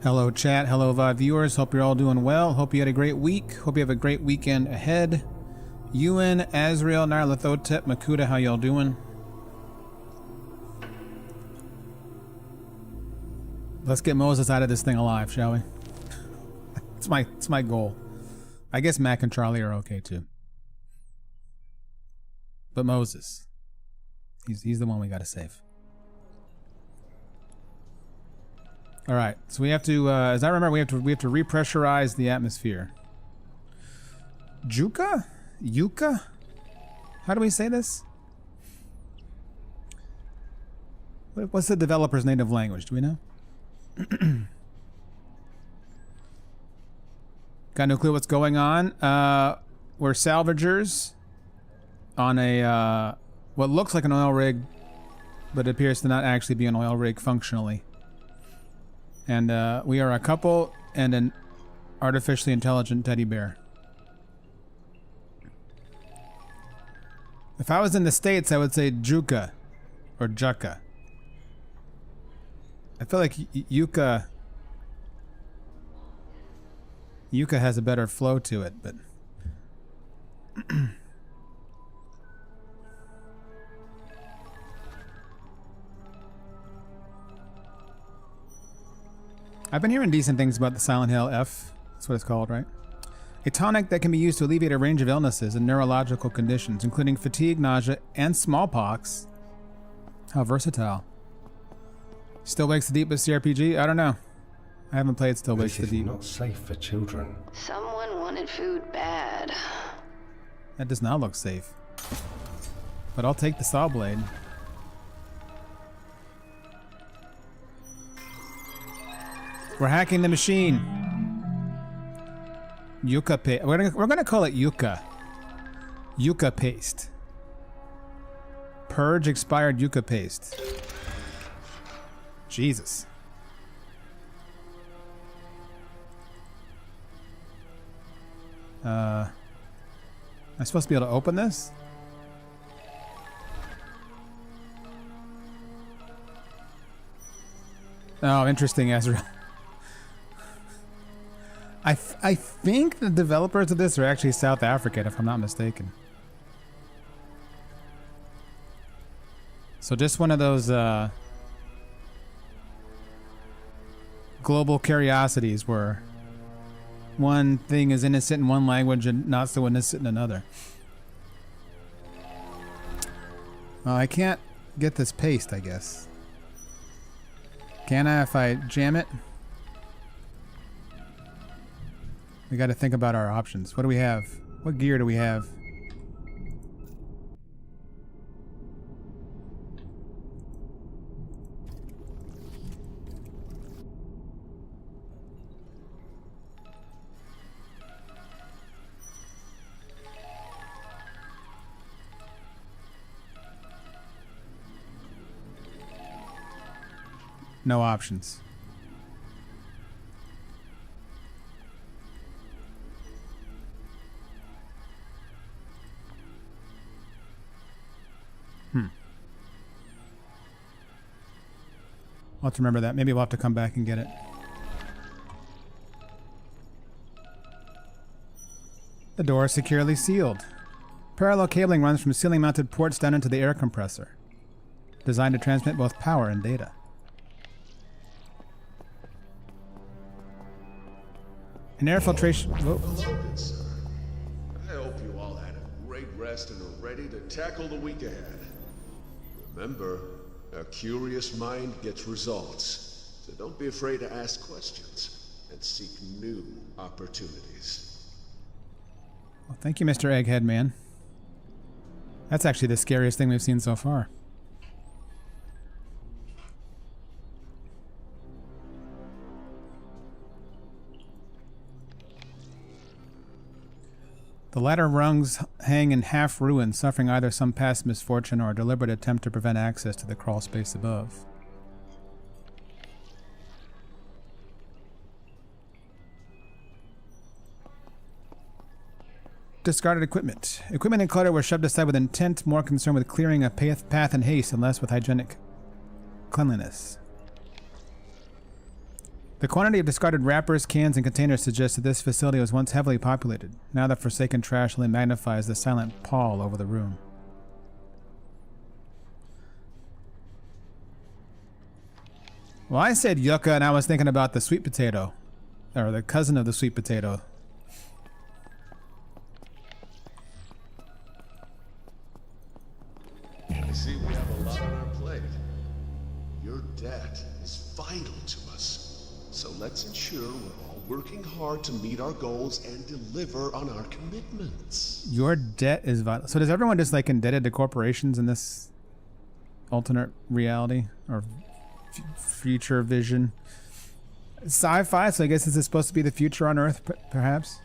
Hello chat, hello VOD viewers, hope you're all doing well. Hope you had a great week, hope you have a great weekend ahead. Ewan, Azrael, Narlathotep, Makuta, how y'all doing? Let's get Moses out of this thing alive, shall we? It's my goal. I guess Mac and Charlie are okay too. But Moses, he's the one we gotta save. All right, so we have to, as I remember, we have to repressurize the atmosphere. Juka? Yuka? How do we say this? What's the developer's native language? Do we know? Got no clue what's going on. We're salvagers on a what looks like an oil rig, but it appears to not actually be an oil rig functionally. And we are a couple and an artificially intelligent teddy bear. If I was in the States, I would say Juka or Jucka. I feel like Yuka has a better flow to it, but I've been hearing decent things about the Silent Hill F. That's what it's called, right? A tonic that can be used to alleviate a range of illnesses and neurological conditions, including fatigue, nausea, and smallpox. How versatile. Still Wakes the Deep with CRPG? I don't know. I haven't played Still Wakes the Deep. This is not safe for children. Someone wanted food bad. That does not look safe. But I'll take the saw blade. We're hacking the machine. Yucca paste. We're gonna call it Yucca. Yucca paste. Purge expired Yucca paste. Jesus. Am I supposed to be able to open this? Oh, interesting, Ezra. I think the developers of this are actually South African, if I'm not mistaken. So just one of those global curiosities where one thing is innocent in one language and not so innocent in another. Well, I can't get this paste, I guess. Can I if I jam it? We got to think about our options. What do we have? What gear do we have? No options. I'll have to remember that. Maybe we'll have to come back and get it. The door is securely sealed. Parallel cabling runs from ceiling-mounted ports down into the air compressor, designed to transmit both power and data. An air filtration... Whoa. Hello, good sir. I hope you all had a great rest and are ready to tackle the week ahead. Remember, a curious mind gets results, so don't be afraid to ask questions and seek new opportunities. Well, thank you, Mr. Egghead Man. That's actually the scariest thing we've seen so far. The latter rungs hang in half ruin, suffering either some past misfortune or a deliberate attempt to prevent access to the crawl space above. Discarded equipment. Equipment and clutter were shoved aside with intent, more concerned with clearing a path in haste and less with hygienic cleanliness. The quantity of discarded wrappers, cans, and containers suggests that this facility was once heavily populated. Now the forsaken trash only magnifies the silent pall over the room. Well, I said yucca, and I was thinking about the sweet potato. Or the cousin of the sweet potato. I see we have a lot on our plate. Your debt is vital to us. So let's ensure we're all working hard to meet our goals and deliver on our commitments. Your debt is vital. So does everyone just like indebted to corporations in this alternate reality? Or future vision? Sci-fi, so I guess this is supposed to be the future on Earth, perhaps?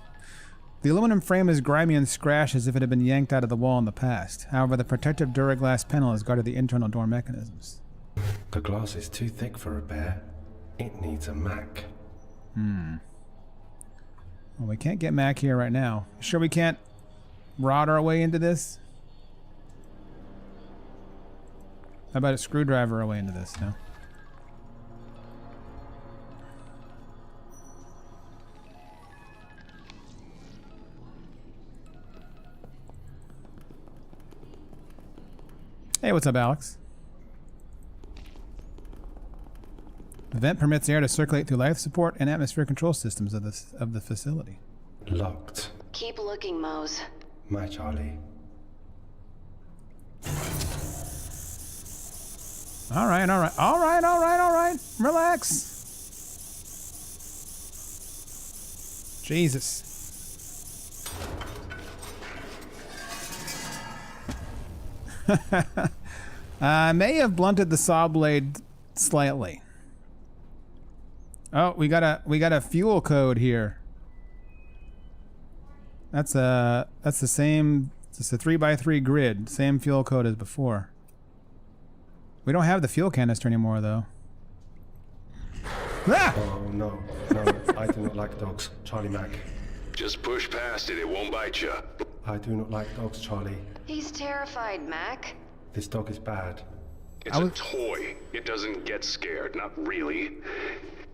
The aluminum frame is grimy and scratched as if it had been yanked out of the wall in the past. However, the protective Duraglass panel has guarded the internal door mechanisms. The glass is too thick for a bear. It needs a Mac. Well, we can't get Mac here right now. Sure we can't rod our way into this? How about a screwdriver our way into this, no? Hey, what's up, Alex? The vent permits air to circulate through life support and atmosphere control systems of the facility. Locked. Keep looking, Mose. My Charlie. All right. Relax. Jesus. I may have blunted the saw blade slightly. Oh, we got a fuel code here. That's the same. It's a 3x3 grid, same fuel code as before. We don't have the fuel canister anymore, though. Ah! Oh, no. I do not like dogs. Charlie Mac. Just push past it, it won't bite you. I do not like dogs, Charlie. He's terrified, Mac. This dog is bad. It's a toy. It doesn't get scared, not really.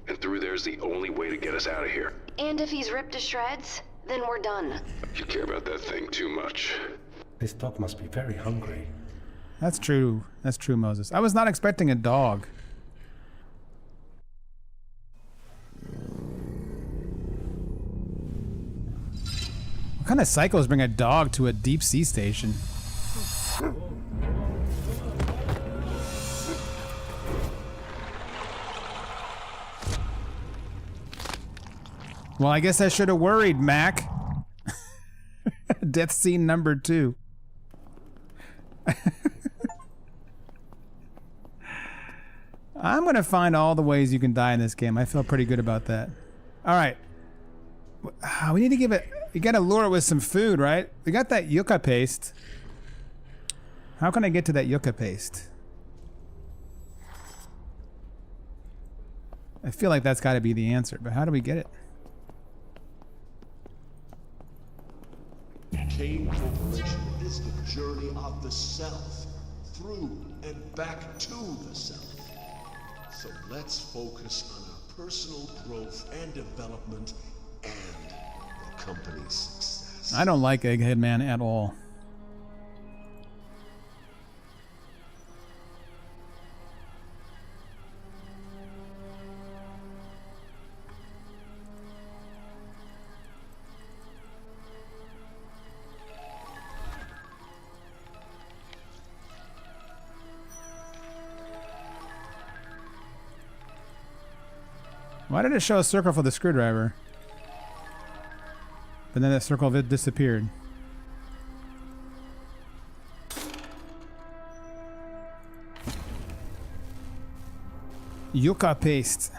And through there's the only way to get us out of here. And if he's ripped to shreds, then we're done. You care about that thing too much. This dog must be very hungry. That's true. That's true, Moses. I was not expecting a dog. What kind of psychos bring a dog to a deep sea station? Well, I guess I should have worried, Mac. Death scene number 2. I'm gonna find all the ways you can die in this game. I feel pretty good about that. All right. We need to give it... You gotta lure it with some food, right? We got that yucca paste. How can I get to that yucca paste? I feel like that's gotta be the answer, but how do we get it? Kane Corporation is the journey of the self, through and back to the self. So let's focus on our personal growth and development and the company's success. I don't like Egghead Man at all. Why did it show a circle for the screwdriver? But then that circle disappeared. Yucca paste.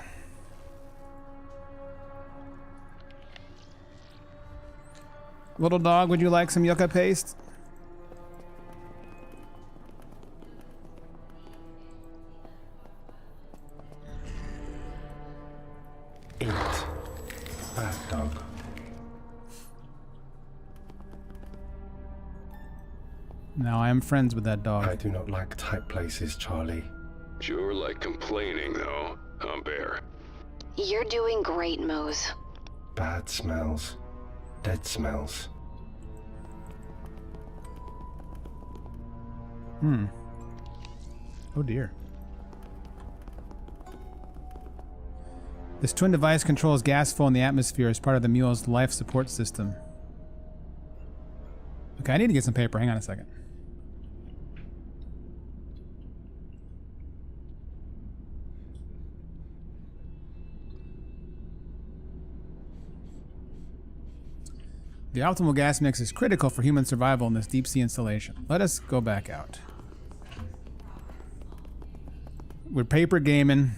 Little dog, would you like some yucca paste? Eat. Bad dog. Now I am friends with that dog. I do not like tight places, Charlie. Sure like complaining, though, huh, Bear? You're doing great, Mose. Bad smells. Dead smells. Oh dear. This twin device controls gas flow in the atmosphere as part of the mule's life support system. Okay, I need to get some paper. Hang on a second. The optimal gas mix is critical for human survival in this deep sea installation. Let us go back out. We're paper gaming.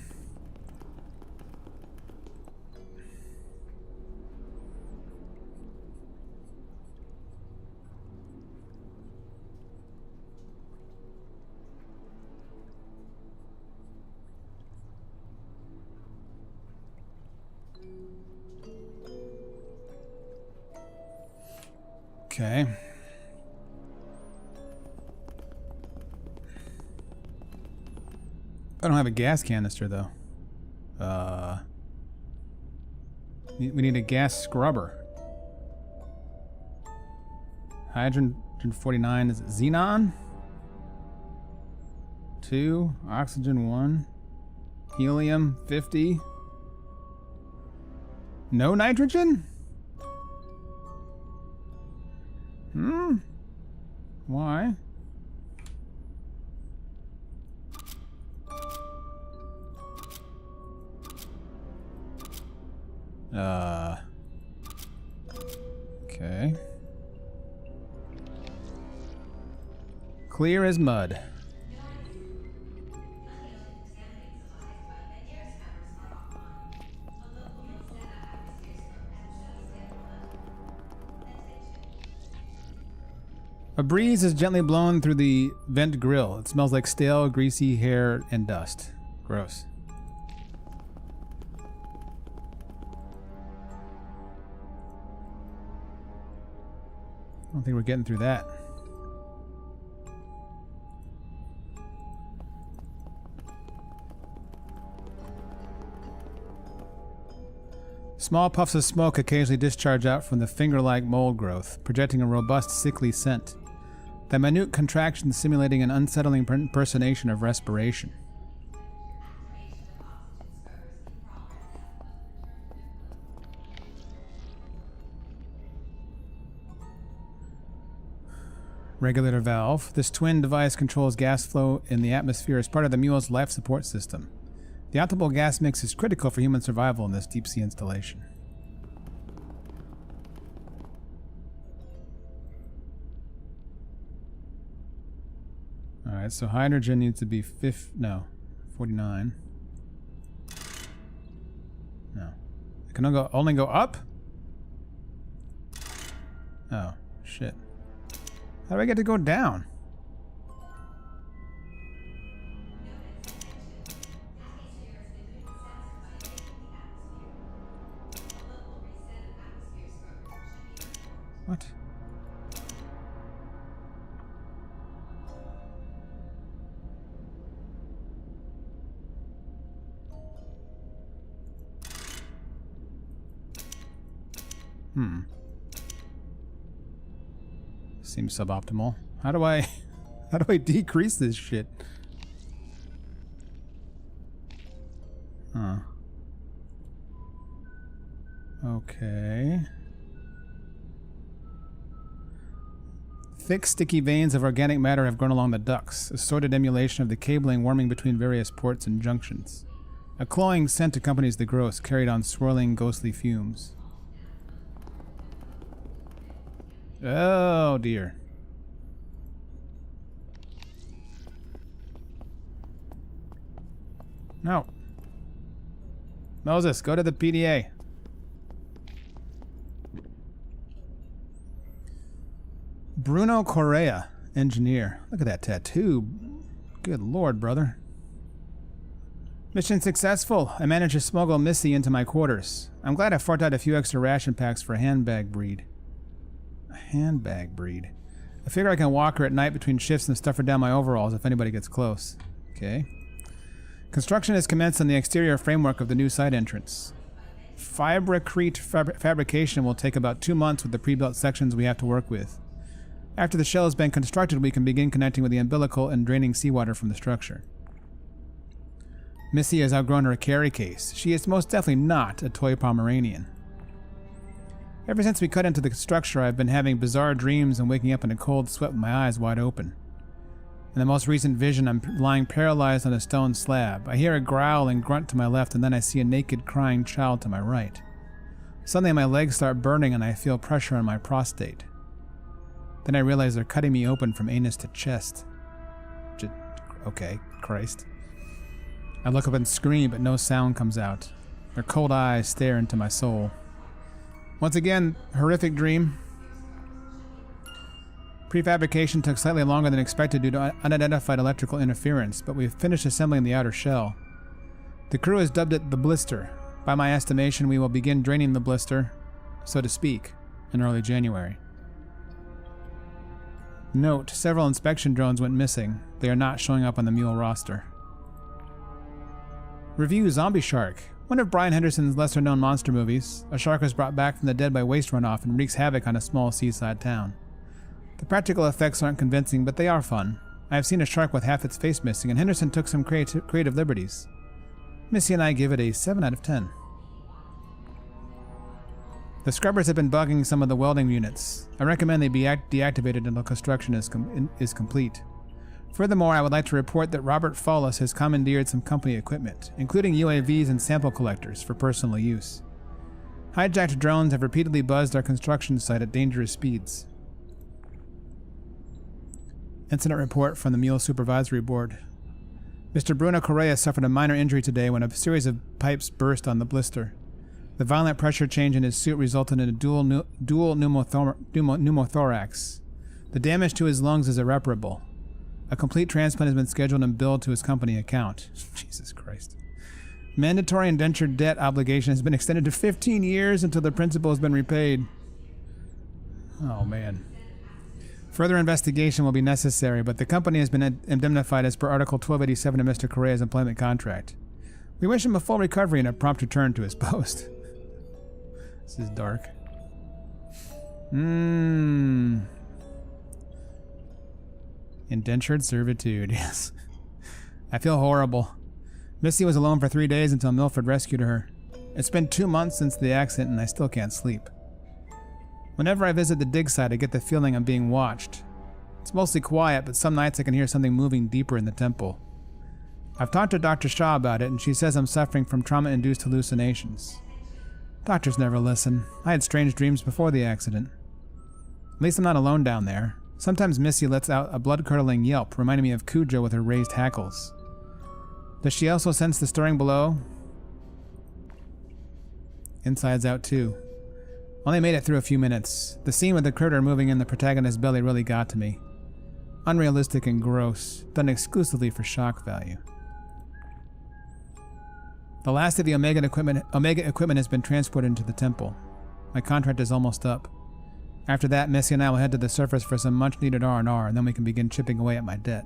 Okay. I don't have a gas canister though. We need a gas scrubber. Hydrogen 49 is it xenon? 2, oxygen 1, helium 50. No nitrogen? Why? Okay. Clear as mud. A breeze is gently blown through the vent grill. It smells like stale, greasy hair and dust. Gross. I don't think we're getting through that. Small puffs of smoke occasionally discharge out from the finger-like mold growth, projecting a robust, sickly scent. The minute contraction simulating an unsettling impersonation of respiration. Regulator valve. This twin device controls gas flow in the atmosphere as part of the mule's life support system. The optimal gas mix is critical for human survival in this deep sea installation. Alright, so hydrogen needs to be 49. No. It can only go up? Oh, shit. How do I get to go down? What? Seems suboptimal. How do I decrease this shit? Huh. Okay. Thick, sticky veins of organic matter have grown along the ducts, a sorted emulation of the cabling warming between various ports and junctions. A cloying scent accompanies the growth, carried on swirling, ghostly fumes. Oh dear. No. Moses, go to the PDA. Bruno Correa, engineer. Look at that tattoo. Good lord, brother. Mission successful. I managed to smuggle Missy into my quarters. I'm glad I forked out a few extra ration packs for a handbag breed. A handbag breed. I figure I can walk her at night between shifts and stuff her down my overalls if anybody gets close. Okay. Construction has commenced on the exterior framework of the new site entrance. Fibrocrete fabrication will take about 2 months with the pre-built sections we have to work with. After the shell has been constructed, we can begin connecting with the umbilical and draining seawater from the structure. Missy has outgrown her carry case. She is most definitely not a toy Pomeranian. Ever since we cut into the structure, I've been having bizarre dreams and waking up in a cold sweat with my eyes wide open. In the most recent vision, I'm lying paralyzed on a stone slab. I hear a growl and grunt to my left, and then I see a naked, crying child to my right. Suddenly, my legs start burning, and I feel pressure on my prostate. Then I realize they're cutting me open from anus to chest. Okay, Christ. I look up and scream, but no sound comes out. Their cold eyes stare into my soul. Once again, horrific dream. Prefabrication took slightly longer than expected due to unidentified electrical interference, but we've finished assembling the outer shell. The crew has dubbed it the blister. By my estimation, we will begin draining the blister, so to speak, in early January. Note, several inspection drones went missing. They are not showing up on the Mule roster. Review Zombie Shark. One of Brian Henderson's lesser-known monster movies, a shark was brought back from the dead by waste runoff and wreaks havoc on a small seaside town. The practical effects aren't convincing, but they are fun. I have seen a shark with half its face missing, and Henderson took some creative liberties. Missy and I give it a 7 out of 10. The scrubbers have been bugging some of the welding units. I recommend they be deactivated until construction is complete. Furthermore, I would like to report that Robert Follis has commandeered some company equipment, including UAVs and sample collectors, for personal use. Hijacked drones have repeatedly buzzed our construction site at dangerous speeds. Incident report from the Mule Supervisory Board. Mr. Bruno Correa suffered a minor injury today when a series of pipes burst on the blister. The violent pressure change in his suit resulted in a dual pneumothorax. The damage to his lungs is irreparable. A complete transplant has been scheduled and billed to his company account. Jesus Christ. Mandatory indentured debt obligation has been extended to 15 years until the principal has been repaid. Oh, man. Further investigation will be necessary, but the company has been indemnified as per Article 1287 of Mr. Correa's employment contract. We wish him a full recovery and a prompt return to his post. This is dark. Indentured servitude, yes. I feel horrible. Missy was alone for 3 days until Milford rescued her. It's been 2 months since the accident and I still can't sleep. Whenever I visit the dig site, I get the feeling I'm being watched. It's mostly quiet, but some nights I can hear something moving deeper in the temple. I've talked to Dr. Shaw about it, and she says I'm suffering from trauma-induced hallucinations. Doctors never listen. I had strange dreams before the accident. At least I'm not alone down there. Sometimes Missy lets out a blood-curdling yelp, reminding me of Cujo with her raised hackles. Does she also sense the stirring below? Inside's out too. Only made it through a few minutes. The scene with the critter moving in the protagonist's belly really got to me. Unrealistic and gross, done exclusively for shock value. The last of the Omega equipment has been transported into the temple. My contract is almost up. After that, Missy and I will head to the surface for some much-needed R&R, and then we can begin chipping away at my debt.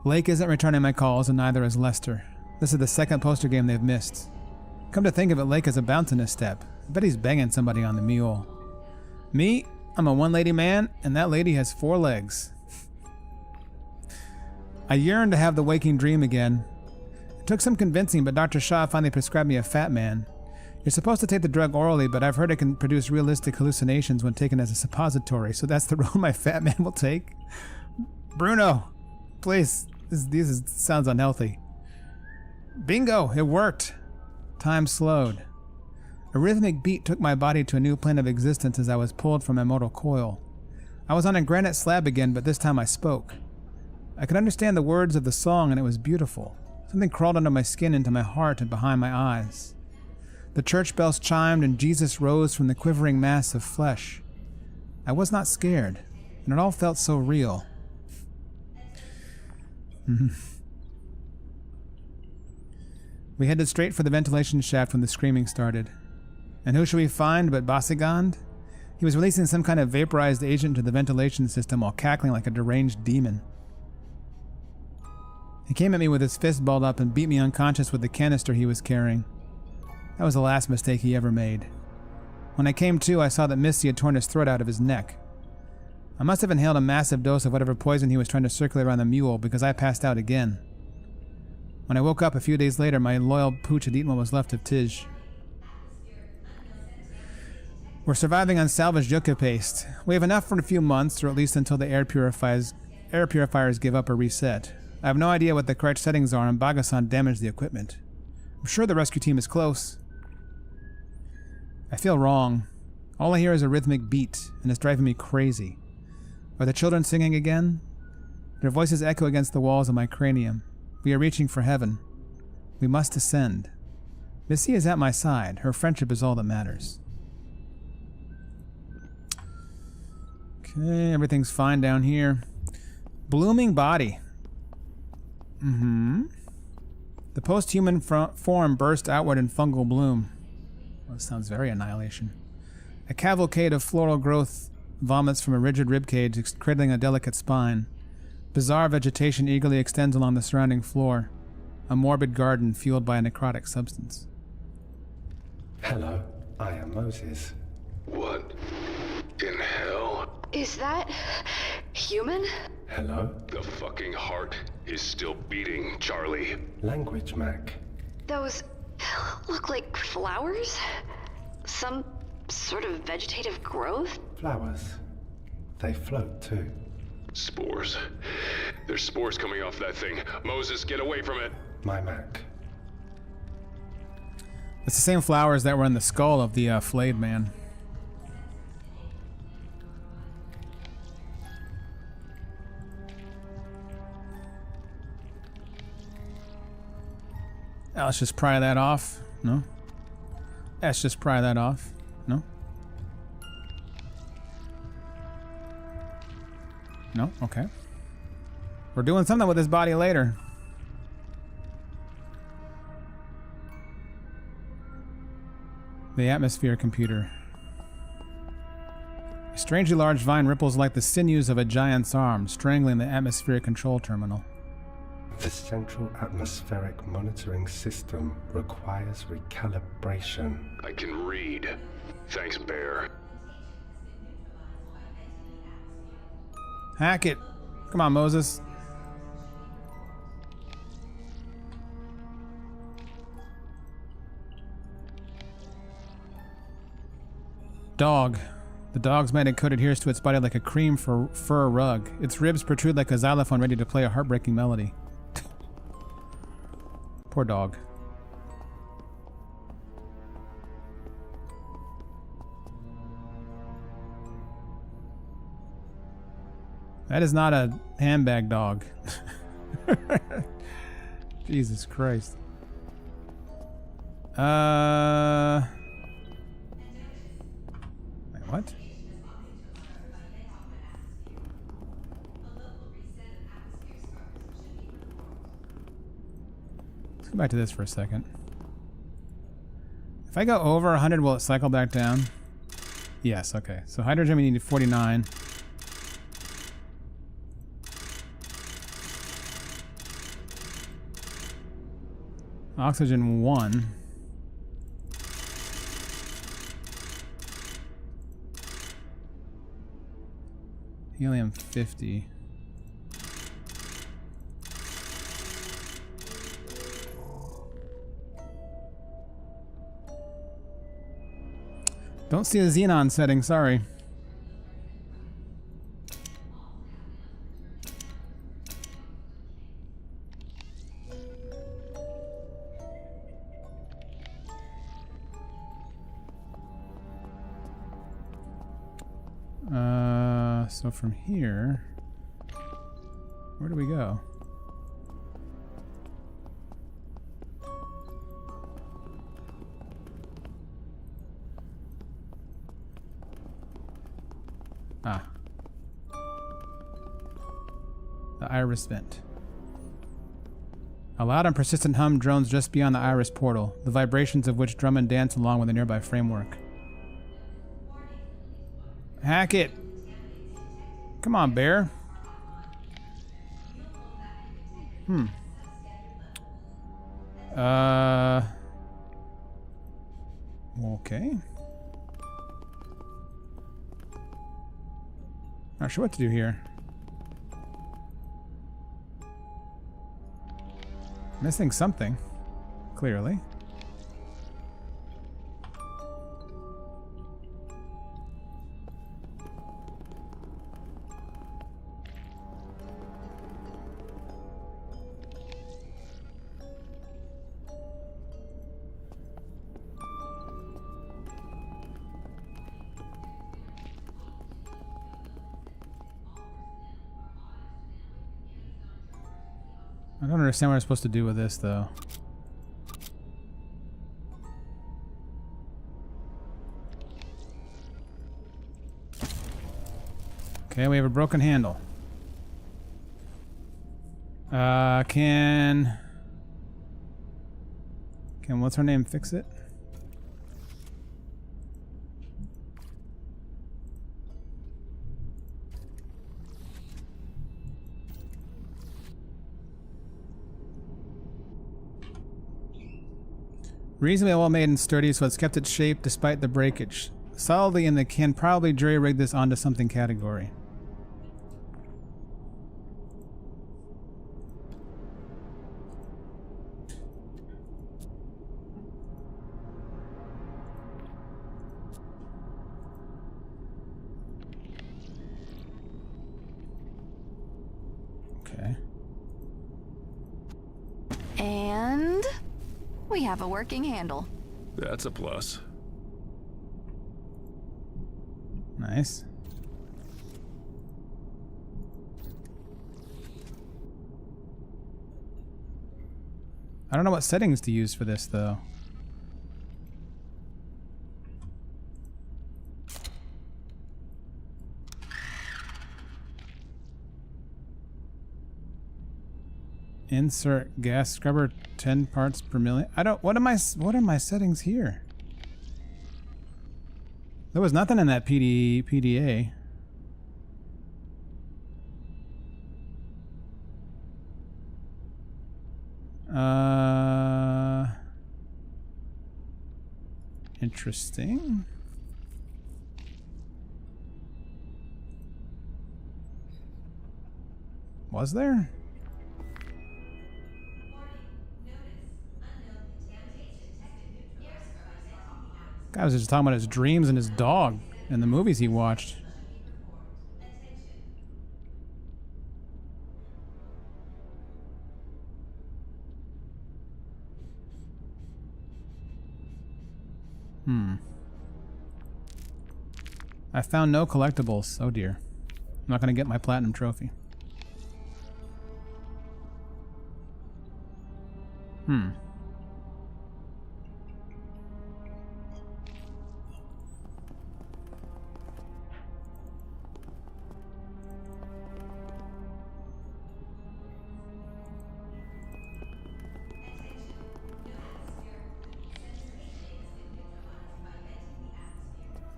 Lake isn't returning my calls, and neither is Lester. This is the second poster game they've missed. Come to think of it, Lake has a bounce in his step. I bet he's banging somebody on the mule. Me, I'm a one-lady man, and that lady has 4 legs. I yearn to have the waking dream again. It took some convincing, but Dr. Shaw finally prescribed me a Fat Man. You're supposed to take the drug orally, but I've heard it can produce realistic hallucinations when taken as a suppository, so that's the road my Fat Man will take. Bruno, please, this sounds unhealthy. Bingo, it worked. Time slowed. A rhythmic beat took my body to a new plane of existence as I was pulled from my mortal coil. I was on a granite slab again, but this time I spoke. I could understand the words of the song, and it was beautiful. Something crawled under my skin, into my heart, and behind my eyes. The church bells chimed, and Jesus rose from the quivering mass of flesh. I was not scared, and it all felt so real. We headed straight for the ventilation shaft when the screaming started. And who should we find but Basigand? He was releasing some kind of vaporized agent to the ventilation system while cackling like a deranged demon. He came at me with his fist balled up and beat me unconscious with the canister he was carrying. That was the last mistake he ever made. When I came to, I saw that Misty had torn his throat out of his neck. I must have inhaled a massive dose of whatever poison he was trying to circulate around the mule, because I passed out again. When I woke up a few days later, my loyal pooch had eaten what was left of Tij. We're surviving on salvaged yucca paste. We have enough for a few months, or at least until the air purifiers give up or reset. I have no idea what the correct settings are, and Bagasan damaged the equipment. I'm sure the rescue team is close. I feel wrong. All I hear is a rhythmic beat, and it's driving me crazy. Are the children singing again? Their voices echo against the walls of my cranium. We are reaching for heaven. We must ascend. Missy is at my side. Her friendship is all that matters. Okay, everything's fine down here. Blooming body. The post-human form burst outward in fungal bloom. Well, this sounds very Annihilation. A cavalcade of floral growth vomits from a rigid ribcage, cradling a delicate spine. Bizarre vegetation eagerly extends along the surrounding floor. A morbid garden fueled by a necrotic substance. Hello, I am Moses. What in hell? Is that human? Hello? The fucking heart is still beating, Charlie. Language, Mac. Those look like flowers? Some sort of vegetative growth? Flowers. They float too. Spores. There's spores coming off that thing. Moses, get away from it. My Mac. It's the same flowers that were in the skull of the flayed man. Let's just pry that off. No? Let's just pry that off. No? No? Okay. We're doing something with his body later. The atmosphere computer. A strangely large vine ripples like the sinews of a giant's arm, strangling the atmospheric control terminal. The Central Atmospheric Monitoring System requires recalibration. I can read. Thanks, Bear. Hack it. Come on, Moses. Dog. The dog's magnetic coat adheres to its body like a cream fur rug. Its ribs protrude like a xylophone ready to play a heartbreaking melody. Poor dog. That is not a handbag dog. Jesus Christ. Wait, what? Let's go back to this for a second. If I go over 100, will it cycle back down? Yes, okay. So hydrogen we need 49. Oxygen 1. Helium 50. Don't see a xenon setting, sorry. So from here, where do we go? Ah. The iris vent. A loud and persistent hum drones just beyond the iris portal, the vibrations of which drum and dance along with the nearby framework. Hack it! Come on, bear. Okay. Not sure what to do here. Missing something, clearly. I don't understand what I'm supposed to do with this, though. Okay, we have a broken handle. Can what's her name fix it? Reasonably well made and sturdy, so it's kept its shape despite the breakage. Solidly in the can probably jury-rig this onto something category. Okay. And we have a working handle. That's a plus. Nice. I don't know what settings to use for this, though. Insert gas scrubber 10 parts per million. I don't, what are my settings here? There was nothing in that PDA. Interesting. Was there? Guy was just talking about his dreams and his dog and the movies he watched. I found no collectibles. Oh dear. I'm not gonna get my platinum trophy.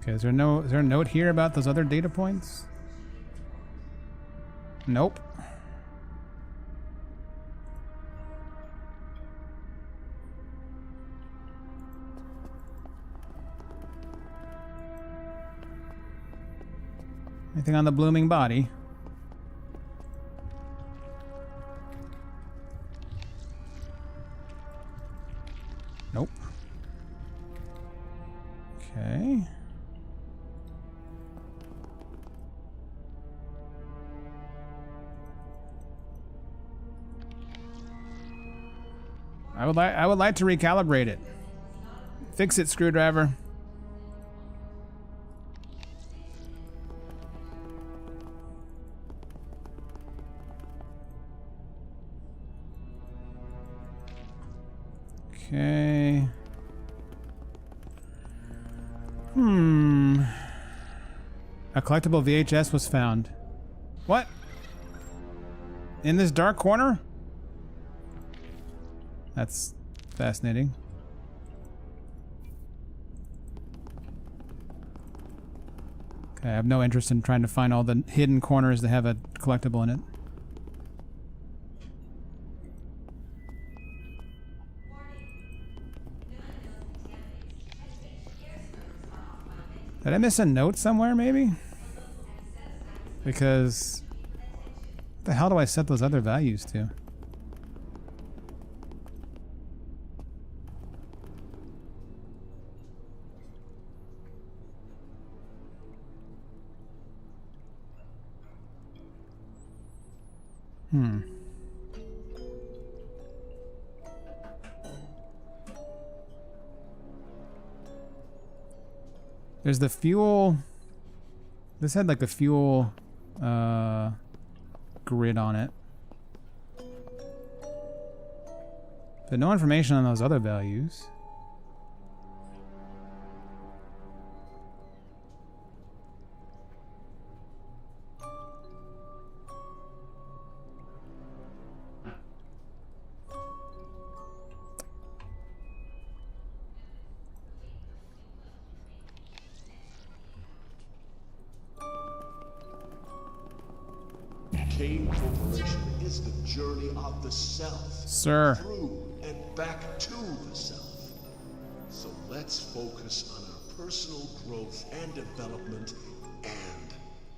Okay, is there a note here about those other data points? Nope. Anything on the blooming body? Nope. Okay. I would like to recalibrate it. Fix it, screwdriver. Okay. A collectible VHS was found. What? In this dark corner? That's fascinating. Okay, I have no interest in trying to find all the hidden corners that have a collectible in it. Did I miss a note somewhere, maybe? Because... what the hell do I set those other values to? There's the fuel. This had like a fuel grid on it. But no information on those other values. Kane Corporation is the journey of the self. Sir. Through and back to the self. So let's focus on our personal growth and development and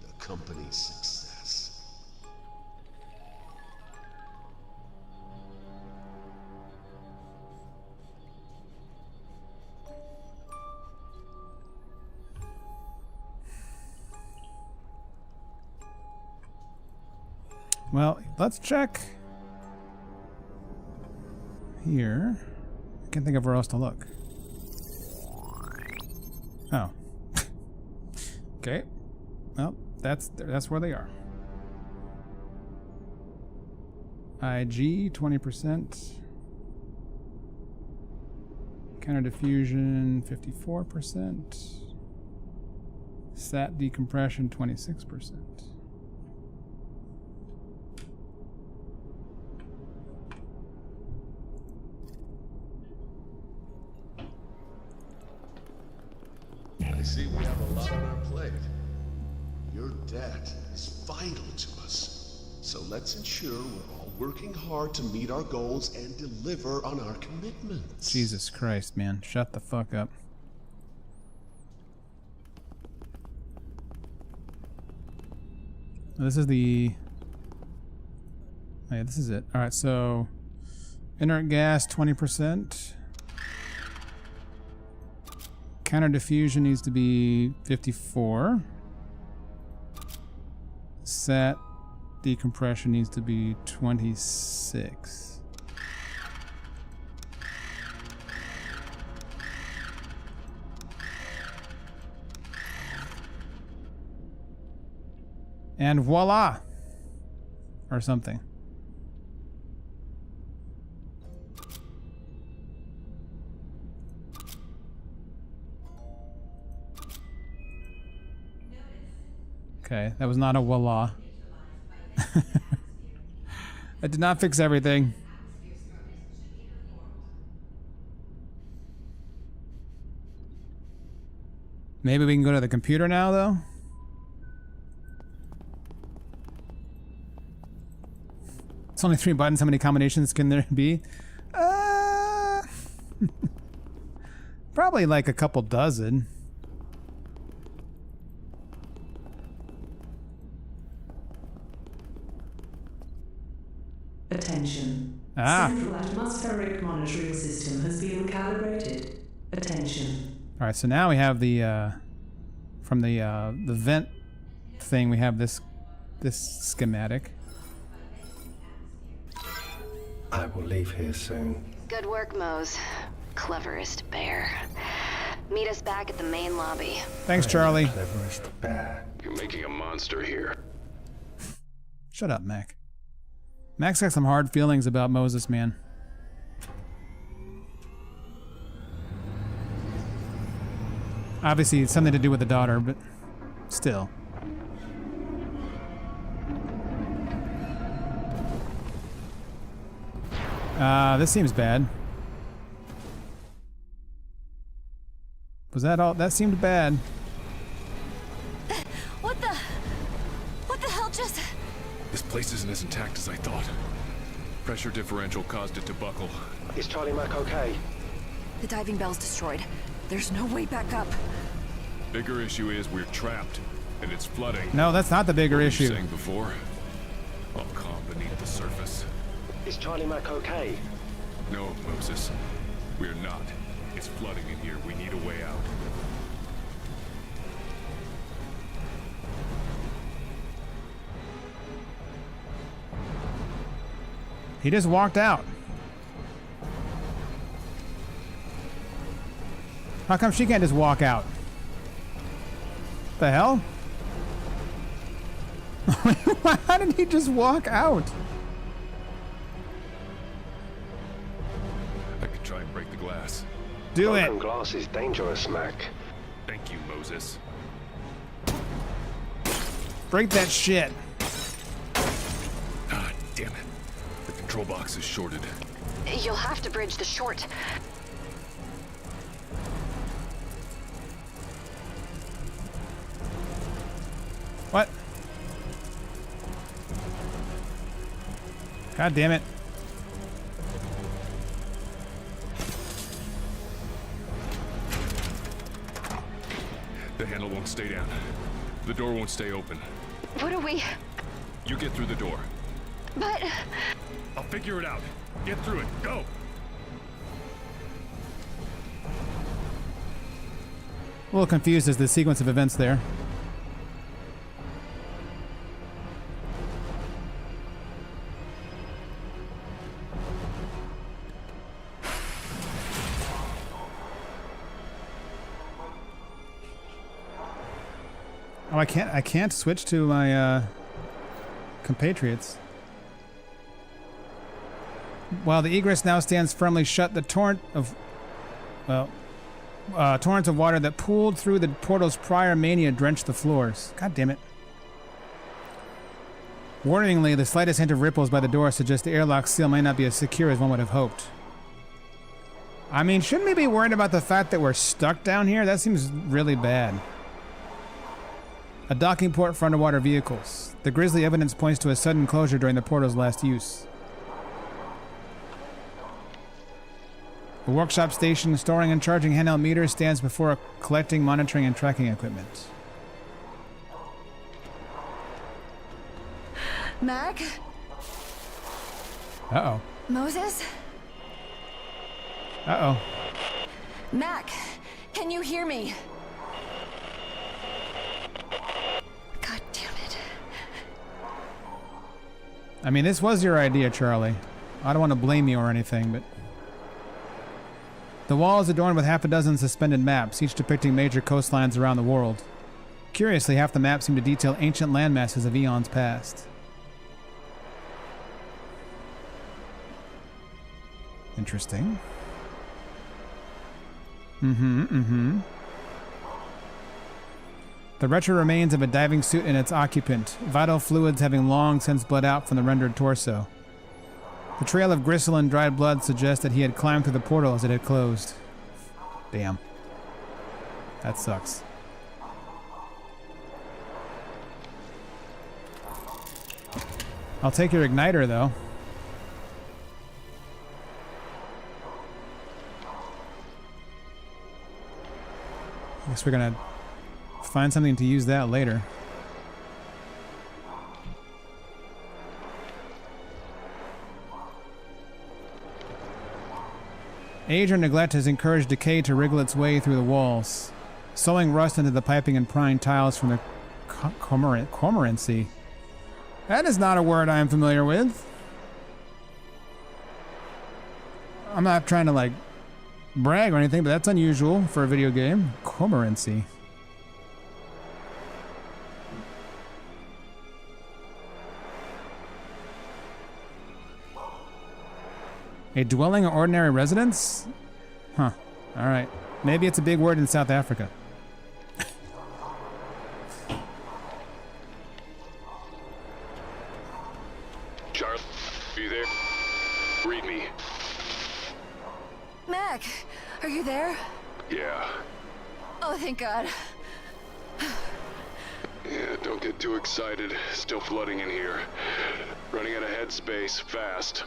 the company's success. Well, let's check here. I can't think of where else to look. Oh. Okay. Well, that's where they are. IG 20%. Counter diffusion 54%. Sat decompression 26%. I see we have a lot on our plate. Your debt is vital to us. So let's ensure we're all working hard to meet our goals and deliver on our commitments. Jesus Christ, man. Shut the fuck up. This is the... oh, yeah, this is it. Alright, so... inert gas, 20%. Counter diffusion needs to be 54. Sat decompression needs to be 26. And voila! Or something. Okay, that was not a voila. That did not fix everything. Maybe we can go to the computer now, though? It's only 3 buttons. How many combinations can there be? Probably like a couple dozen. Attention. Ah. Central atmospheric monitoring system has been calibrated. Attention. All right, so now we have the from the vent thing. We have this schematic. I will leave here soon. Good work, Mose. Cleverest bear. Meet us back at the main lobby. Thanks, Charlie. Cleverest bear. You're making a monster here. Shut up, Mac. Mac's got some hard feelings about Moses, man. Obviously, it's something to do with the daughter, but still. This seems bad. Was that all? That seemed bad. What the hell just... This place isn't as intact as I thought. Pressure differential caused it to buckle. Is Charlie Mac okay? The diving bell's destroyed. There's no way back up. Bigger issue is we're trapped, and it's flooding. No, that's not the bigger What were you issue. saying before? All calm beneath the surface. Is Charlie Mac okay? No, Moses. We're not. It's flooding in here. We need a way out. He just walked out. How come she can't just walk out? The hell? How did he just walk out? I could try and break the glass. Do Broken it. glass is dangerous, Mac. Thank you, Moses. Break that shit. Ah, damn it. The control box is shorted. You'll have to bridge the short. What? God damn it. The handle won't stay down. The door won't stay open. What do we... You get through the door. But... I'll figure it out. Get through it. Go! A little confused as the sequence of events there. Oh, I can't switch to my compatriots. While the egress now stands firmly shut, the torrents of water that pooled through the portal's prior mania drenched the floors. God damn it. Warningly, the slightest hint of ripples by the door suggests the airlock seal may not be as secure as one would have hoped. I mean, shouldn't we be worried about the fact that we're stuck down here? That seems really bad. A docking port for underwater vehicles. The grisly evidence points to a sudden closure during the portal's last use. A workshop station storing and charging handheld meters stands before collecting, monitoring, and tracking equipment. Mac? Uh-oh. Moses? Uh-oh. Mac, can you hear me? God damn it. I mean, this was your idea, Charlie. I don't want to blame you or anything, but... The wall is adorned with half a dozen suspended maps, each depicting major coastlines around the world. Curiously, half the maps seem to detail ancient landmasses of eons past. Interesting. The wretched remains of a diving suit and its occupant, vital fluids having long since bled out from the rendered torso. The trail of gristle and dried blood suggests that he had climbed through the portal as it had closed. Damn. That sucks. I'll take your igniter, though. I guess we're gonna find something to use that later. Age or neglect has encouraged decay to wriggle its way through the walls, sowing rust into the piping and prying tiles from the cormorancy. That is not a word I am familiar with. I'm not trying to, like, brag or anything, but that's unusual for a video game. Cormorancy. A dwelling or ordinary residence? Huh. Alright. Maybe it's a big word in South Africa. Charlie, you there? Read me. Mac, are you there? Yeah. Oh, thank God. Yeah, don't get too excited. Still flooding in here. Running out of headspace, fast.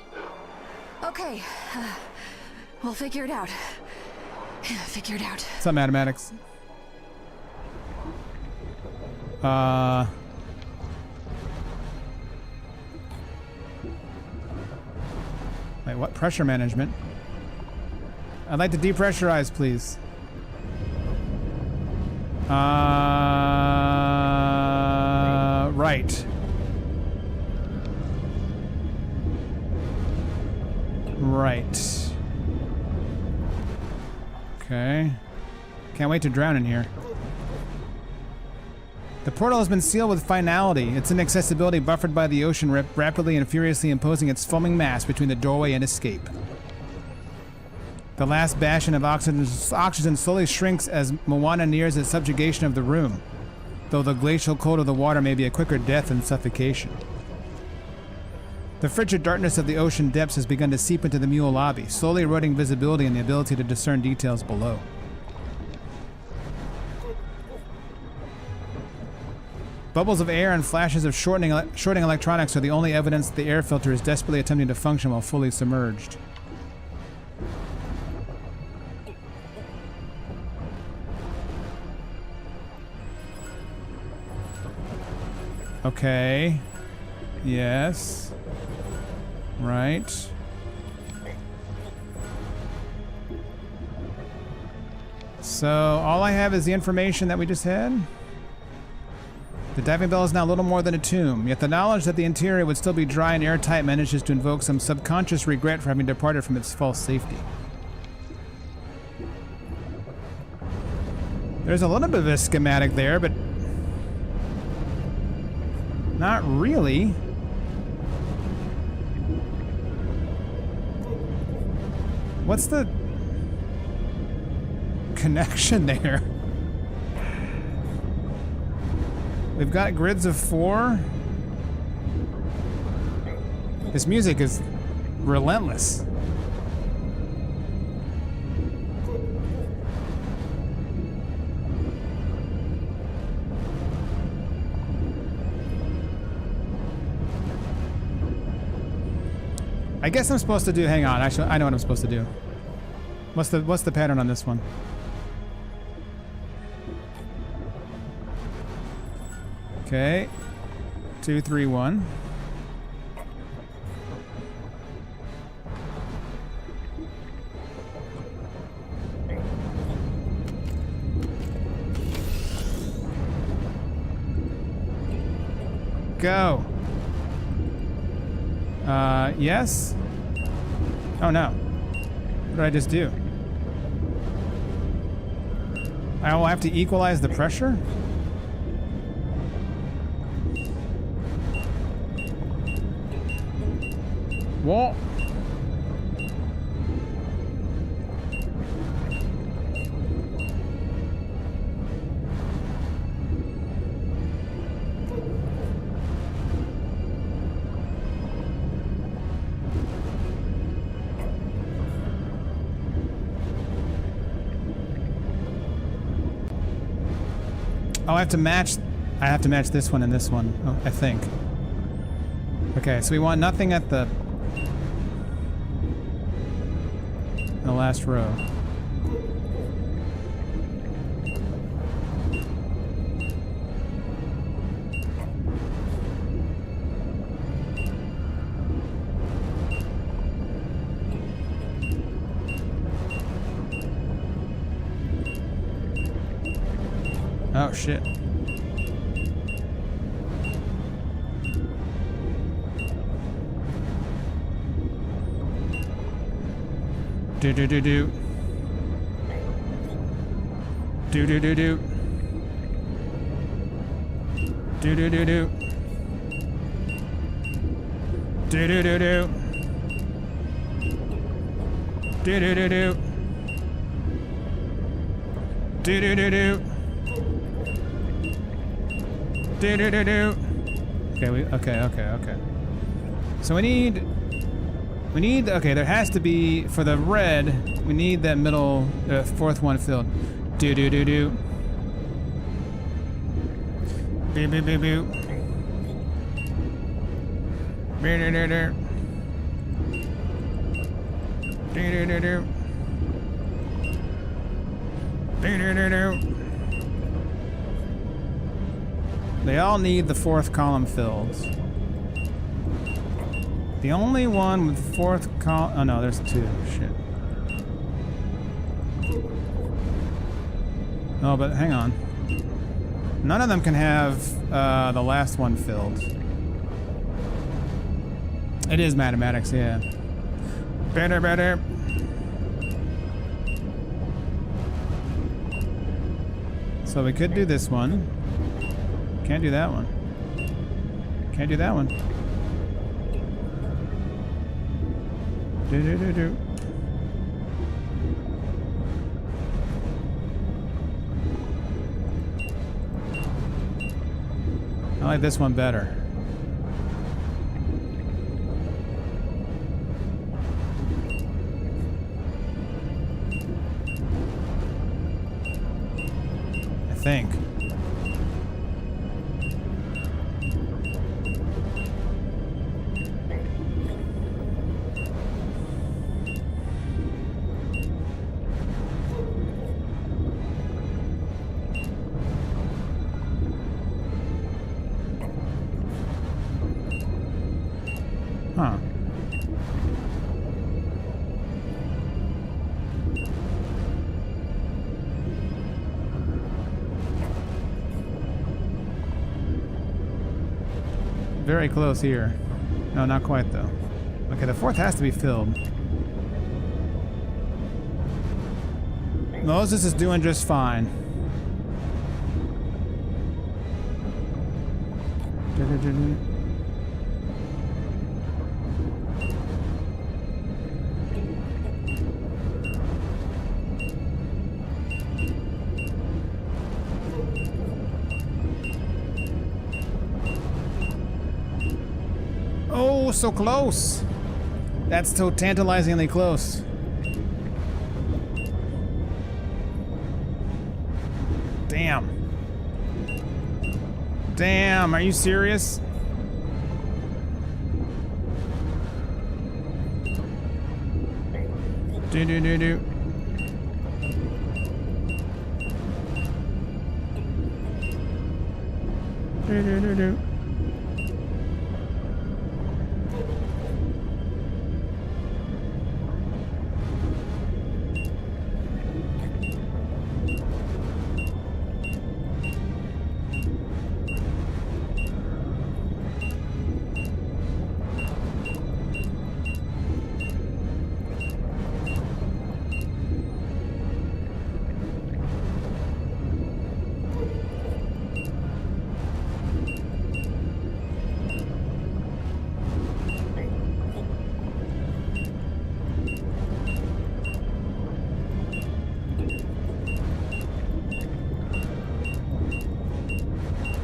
Okay. We'll figure it out. Figure it out. What's up, mathematics? Wait, what? Pressure management? I'd like to depressurize, please. Right. Right. Okay. Can't wait to drown in here. The portal has been sealed with finality, its inaccessibility buffered by the ocean rapidly and furiously imposing its foaming mass between the doorway and escape. The last bastion of oxygen slowly shrinks as Moana nears its subjugation of the room, though the glacial cold of the water may be a quicker death than suffocation. The frigid darkness of the ocean depths has begun to seep into the mule lobby, slowly eroding visibility and the ability to discern details below. Bubbles of air and flashes of shorting electronics are the only evidence that the air filter is desperately attempting to function while fully submerged. Okay. Yes. Right. So, all I have is the information that we just had. The diving bell is now little more than a tomb, yet the knowledge that the interior would still be dry and airtight manages to invoke some subconscious regret for having departed from its false safety. There's a little bit of a schematic there, but not really. What's the connection there? We've got grids of 4. This music is relentless. I guess I'm supposed to do, hang on, actually I know what I'm supposed to do. What's the pattern on this one? Okay. 2, 3, 1. Go. Yes? Oh no. What did I just do? I will have to equalize the pressure? What? Oh, I have to match this one and this one, oh, I think. Okay, so we want nothing at the last row. Oh shit. Do do do do. Do do do do. Do do do do. Do do do do. Do do do do. Do do do do. Do do do do. Okay, okay. So we need, okay, there has to be, for the red, we need that middle, fourth one filled. Do do do do. Boo boo boo boo. Boo do do do. Do do do do. Do do do do. They all need the fourth column filled. The only one with fourth column... Oh no, there's two. Shit. Oh, but hang on. None of them can have the last one filled. It is mathematics, yeah. Better. So we could do this one. Can't do that one. Can't do that one. Do. I like this one better. I think. Huh. Very close here. No, not quite though. Okay, the fourth has to be filled. Moses is doing just fine. Oh, so close. That's so tantalizingly close. Damn. Damn, are you serious? Do. Do.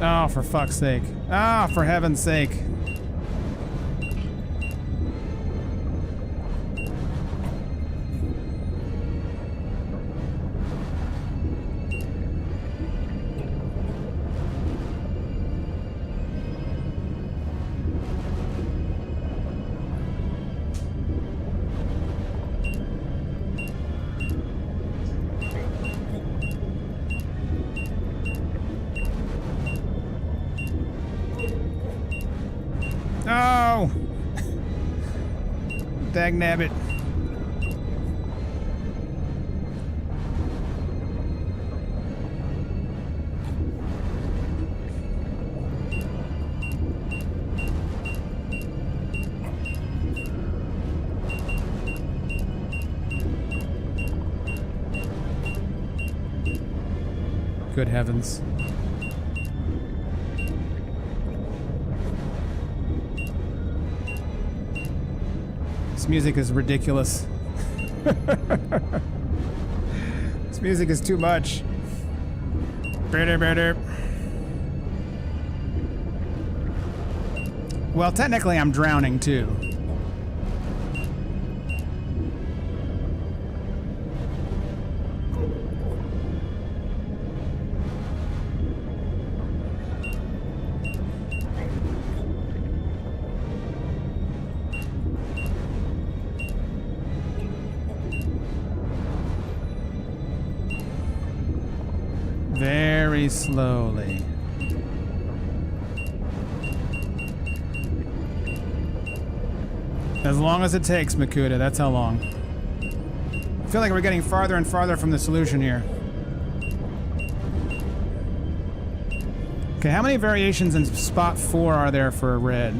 Oh, for fuck's sake. Ah, for heaven's sake. Oh! Dagnabbit. Good heavens. This music is ridiculous. This music is too much. Better. Well, technically I'm drowning too. Very slowly. As long as it takes, Makuta. That's how long. I feel like we're getting farther and farther from the solution here. Okay, how many variations in spot 4 are there for red?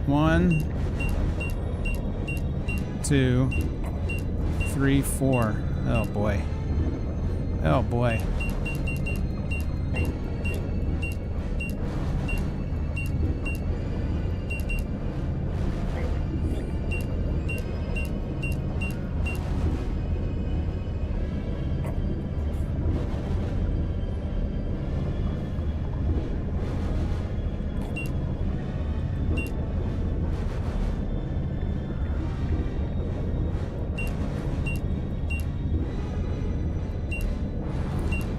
1, 2, 3, 4. Oh boy. Oh boy.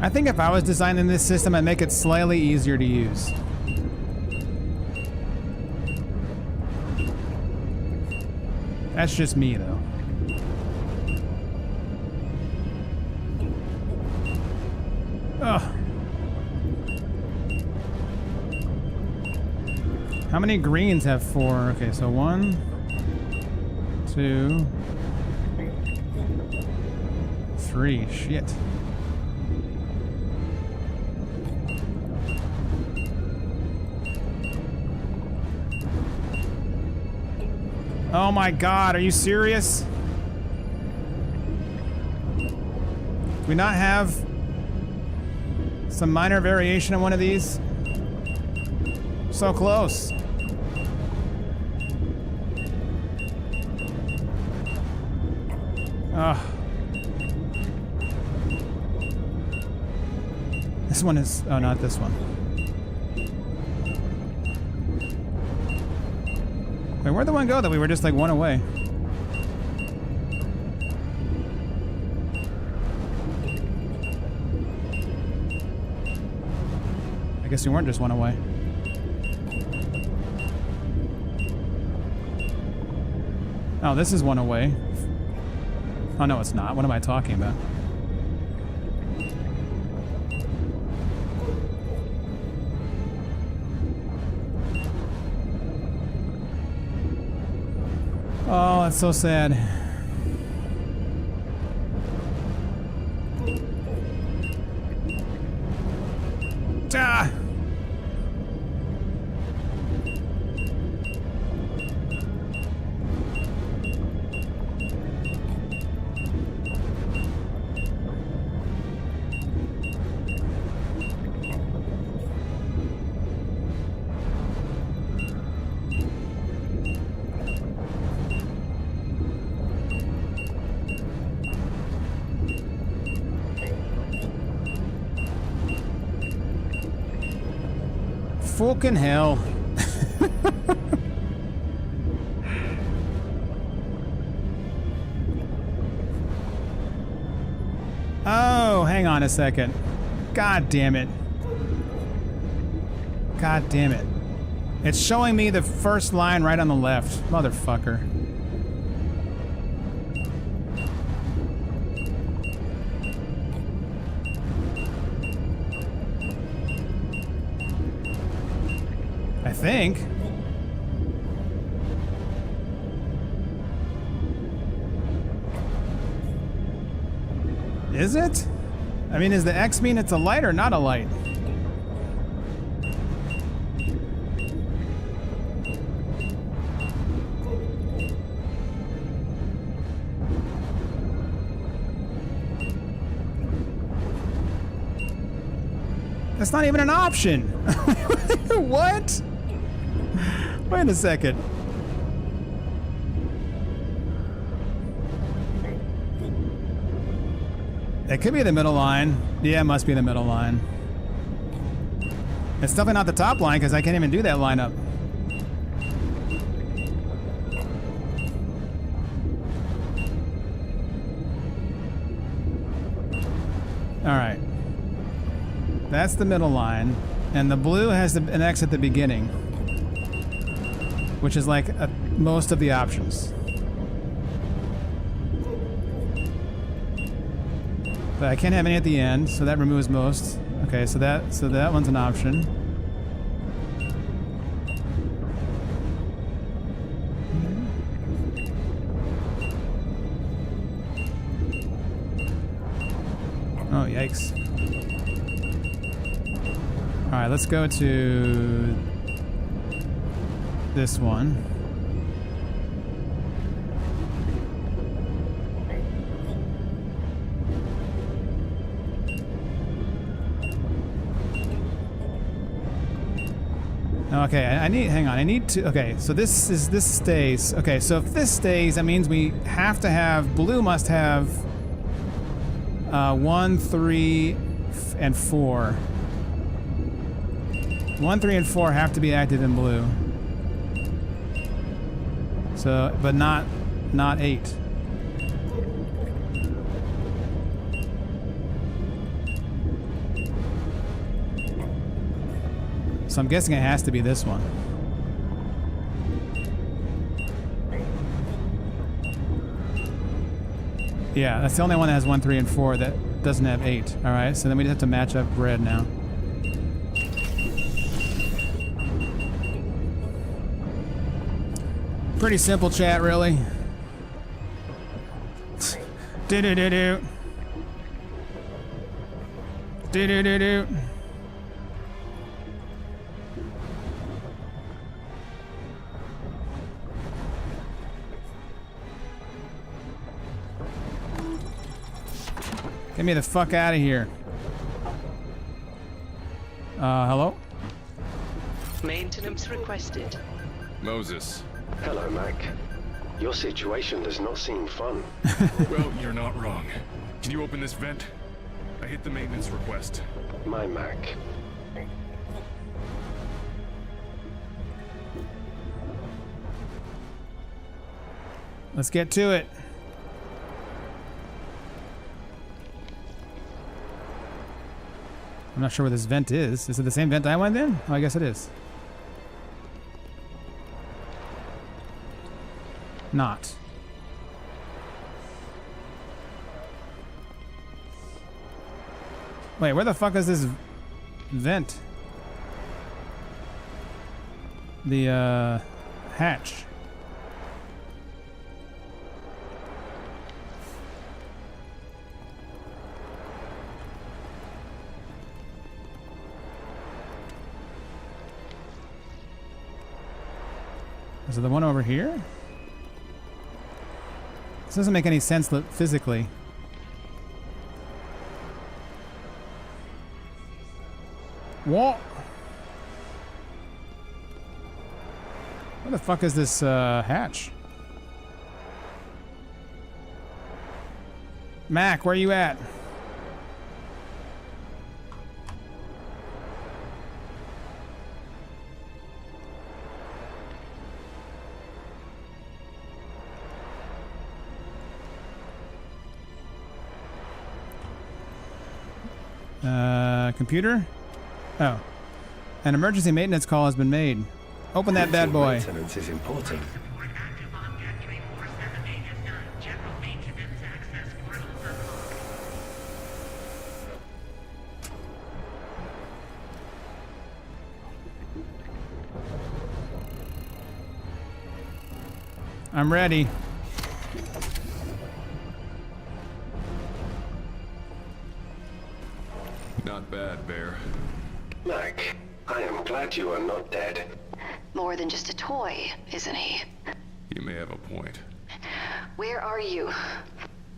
I think if I was designing this system, I'd make it slightly easier to use. That's just me, though. Ugh. How many greens have 4? Okay, so 1, 2, 3. Shit. Oh my god, are you serious? Do we not have some minor variation on one of these? So close. Ugh. This one is... oh, not this one. Wait, where'd the one go that we were just like one away? I guess we weren't just one away. Oh, this is one away. Oh, no, it's not. What am I talking about? Oh, that's so sad. Ah! Fucking hell. Oh, hang on a second. God damn it. God damn it. It's showing me the first line right on the left. Motherfucker. I think. Is it? I mean, does the X mean it's a light or not a light? That's not even an option. What? Wait a second. It could be the middle line. Yeah, it must be the middle line. It's definitely not the top line because I can't even do that lineup. All right. That's the middle line. And the blue has an X at the beginning, which is like most of the options. But I can't have any at the end, so that removes most. Okay, so that one's an option. Oh, yikes. Alright, let's go to this one. Okay, hang on, I need to, okay, so this stays. Okay, so if this stays, that means we have to have, blue must have 1, 3, and 4. 1, 3, and 4 have to be active in blue. So, but not 8. So I'm guessing it has to be this one. Yeah, that's the only one that has 1, 3, and 4 that doesn't have 8. Alright, so then we just have to match up red now. Pretty simple chat, really. Do-do-do-do. Do-do-do-do. Get me the fuck out of here. Hello? Maintenance requested. Moses. Hello, Mac. Your situation does not seem fun. Well, you're not wrong. Can you open this vent? I hit the maintenance request. My Mac. Let's get to it. I'm not sure where this vent is. Is it the same vent I went in? Oh, I guess it is. Not. Wait, where the fuck is this vent? The, hatch. Is it the one over here? This doesn't make any sense physically. What? Where the fuck is this hatch? Mac, where are you at? Computer? Oh. An emergency maintenance call has been made. Open that bad boy. Maintenance is important. I'm ready. Not bad, Bear. Mac, I am glad you are not dead. More than just a toy, isn't he? You may have a point. Where are you?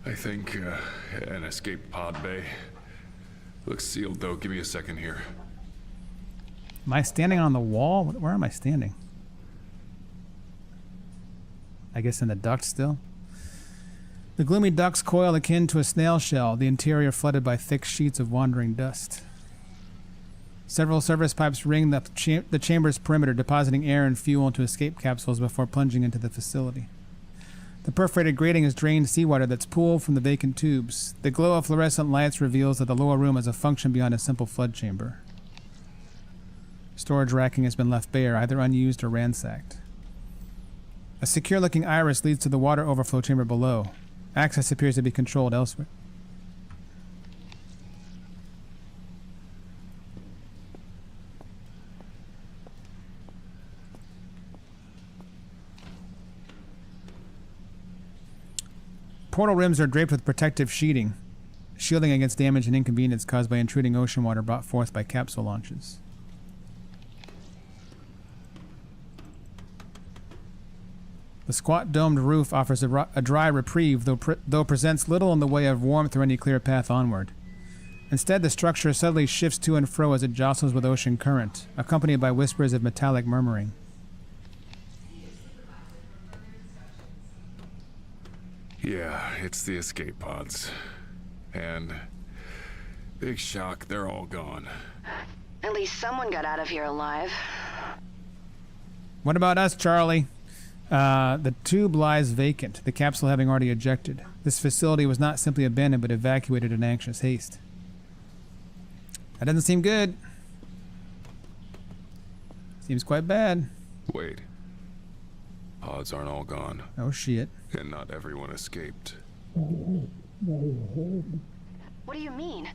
I think, an escape pod bay. Looks sealed, though. Give me a second here. Am I standing on the wall? Where am I standing? I guess in the duct still? The gloomy ducts coil akin to a snail shell, the interior flooded by thick sheets of wandering dust. Several service pipes ring the chamber's perimeter, depositing air and fuel into escape capsules before plunging into the facility. The perforated grating has drained seawater that's pooled from the vacant tubes. The glow of fluorescent lights reveals that the lower room has a function beyond a simple flood chamber. Storage racking has been left bare, either unused or ransacked. A secure-looking iris leads to the water overflow chamber below. Access appears to be controlled elsewhere. Portal rims are draped with protective sheeting. shielding against damage and inconvenience caused by intruding ocean water brought forth by capsule launches. The squat domed roof offers a dry reprieve, though presents little in the way of warmth or any clear path onward. Instead, the structure subtly shifts to and fro as it jostles with ocean current, accompanied by whispers of metallic murmuring. Yeah, it's the escape pods. And big shock, they're all gone. At least someone got out of here alive. What about us, Charlie? The tube lies vacant, the capsule having already ejected. This facility was not simply abandoned, but evacuated in anxious haste. That doesn't seem good. Seems quite bad. Wait. Pods aren't all gone. Oh, shit. And not everyone escaped. What do you mean?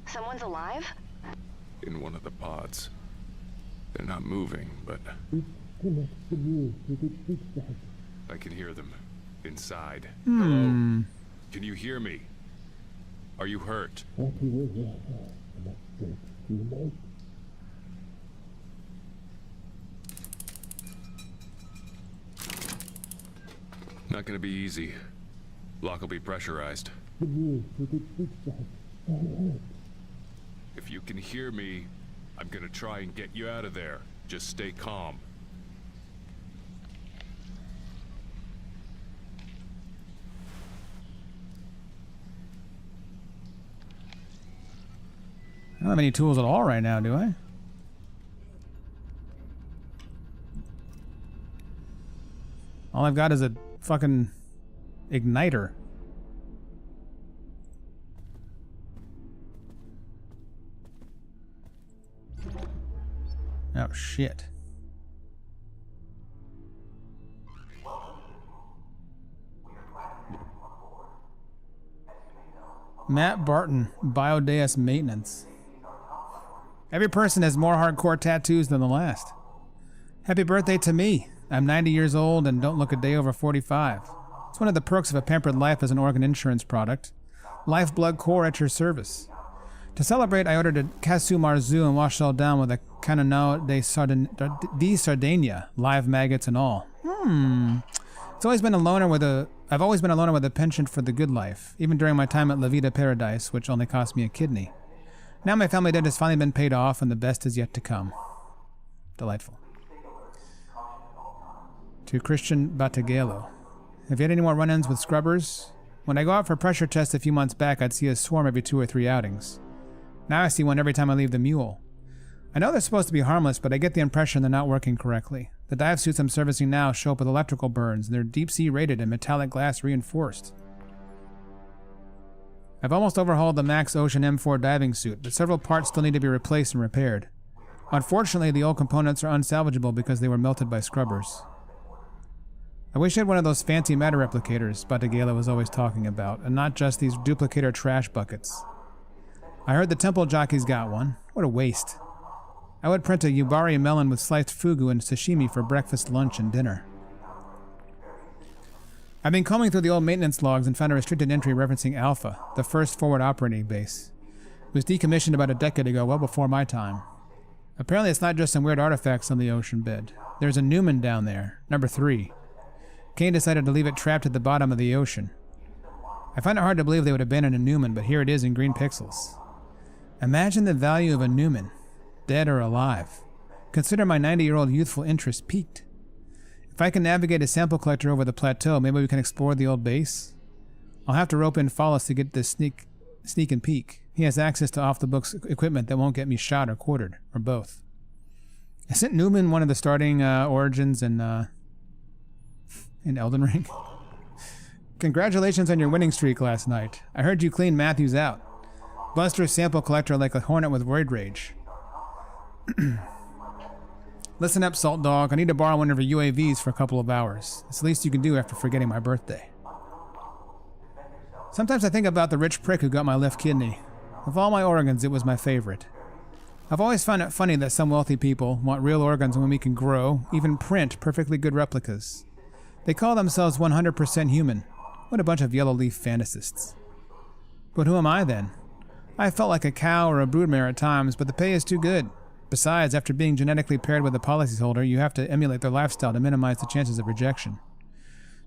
Someone's alive? In one of the pods. They're not moving, but... I can hear them. Inside. Hello? Can you hear me? Are you hurt? Not gonna be easy. Lock will be pressurized. If you can hear me, I'm gonna try and get you out of there. Just stay calm. I don't have any tools at all right now, do I? All I've got is a fucking igniter. Oh, shit. Matt Barton, Biodeus Maintenance. Every person has more hardcore tattoos than the last. Happy birthday to me. I'm 90 years old and don't look a day over 45. It's one of the perks of a pampered life as an organ insurance product. Lifeblood Core at your service. To celebrate, I ordered a Casu Marzu and washed it all down with a Canonau de Sardinia, live maggots and all. I've always been a loner with a penchant for the good life, even during my time at La Vida Paradise, which only cost me a kidney. Now my family debt has finally been paid off and the best is yet to come. Delightful. To Christian Battagallo. Have you had any more run-ins with scrubbers? When I go out for pressure tests a few months back, I'd see a swarm every 2 or 3 outings. Now I see one every time I leave the mule. I know they're supposed to be harmless, but I get the impression they're not working correctly. The dive suits I'm servicing now show up with electrical burns, and they're deep-sea rated and metallic glass reinforced. I've almost overhauled the Max Ocean M4 diving suit, but several parts still need to be replaced and repaired. Unfortunately, the old components are unsalvageable because they were melted by scrubbers. I wish I had one of those fancy matter replicators Battagallo was always talking about, and not just these duplicator trash buckets. I heard the temple jockey's got one. What a waste. I would print a Yubari melon with sliced fugu and sashimi for breakfast, lunch, and dinner. I've been combing through the old maintenance logs and found a restricted entry referencing Alpha, the first forward operating base. It was decommissioned about a decade ago, well before my time. Apparently it's not just some weird artifacts on the ocean bed. There's a Newman down there, number 3. Kane decided to leave it trapped at the bottom of the ocean. I find it hard to believe they would abandon a Newman, but here it is in green pixels. Imagine the value of a Newman, dead or alive. Consider my 90-year-old youthful interest piqued. If I can navigate a sample collector over the plateau, maybe we can explore the old base? I'll have to rope in Follis to get this sneak and peek. He has access to off-the-books equipment that won't get me shot or quartered, or both. Isn't Newman one of the starting origins in Elden Ring? Congratulations on your winning streak last night. I heard you cleaned Matthews out. Buster's sample collector like a hornet with roid rage. Listen up, Salt Dog. I need to borrow one of your UAVs for a couple of hours. It's the least you can do after forgetting my birthday. Sometimes I think about the rich prick who got my left kidney. Of all my organs, it was my favorite. I've always found it funny that some wealthy people want real organs when we can grow, even print, perfectly good replicas. They call themselves 100% human. What a bunch of yellow leaf fantasists. But who am I then? I felt like a cow or a broodmare at times, but the pay is too good. Besides, after being genetically paired with a policyholder, you have to emulate their lifestyle to minimize the chances of rejection.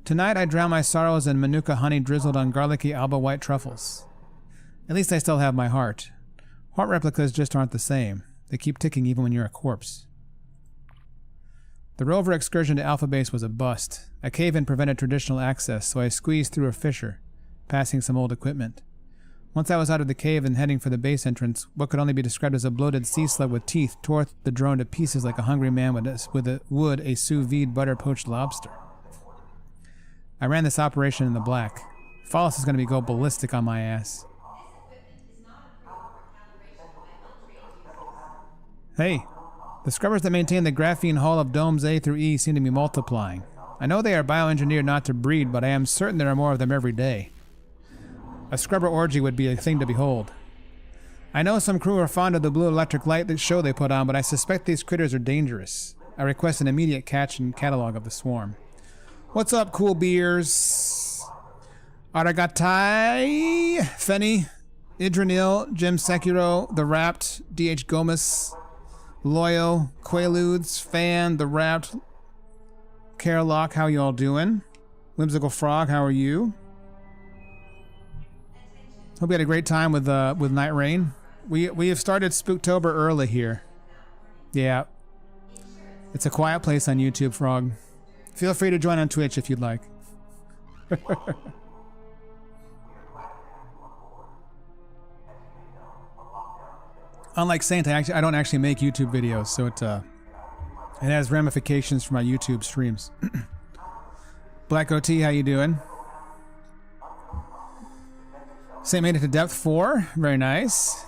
Tonight I drown my sorrows in manuka honey drizzled on garlicky alba white truffles. At least I still have my heart. Heart replicas just aren't the same. They keep ticking even when you're a corpse. The rover excursion to Alpha Base was a bust. A cave-in prevented traditional access, so I squeezed through a fissure, passing some old equipment. Once I was out of the cave and heading for the base entrance, what could only be described as a bloated sea slug with teeth tore the drone to pieces like a hungry man would a sous vide butter-poached lobster. I ran this operation in the black. Follis is going to go ballistic on my ass. Hey, the scrubbers that maintain the graphene hull of domes A through E seem to be multiplying. I know they are bioengineered not to breed, but I am certain there are more of them every day. A scrubber orgy would be a thing to behold. I know some crew are fond of the blue electric light that show they put on, but I suspect these critters are dangerous. I request an immediate catch and catalog of the swarm. What's up, cool beers? Aragatai, Fenny, Idranil, Jim Sekiro, The Wrapped, D.H. Gomez, Loyo, Quaaludes, Fan, The Wrapped, Carlock, how y'all doing? Whimsical Frog, how are you? Hope you had a great time with Night Rain. We have started Spooktober early here. Yeah. It's a quiet place on YouTube, Frog. Feel free to join on Twitch if you'd like. Unlike Saint, I don't actually make YouTube videos, so it has ramifications for my YouTube streams. Black OT, how you doing? Saint made it to depth 4. Very nice.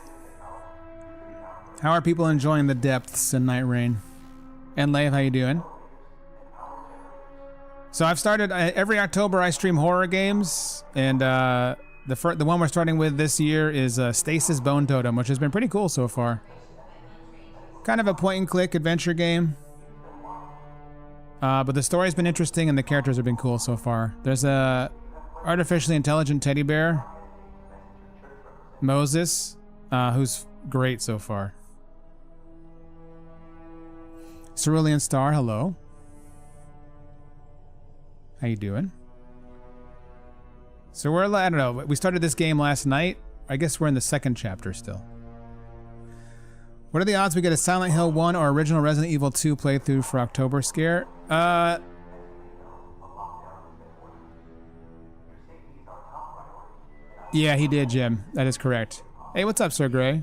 How are people enjoying the depths in Night Rain? And Leif, how you doing? So I've started every October I stream horror games, and the one we're starting with this year is Stasis Bone Totem, which has been pretty cool so far. Kind of a point-and-click adventure game, but the story's been interesting and the characters have been cool so far. There's a artificially intelligent teddy bear, Moses, who's great so far. Cerulean Star, hello. How you doing? So I don't know, we started this game last night. I guess we're in the second chapter still. What are the odds we get a Silent Hill 1 or original Resident Evil 2 playthrough for October Scare? Yeah, he did, Jim. That is correct. Hey, what's up, Sir Gray?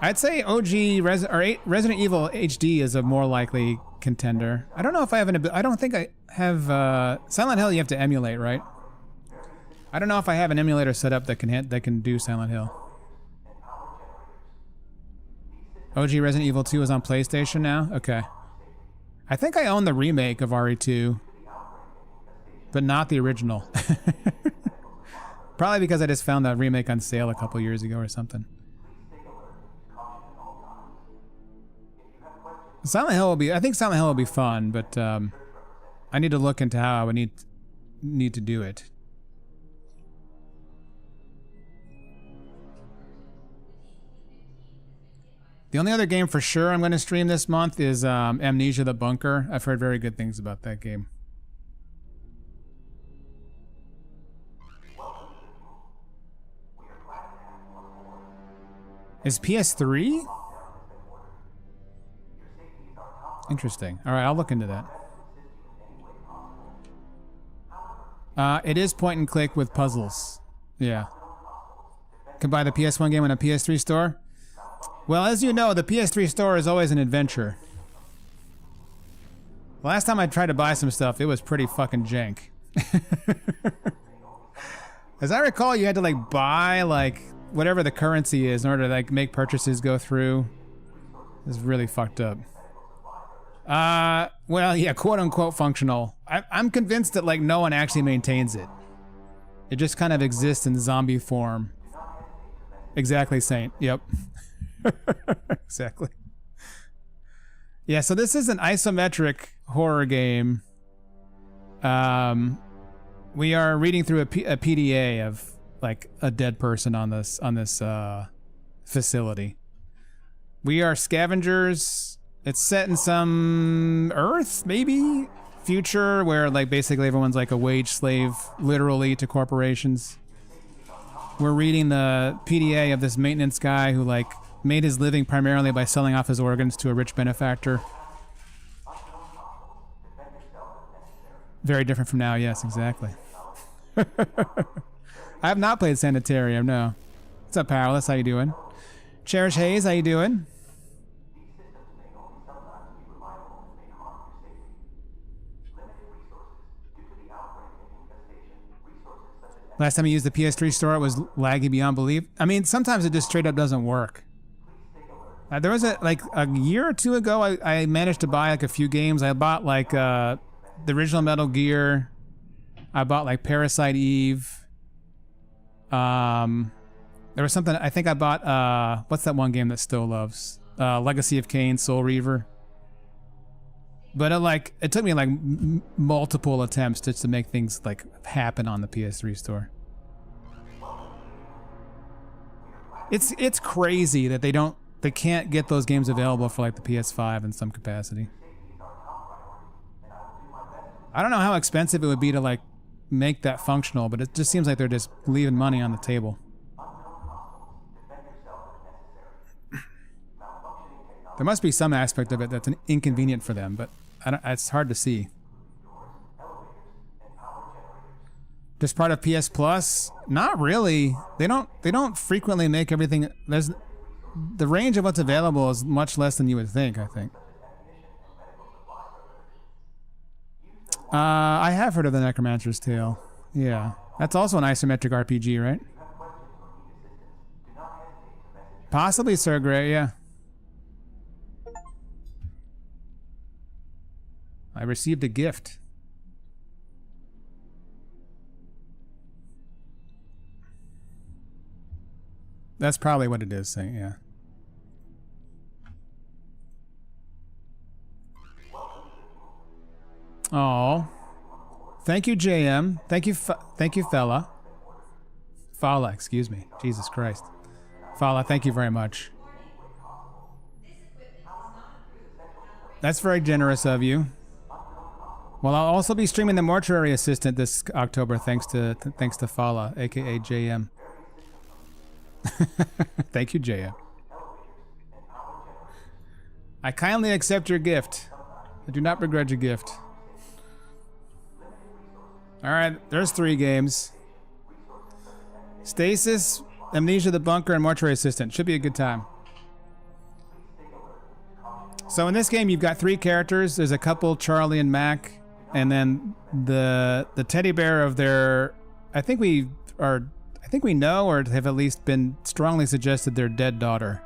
I'd say OG Resident Evil HD is a more likely contender. I don't know if I have I don't think I have Silent Hill. You have to emulate, right? I don't know if I have an emulator set up that can do Silent Hill. OG Resident Evil 2 is on PlayStation now. Okay. I think I own the remake of RE2, but not the original. Probably because I just found that remake on sale a couple years ago or something. Silent Hill will be. I think Silent Hill will be fun, but I need to look into how I would need to do it. The only other game for sure I'm going to stream this month is Amnesia: The Bunker. I've heard very good things about that game. Is PS3? Interesting. All right, I'll look into that. It is point and click with puzzles. Yeah. Can buy the PS1 game on a PS3 store? Well, as you know, the PS3 store is always an adventure. Last time I tried to buy some stuff, it was pretty fucking jank. As I recall, you had to like buy like whatever the currency is in order to like make purchases go through. It's really fucked up. Well, yeah, quote unquote functional. I'm convinced that like no one actually maintains it. It just kind of exists in zombie form. Exactly, Saint. Yep. Exactly. Yeah, so this is an isometric horror game. We are reading through a PDA like a dead person on this facility. We are scavengers. It's set in some Earth, maybe future, where like basically everyone's like a wage slave, literally, to corporations. We're reading the PDA of this maintenance guy who like made his living primarily by selling off his organs to a rich benefactor. Very different from now, yes, exactly. I have not played Sanitarium, no. What's up, Powerless? How you doing? Cherish Hayes, how you doing? Last time I used the PS3 store, it was laggy beyond belief. I mean, sometimes it just straight up doesn't work. There was a year or two ago, I managed to buy like a few games. I bought like the original Metal Gear. I bought like Parasite Eve. There was something, I think I bought, what's that one game that Stowe loves? Legacy of Kain, Soul Reaver. But it took me like multiple attempts just to make things like happen on the PS3 store. It's crazy that they can't get those games available for like the PS5 in some capacity. I don't know how expensive it would be to like make that functional, but it just seems like they're just leaving money on the table. There must be some aspect of it that's inconvenient for them, but it's hard to see. Just part of PS Plus? Not really. They don't frequently make everything. The range of what's available is much less than you would think, I think. I have heard of the Necromancer's Tale. Yeah. That's also an isometric RPG, right? Possibly Sir Grey, yeah. I received a gift. That's probably what it is saying, yeah. Oh, thank you, JM. Thank you, fella. Fala, excuse me. Jesus Christ. Fala, thank you very much. That's very generous of you. Well, I'll also be streaming the Mortuary Assistant this October, thanks to Fala, aka JM. Thank you, JM. I kindly accept your gift. I do not begrudge a gift. Alright, there's 3 games. Stasis, Amnesia the Bunker, and Mortuary Assistant. Should be a good time. So in this game, you've got 3 characters. There's a couple, Charlie and Mac, and then the teddy bear of their... I think we know, or have at least been strongly suggested, their dead daughter.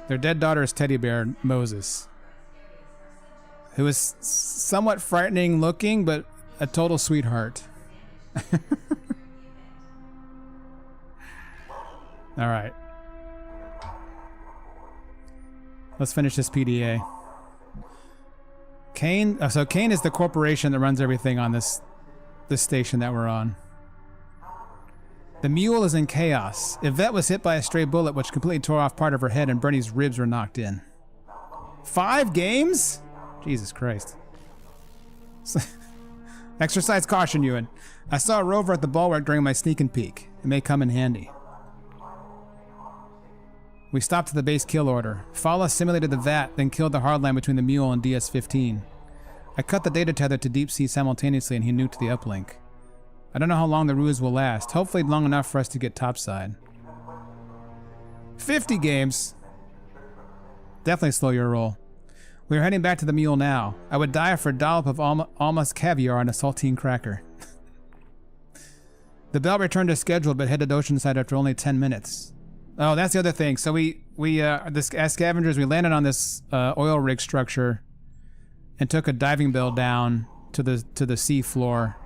Their dead daughter is teddy bear Moses, who is somewhat frightening looking, but a total sweetheart. All right. Let's finish this PDA. Kain, so Kain is the corporation that runs everything on this station that we're on. The mule is in chaos. Yvette was hit by a stray bullet which completely tore off part of her head and Bernie's ribs were knocked in. 5 games? Jesus Christ. Exercise caution, Ewan. I saw a rover at the bulwark during my sneak and peek. It may come in handy. We stopped at the base kill order. Fala simulated the VAT, then killed the hardline between the mule and DS-15. I cut the data tether to deep sea simultaneously and he nuked the uplink. I don't know how long the ruse will last. Hopefully long enough for us to get topside. 50 games. Definitely slow your roll. We are heading back to the mule now. I would die for a dollop of Alma's caviar and a saltine cracker. The bell returned as scheduled but headed oceanside after only 10 minutes. Oh, that's the other thing. So as scavengers, we landed on this oil rig structure and took a diving bell down to the sea floor.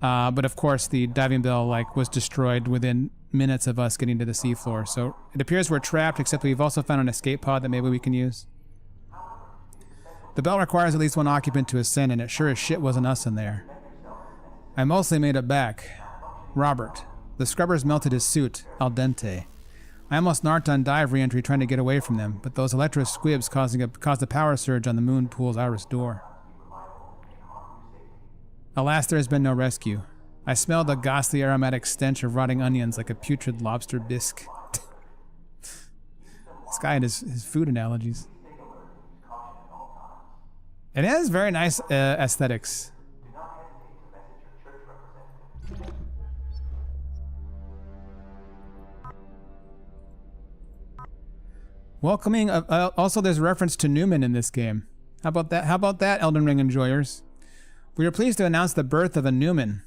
But of course, the diving bell was destroyed within minutes of us getting to the seafloor. So it appears we're trapped, except we've also found an escape pod that maybe we can use. The bell requires at least 1 occupant to ascend, and it sure as shit wasn't us in there. I mostly made it back. Robert. The scrubbers melted his suit, al dente. I almost narked on dive re-entry trying to get away from them, but those electro squibs caused a power surge on the moon pool's iris door. Alas, there has been no rescue. I smelled a ghastly aromatic stench of rotting onions like a putrid lobster bisque. This guy and his food analogies. It has very nice aesthetics. Welcoming, also there's reference to Newman in this game. How about that? How about that, Elden Ring enjoyers? We are pleased to announce the birth of a Newman,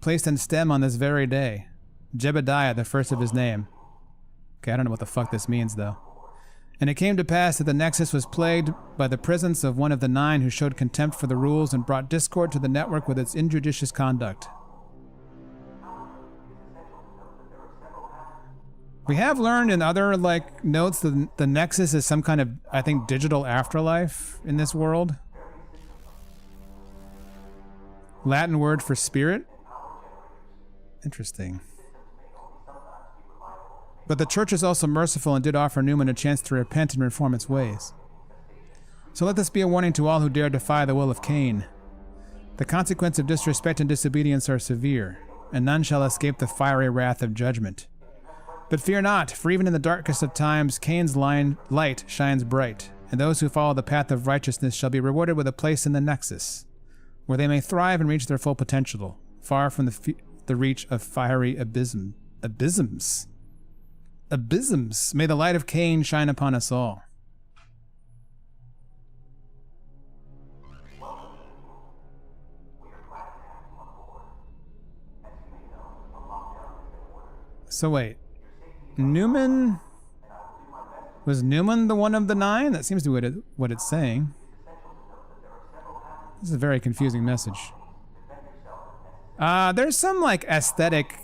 placed in STEM on this very day. Jebediah, the first of his name. Okay, I don't know what the fuck this means, though. And it came to pass that the Nexus was plagued by the presence of one of the 9 who showed contempt for the rules and brought discord to the network with its injudicious conduct. We have learned in other, like, notes that the Nexus is some kind of, I think, digital afterlife in this world. Latin word for spirit? Interesting. But the church is also merciful and did offer Newman a chance to repent and reform its ways. So let this be a warning to all who dare defy the will of Cain. The consequences of disrespect and disobedience are severe, and none shall escape the fiery wrath of judgment. But fear not, for even in the darkest of times, Cain's light shines bright, and those who follow the path of righteousness shall be rewarded with a place in the Nexus, where they may thrive and reach their full potential, far from the reach of fiery abysms. Abysms. May the light of Cain shine upon us all. So wait, Newman? Was Newman the one of the 9? That seems to be what it's saying. This is a very confusing message. There's some like aesthetic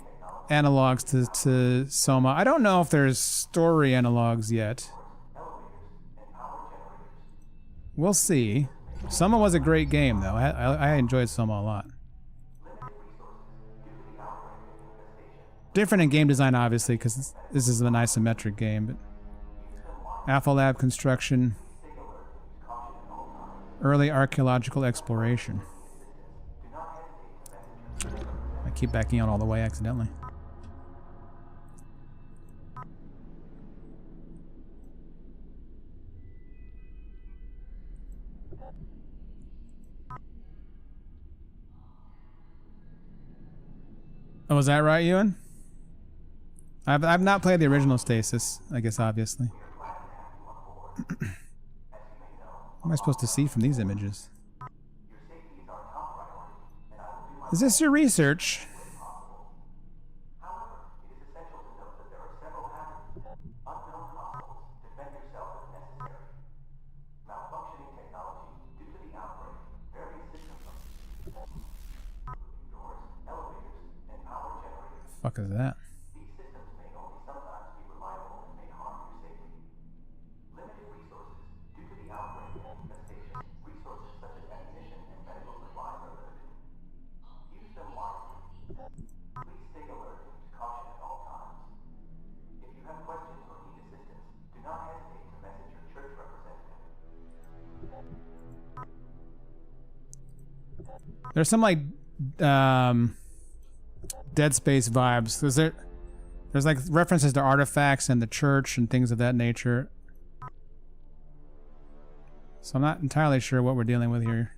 analogs to Soma. I don't know if there's story analogs yet. We'll see. Soma was a great game though. I enjoyed Soma a lot. Different in game design, obviously, because this is an isometric game, but Alpha Lab construction, early archaeological exploration. I keep backing out all the way accidentally. Oh, was that right, Ewan? I've not played the original Stasis, I guess, obviously. What am I supposed to see from these images? Is this your research? Fuck is that? There's some like Dead Space vibes. There's like references to artifacts and the church and things of that nature. So I'm not entirely sure what we're dealing with here.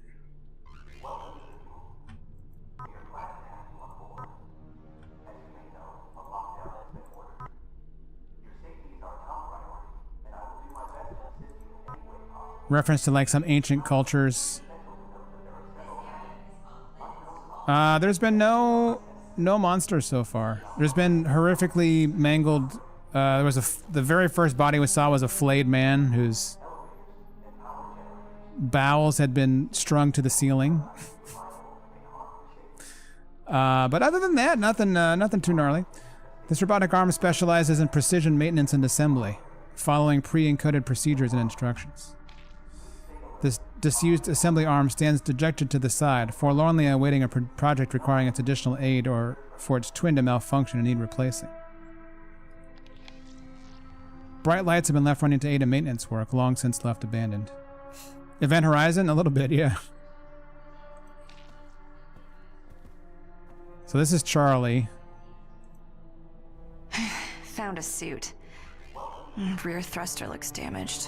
Reference to like some ancient cultures. There's been no monsters so far. There's been horrifically mangled. There was the very first body we saw was a flayed man whose bowels had been strung to the ceiling. But other than that, nothing too gnarly. This robotic arm specializes in precision maintenance and assembly, following pre-encoded procedures and instructions. This disused assembly arm stands dejected to the side, forlornly awaiting a project requiring its additional aid or for its twin to malfunction and need replacing. Bright lights have been left running to aid in maintenance work, long since left abandoned. Event Horizon? A little bit, yeah. So this is Charlie. Found a suit. Rear thruster looks damaged.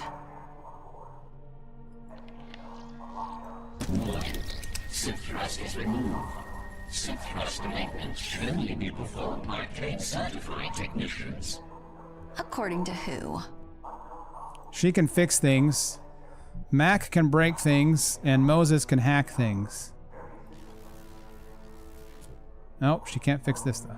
Suit thrust is removed. Suit thruster maintenance should only be performed by trade-certified technicians. According to who? She can fix things. Mac can break things, and Moses can hack things. Nope, she can't fix this stuff.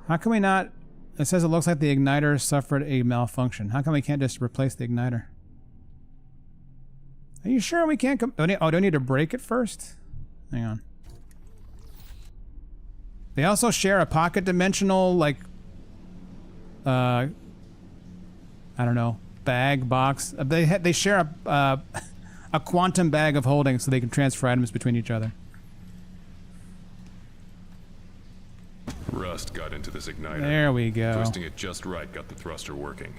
How can we not... It says it looks like the igniter suffered a malfunction. How come we can't just replace the igniter? Are you sure we can't... do I need to break it first? Hang on. They also share a pocket dimensional, like... I don't know. Bag, box. They share a quantum bag of holding so they can transfer items between each other. Rust got into this igniter. There we go. Twisting it just right got the thruster working.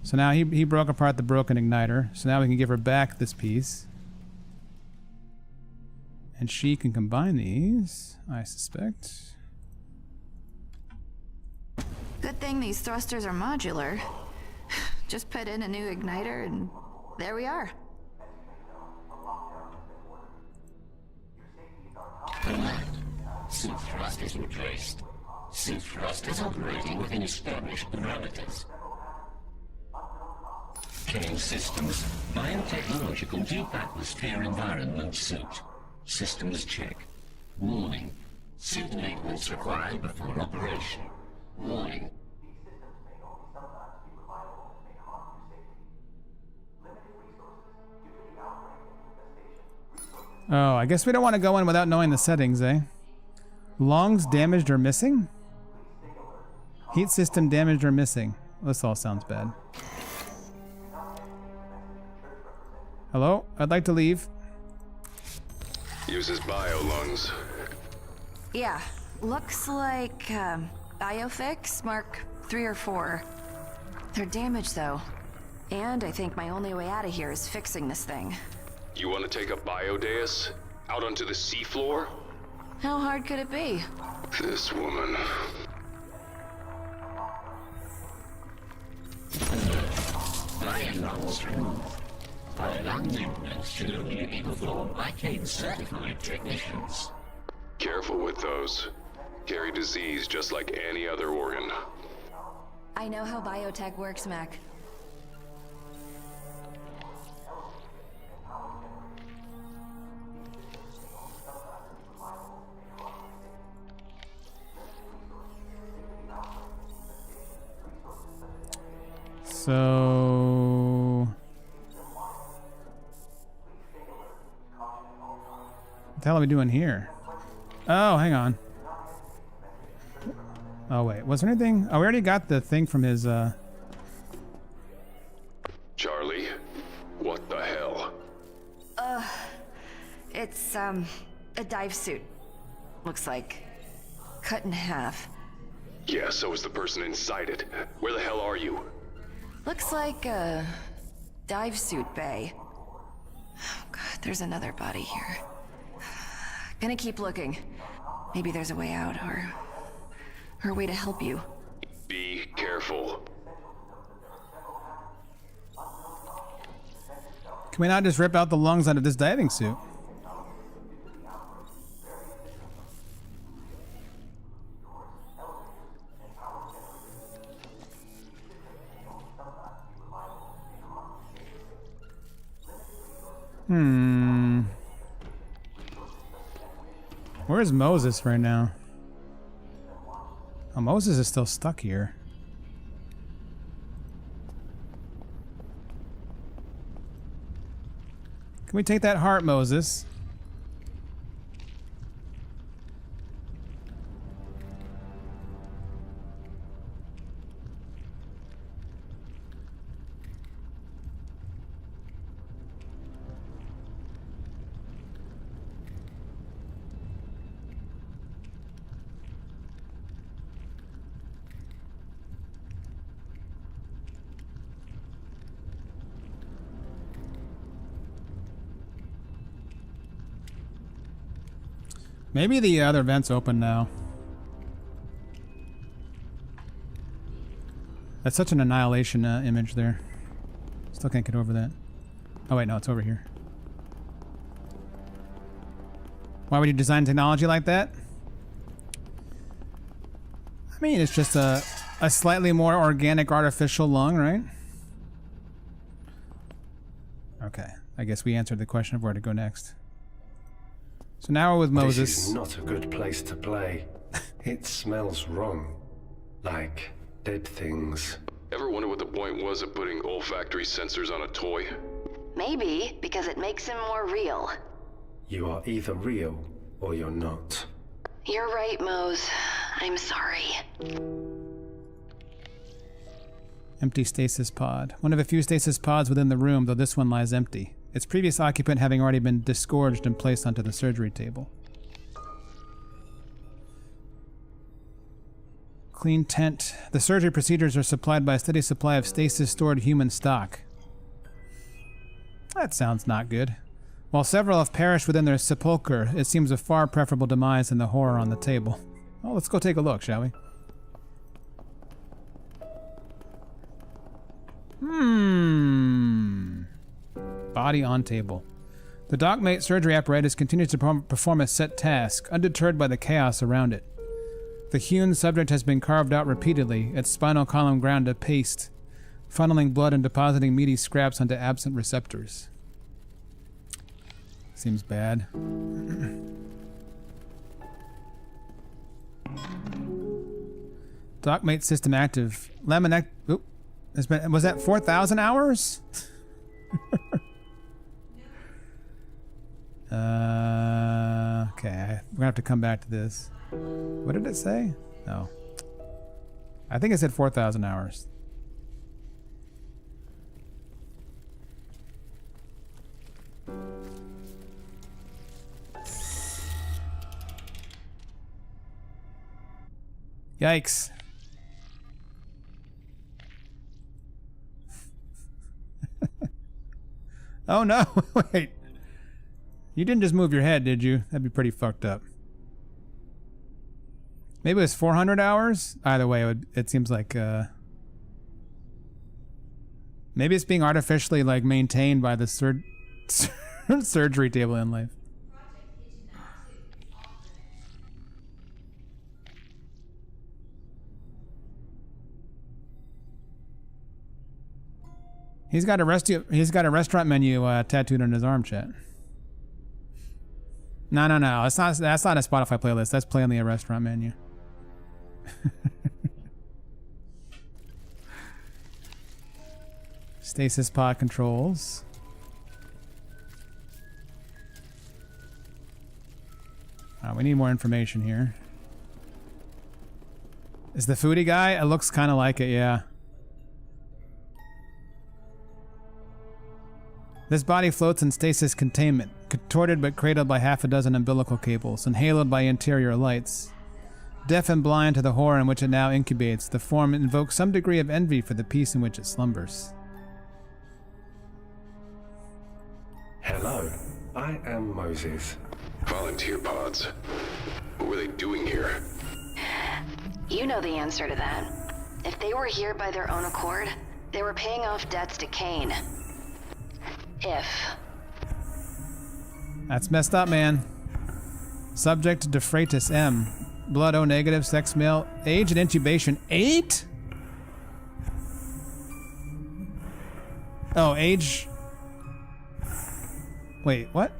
So now he broke apart the broken igniter. So now we can give her back this piece. And she can combine these, I suspect. Good thing these thrusters are modular. Just put in a new igniter and there we are. Suit thrust is replaced. Suit thrust is operating within established parameters. Killing systems. Biotechnological deep atmosphere environment suit. Systems check. Warning. Suit maintenance required before operation. Warning. Oh, I guess we don't want to go in without knowing the settings, eh? Lungs damaged or missing? Heat system damaged or missing. This all sounds bad. Hello? I'd like to leave. Uses bio lungs. Yeah, looks like Biofix Mark 3 or 4. They're damaged though. And I think my only way out of here is fixing this thing. You want to take a biodeus out onto the seafloor? How hard could it be? This woman. Bio-lungs removed. Bio-lung maintenance should only be performed by trade-certified technicians. Careful with those. Carry disease just like any other organ. I know how biotech works, Mac. So... what the hell are we doing here? Oh, hang on. Oh, wait. Was there anything? Oh, we already got the thing from his, Charlie, what the hell? It's, a dive suit. Looks like. Cut in half. Yeah, so is the person inside it. Where the hell are you? Looks like a dive suit bay. Oh god, there's another body here. Gonna keep looking. Maybe there's a way out, or a way to help you. Be careful. can we not just rip out the lungs out of this diving suit? Where's Moses right now? Oh, Moses is still stuck here. Can we take that heart, Moses? Maybe the other vent's open now. That's such an annihilation image there. Still can't get over that. Oh wait, no, it's over here. Why would you design technology like that? I mean, it's just a slightly more organic artificial lung, right? Okay, I guess we answered the question of where to go next. So now we're with Moses. This is not a good place to play. It smells wrong. Like dead things. Ever wonder what the point was of putting olfactory sensors on a toy? Maybe because it makes him more real. You are either real or you're not. You're right, Mose. I'm sorry. Empty stasis pod. One of a few stasis pods within the room, though this one lies empty. Its previous occupant having already been disgorged and placed onto the surgery table. Clean tent. The surgery procedures are supplied by a steady supply of stasis-stored human stock. That sounds not good. While several have perished within their sepulcher, it seems a far preferable demise than the horror on the table. Well, let's go take a look, shall we? Body on table. The dockmate surgery apparatus continues to perform a set task, undeterred by the chaos around it. The hewn subject has been carved out repeatedly, its spinal column ground to paste, funneling blood and depositing meaty scraps onto absent receptors. Seems bad. Dockmate system active. Oop. Was that 4,000 hours? Okay, we're gonna have to come back to this. What did it say? Oh. I think it said 4,000 hours. Yikes. Oh no, wait. You didn't just move your head, did you? That'd be pretty fucked up. Maybe it was 400 hours? Either way, it seems like, maybe it's being artificially, like, maintained by the surgery table in life. He's got a restaurant menu tattooed on his arm, chat. No. That's not a Spotify playlist. That's play on the restaurant menu. Stasis pod controls. We need more information here. Is the foodie guy? It looks kind of like it, yeah. This body floats in stasis containment, contorted but cradled by half a dozen umbilical cables, and haloed by interior lights. Deaf and blind to the horror in which it now incubates, the form invokes some degree of envy for the peace in which it slumbers. Hello, I am Moses. Volunteer pods. What were they doing here? You know the answer to that. If they were here by their own accord, they were paying off debts to Kane. That's messed up, man. Subject Defratus M. Blood O negative, sex male. Age and intubation 8? Oh, age. Wait, what?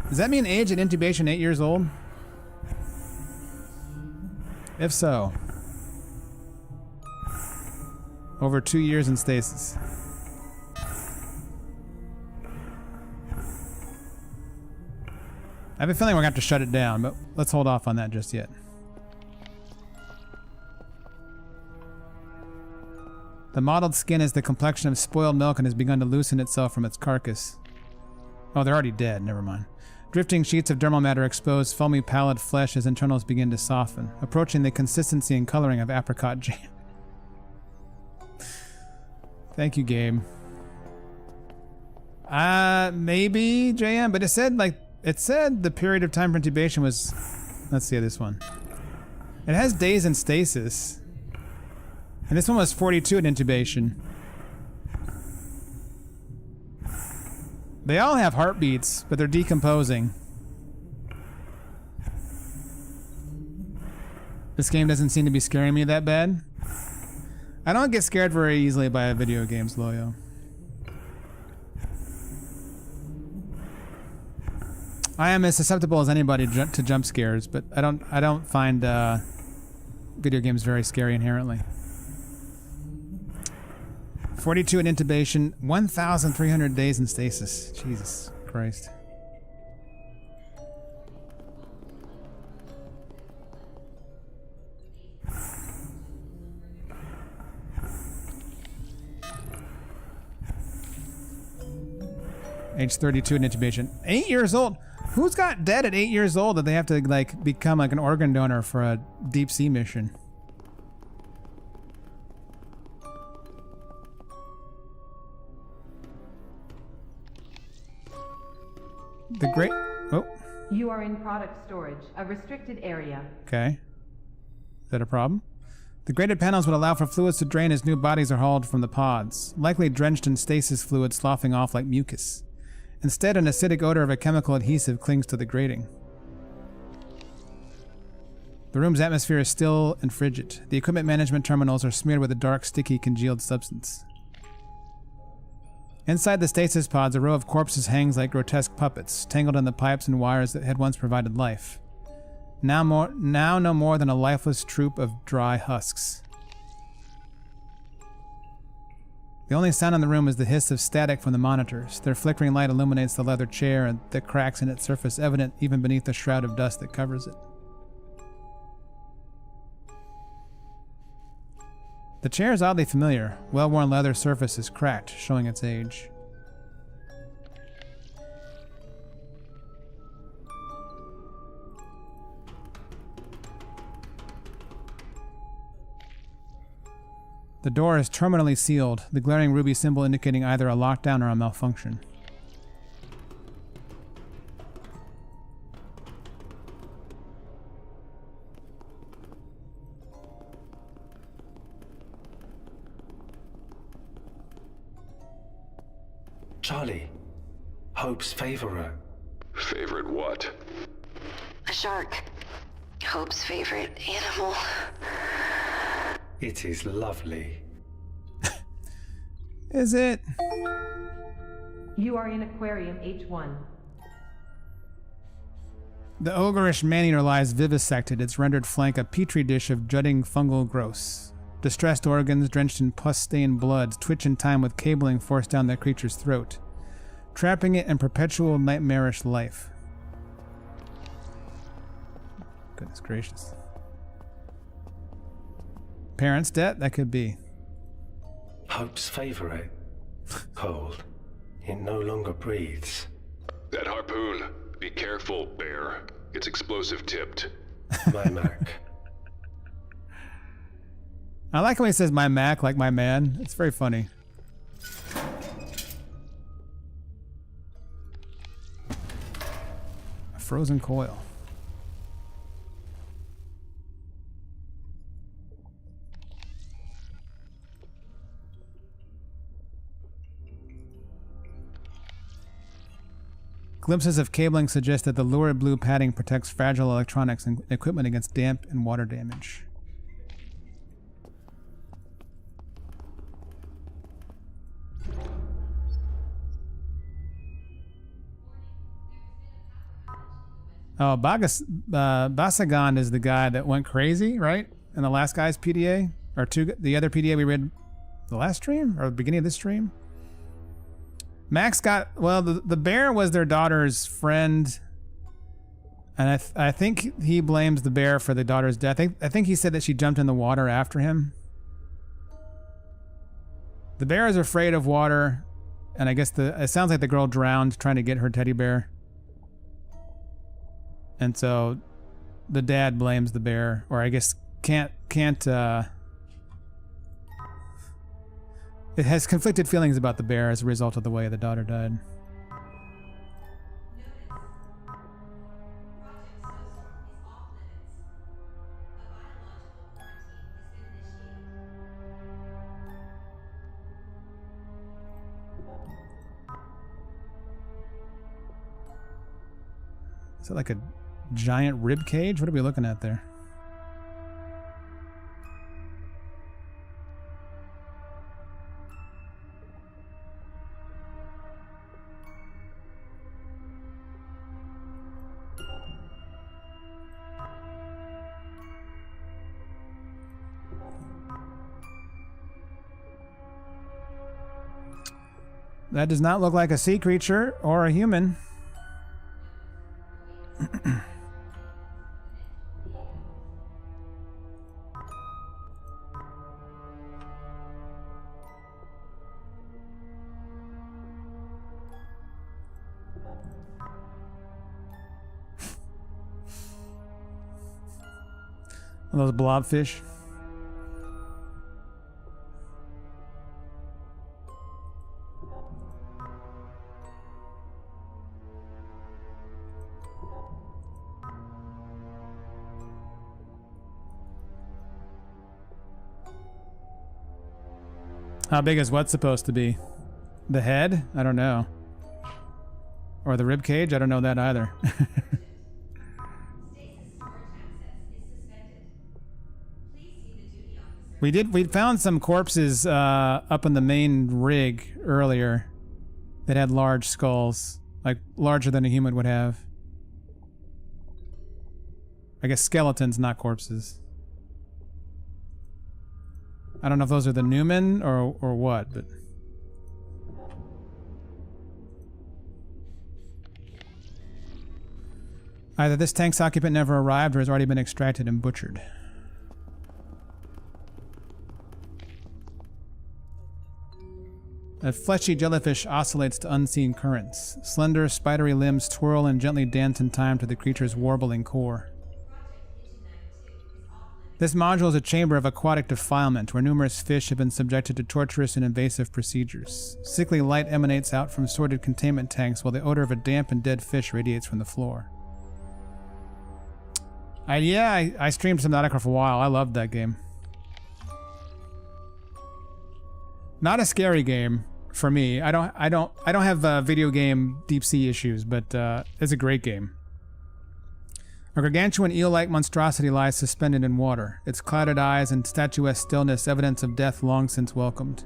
Does that mean age and intubation 8 years old? If so, Over 2 years in stasis. I have a feeling we're going to have to shut it down, but let's hold off on that just yet. The mottled skin is the complexion of spoiled milk and has begun to loosen itself from its carcass. Oh, they're already dead. Never mind. Drifting sheets of dermal matter expose foamy pallid flesh as internals begin to soften, approaching the consistency and coloring of apricot jam. Thank you, game. Maybe JM, but it said the period of time for intubation was, let's see this one. It has days in stasis. And this one was 42 at intubation. They all have heartbeats, but they're decomposing. This game doesn't seem to be scaring me that bad. I don't get scared very easily by video games, Loyo. I am as susceptible as anybody to jump scares, but I don't find video games very scary inherently. 42 in intubation, 1,300 days in stasis. Jesus Christ. Age 32 in intubation. 8 years old? Who's got dead at 8 years old that they have to like become like an organ donor for a deep sea mission? The great... Oh. You are in product storage, a restricted area. Okay. Is that a problem? The grated panels would allow for fluids to drain as new bodies are hauled from the pods, likely drenched in stasis fluid sloughing off like mucus. Instead, an acidic odor of a chemical adhesive clings to the grating. The room's atmosphere is still and frigid. The equipment management terminals are smeared with a dark, sticky, congealed substance. Inside the stasis pods, a row of corpses hangs like grotesque puppets, tangled in the pipes and wires that had once provided life. Now no more than a lifeless troop of dry husks. The only sound in the room is the hiss of static from the monitors. Their flickering light illuminates the leather chair and the cracks in its surface evident even beneath the shroud of dust that covers it. The chair is oddly familiar. Well-worn leather surface is cracked, showing its age. The door is terminally sealed, the glaring ruby symbol indicating either a lockdown or a malfunction. Charlie, Hope's favorite. Favorite what? A shark. Hope's favorite animal. It is lovely. Is it? You are in Aquarium H1. The ogreish man-eater lies vivisected, its rendered flank a petri dish of jutting fungal growths. Distressed organs, drenched in pus-stained blood, twitch in time with cabling forced down the creature's throat, trapping it in perpetual nightmarish life. Goodness gracious. Parents' debt? That could be. Hope's favorite. Cold. It no longer breathes. That harpoon. Be careful, Bear. It's explosive tipped. My Mac. I like when he says my Mac like my man. It's very funny. A frozen coil. Glimpses of cabling suggest that the lurid blue padding protects fragile electronics and equipment against damp and water damage. Oh, Basagan is the guy that went crazy, right? In the last guy's PDA? Or the other PDA we read the last stream or the beginning of this stream. Max got, well, the bear was their daughter's friend, and I think he blames the bear for the daughter's death. I think he said that she jumped in the water after him. The bear is afraid of water, and I guess it sounds like the girl drowned trying to get her teddy bear, and so the dad blames the bear, or I guess can't. It has conflicted feelings about the bear as a result of the way the daughter died. Is it like a giant rib cage? What are we looking at there? That does not look like a sea creature or a human. Those blobfish. How big is what's supposed to be? The head? I don't know. Or the rib cage? I don't know that either. We found some corpses up in the main rig earlier that had large skulls, like larger than a human would have. I guess skeletons, not corpses. I don't know if those are the Newman or what, but either this tank's occupant never arrived or has already been extracted and butchered. A fleshy jellyfish oscillates to unseen currents. Slender, spidery limbs twirl and gently dance in time to the creature's warbling core. This module is a chamber of aquatic defilement where numerous fish have been subjected to torturous and invasive procedures. Sickly light emanates out from sordid containment tanks while the odor of a damp and dead fish radiates from the floor. I streamed Subnautica for a while. I loved that game. Not a scary game for me. I don't have video game deep sea issues, but it's a great game. A gargantuan eel-like monstrosity lies suspended in water, its clouded eyes and statuesque stillness evidence of death long since welcomed.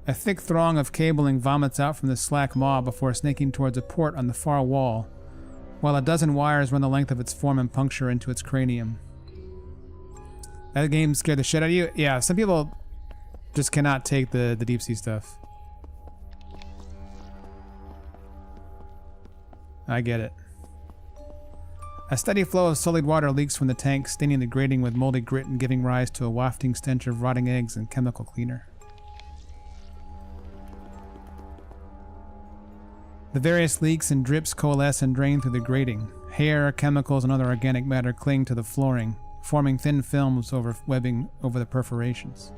A thick throng of cabling vomits out from the slack maw before snaking towards a port on the far wall, while a dozen wires run the length of its form and puncture into its cranium. That game scared the shit out of you? Yeah, some people just cannot take the deep sea stuff. I get it. A steady flow of sullied water leaks from the tank, staining the grating with moldy grit and giving rise to a wafting stench of rotting eggs and chemical cleaner. The various leaks and drips coalesce and drain through the grating. Hair, chemicals, and other organic matter cling to the flooring, forming thin films over webbing over the perforations.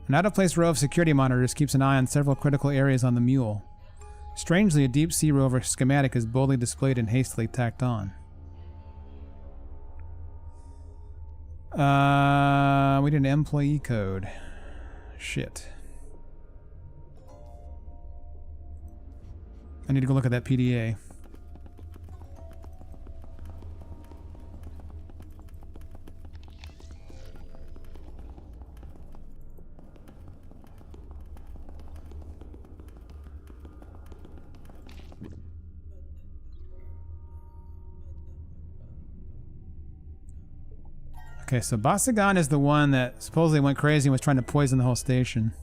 An out-of-place row of security monitors keeps an eye on several critical areas on the mule. Strangely, a deep sea rover schematic is boldly displayed and hastily tacked on. We did an employee code. Shit. I need to go look at that PDA. Okay, so Basagan is the one that supposedly went crazy and was trying to poison the whole station.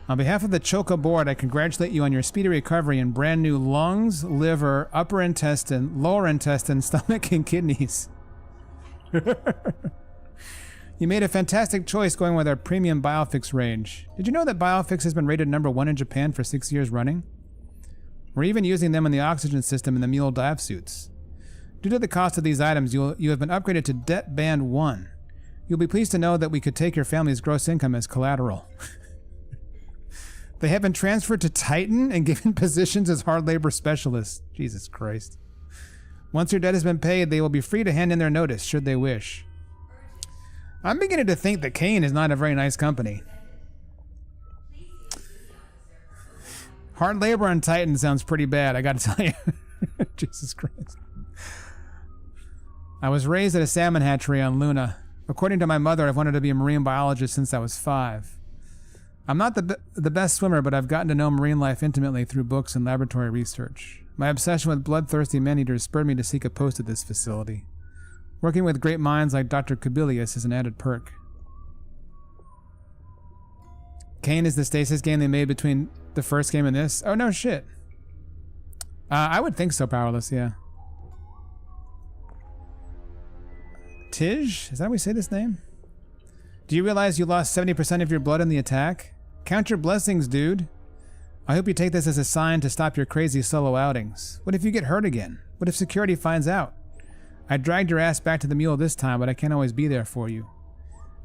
On behalf of the Choka board, I congratulate you on your speedy recovery and brand new lungs, liver, upper intestine, lower intestine, stomach, and kidneys. You made a fantastic choice going with our premium Biofix range. Did you know that Biofix has been rated #1 in Japan for 6 years running? We're even using them in the oxygen system in the mule dive suits. Due to the cost of these items, you have been upgraded to Debt Band 1. You'll be pleased to know that we could take your family's gross income as collateral. They have been transferred to Titan and given positions as hard labor specialists. Jesus Christ. Once your debt has been paid, they will be free to hand in their notice, should they wish. I'm beginning to think that Kane is not a very nice company. Hard labor on Titan sounds pretty bad, I gotta tell you. Jesus Christ. I was raised at a salmon hatchery on Luna. According to my mother, I've wanted to be a marine biologist since I was 5. I'm not the best swimmer, but I've gotten to know marine life intimately through books and laboratory research. My obsession with bloodthirsty man-eaters spurred me to seek a post at this facility. Working with great minds like Dr. Kubilius is an added perk. Kane is the Stasis game they made between the first game and this? Oh, no shit. I would think so, Powerless, yeah. Tij? Is that how we say this name? Do you realize you lost 70% of your blood in the attack? Count your blessings, dude. I hope you take this as a sign to stop your crazy solo outings. What if you get hurt again? What if security finds out? I dragged your ass back to the mule this time, but I can't always be there for you.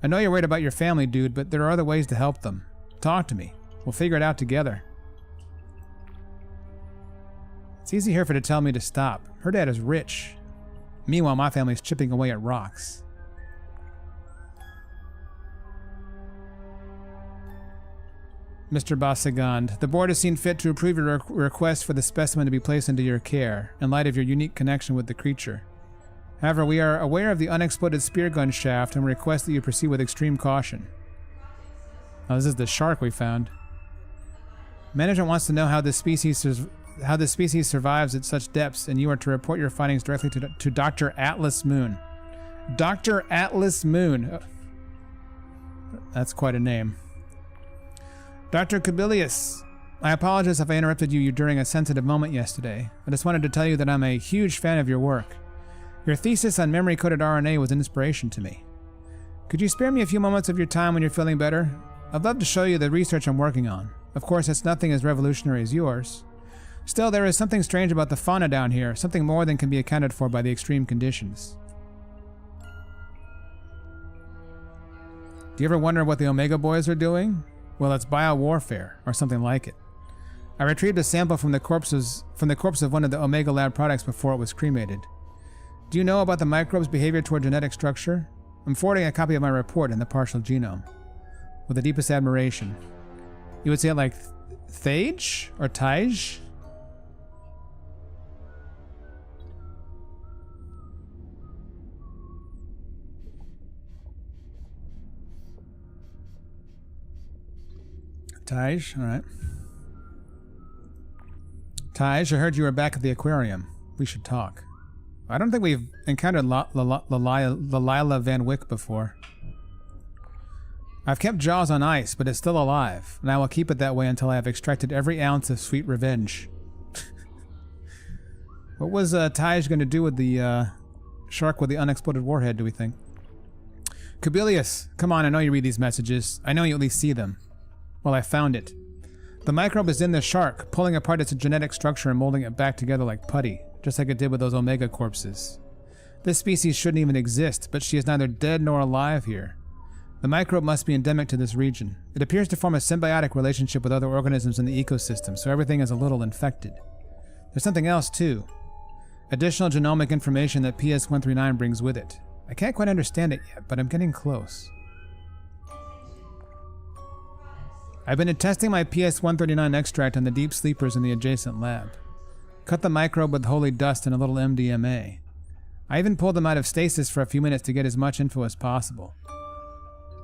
I know you're worried about your family, dude, but there are other ways to help them. Talk to me. We'll figure it out together. It's easy here for her to tell me to stop. Her dad is rich. Meanwhile, my family's chipping away at rocks. Mr. Basagand, the board has seen fit to approve your request for the specimen to be placed into your care, in light of your unique connection with the creature. However, we are aware of the unexploded spear gun shaft and request that you proceed with extreme caution. Oh, this is the shark we found. Management wants to know how this species survives at such depths, and you are to report your findings directly to Dr. Atlas Moon. Dr. Atlas Moon. That's quite a name. Dr. Kubilius, I apologize if I interrupted you during a sensitive moment yesterday. I just wanted to tell you that I'm a huge fan of your work. Your thesis on memory-coded RNA was an inspiration to me. Could you spare me a few moments of your time when you're feeling better? I'd love to show you the research I'm working on. Of course, it's nothing as revolutionary as yours. Still, there is something strange about the fauna down here, something more than can be accounted for by the extreme conditions. Do you ever wonder what the Omega Boys are doing? Well, it's biowarfare, or something like it. I retrieved a sample from the corpse of one of the Omega Lab products before it was cremated. Do you know about the microbe's behavior toward genetic structure? I'm forwarding a copy of my report in the partial genome. With the deepest admiration. You would say it like Thage or Taj? Taj, alright. Taj, I heard you were back at the aquarium. We should talk. I don't think we've encountered Lila Van Wyck before. I've kept Jaws on ice, but it's still alive, and I will keep it that way until I have extracted every ounce of sweet revenge. What was Taj going to do with the shark with the unexploded warhead, do we think? Kubilius, come on, I know you read these messages. I know you at least see them. Well, I found it. The microbe is in the shark, pulling apart its genetic structure and molding it back together like putty, just like it did with those Omega corpses. This species shouldn't even exist, but she is neither dead nor alive here. The microbe must be endemic to this region. It appears to form a symbiotic relationship with other organisms in the ecosystem, so everything is a little infected. There's something else, too. Additional genomic information that PS-139 brings with it. I can't quite understand it yet, but I'm getting close. I've been testing my PS-139 extract on the deep sleepers in the adjacent lab. Cut the microbe with holy dust and a little MDMA. I even pulled them out of stasis for a few minutes to get as much info as possible.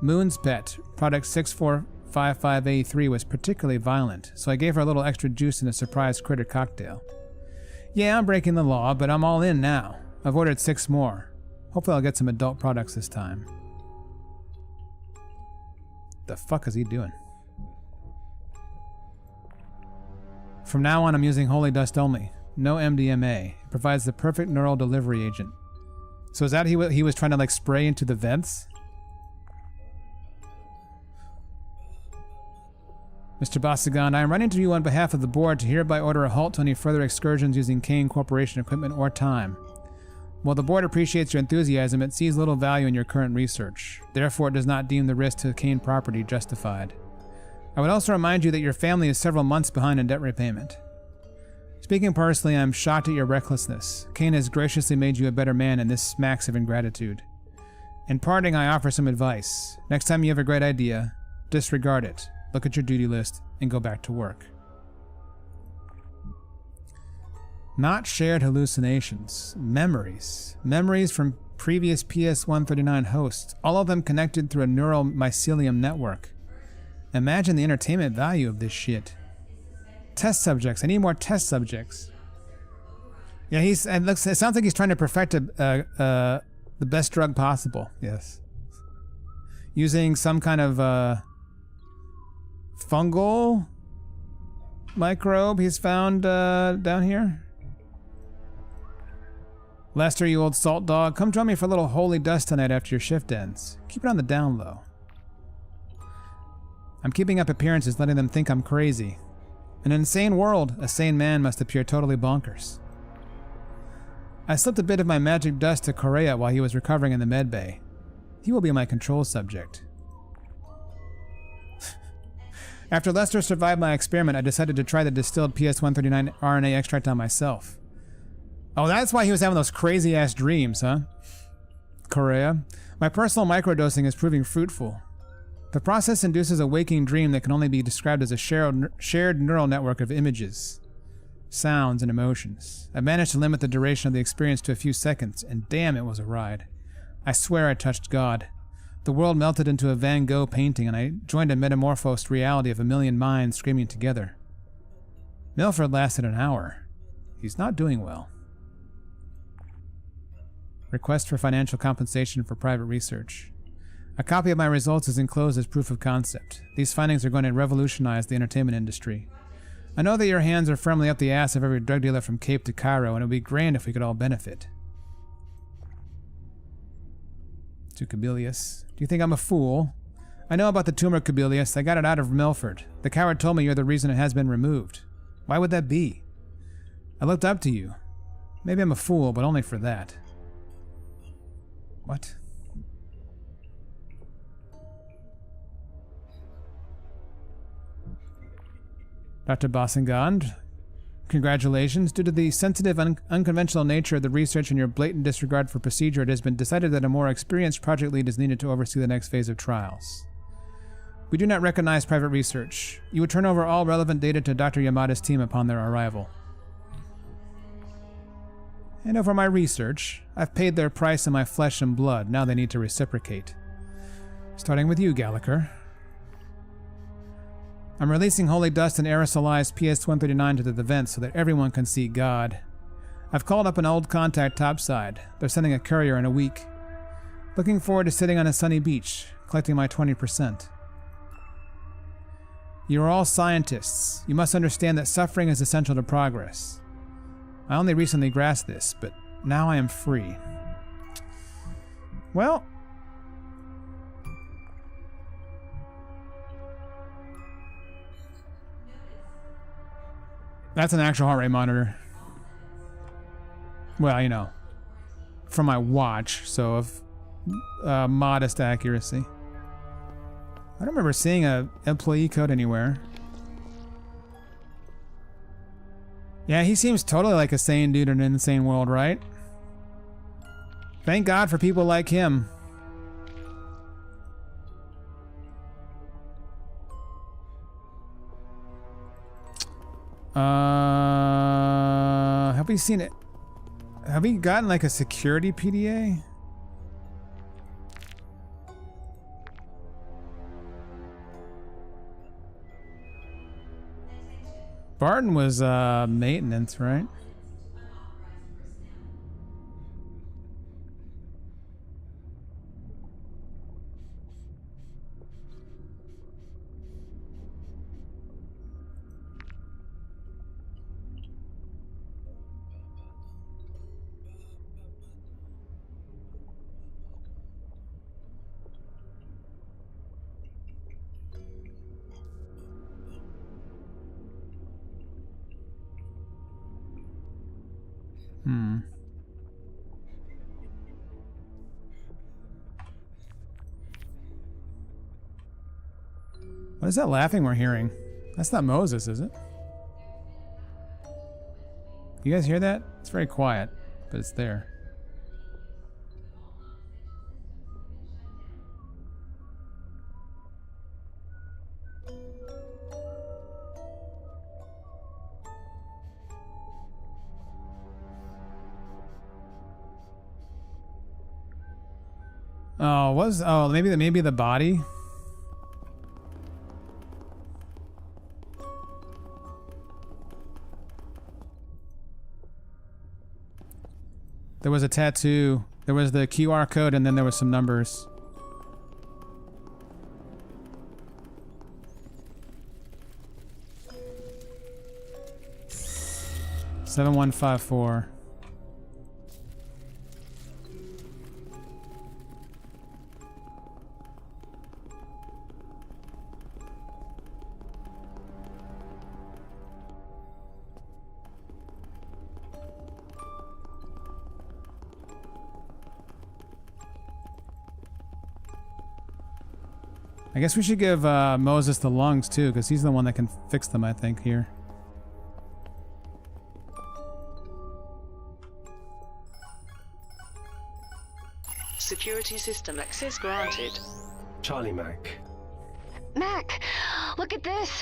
Moon's pet, product 6455A3, was particularly violent, so I gave her a little extra juice in a surprise critter cocktail. Yeah, I'm breaking the law, but I'm all in now. I've ordered 6 more. Hopefully I'll get some adult products this time. The fuck is he doing? From now on, I'm using holy dust only. No MDMA. It provides the perfect neural delivery agent. So is that he was trying to like spray into the vents? Mr. Basigan, I am writing to you on behalf of the board to hereby order a halt to any further excursions using Kane Corporation equipment or time. While the board appreciates your enthusiasm, it sees little value in your current research. Therefore, it does not deem the risk to Kane property justified. I would also remind you that your family is several months behind in debt repayment. Speaking personally, I am shocked at your recklessness. Kane has graciously made you a better man, and this smacks of ingratitude. In parting, I offer some advice. Next time you have a great idea, disregard it. Look at your duty list and go back to work. Not shared hallucinations. Memories. Memories from previous PS-139 hosts, all of them connected through a neural mycelium network. Imagine the entertainment value of this shit. Test subjects. I need more test subjects. Yeah, it sounds like he's trying to perfect the best drug possible. Yes. Using some kind of fungal microbe he's found down here. Lester, you old salt dog, come join me for a little holy dust tonight after your shift ends. Keep it on the down low. I'm keeping up appearances, letting them think I'm crazy. In an insane world, a sane man must appear totally bonkers. I slipped a bit of my magic dust to Correa while he was recovering in the med bay. He will be my control subject. After Lester survived my experiment, I decided to try the distilled PS-139 RNA extract on myself. Oh, that's why he was having those crazy-ass dreams, huh? Correa. My personal microdosing is proving fruitful. The process induces a waking dream that can only be described as a shared neural network of images, sounds, and emotions. I managed to limit the duration of the experience to a few seconds, and damn, it was a ride. I swear I touched God. The world melted into a Van Gogh painting, and I joined a metamorphosed reality of a million minds screaming together. Milford lasted an hour. He's not doing well. Request for financial compensation for private research. A copy of my results is enclosed as proof of concept. These findings are going to revolutionize the entertainment industry. I know that your hands are firmly up the ass of every drug dealer from Cape to Cairo, and it would be grand if we could all benefit. To Cabilius. Do you think I'm a fool? I know about the tumor, Cabilius. I got it out of Milford. The coward told me you're the reason it has been removed. Why would that be? I looked up to you. Maybe I'm a fool, but only for that. What? Dr. Bossingand, congratulations. Due to the sensitive, unconventional nature of the research and your blatant disregard for procedure, it has been decided that a more experienced project lead is needed to oversee the next phase of trials. We do not recognize private research. You would turn over all relevant data to Dr. Yamada's team upon their arrival. And over my research, I've paid their price in my flesh and blood. Now they need to reciprocate. Starting with you, Gallagher. I'm releasing holy dust and aerosolized PS-139 to the vents so that everyone can see God. I've called up an old contact topside. They're sending a courier in a week. Looking forward to sitting on a sunny beach, collecting my 20%. You are all scientists. You must understand that suffering is essential to progress. I only recently grasped this, but now I am free. Well, that's an actual heart rate monitor. Well, you know, from my watch, so of modest accuracy. I don't remember seeing a employee code anywhere. Yeah, he seems totally like a sane dude in an insane world, right? Thank God for people like him. Have we seen it? Have we gotten like a security PDA? Barton was maintenance, right? What is that laughing we're hearing? That's not Moses, is it? You guys hear that? It's very quiet, but it's there. Oh, maybe the body. There was a tattoo. There was the QR code, and then there was some numbers. $7154. I guess we should give Moses the lungs too, because he's the one that can fix them, I think, here. Security system access granted. Charlie Mac. Mac, look at this.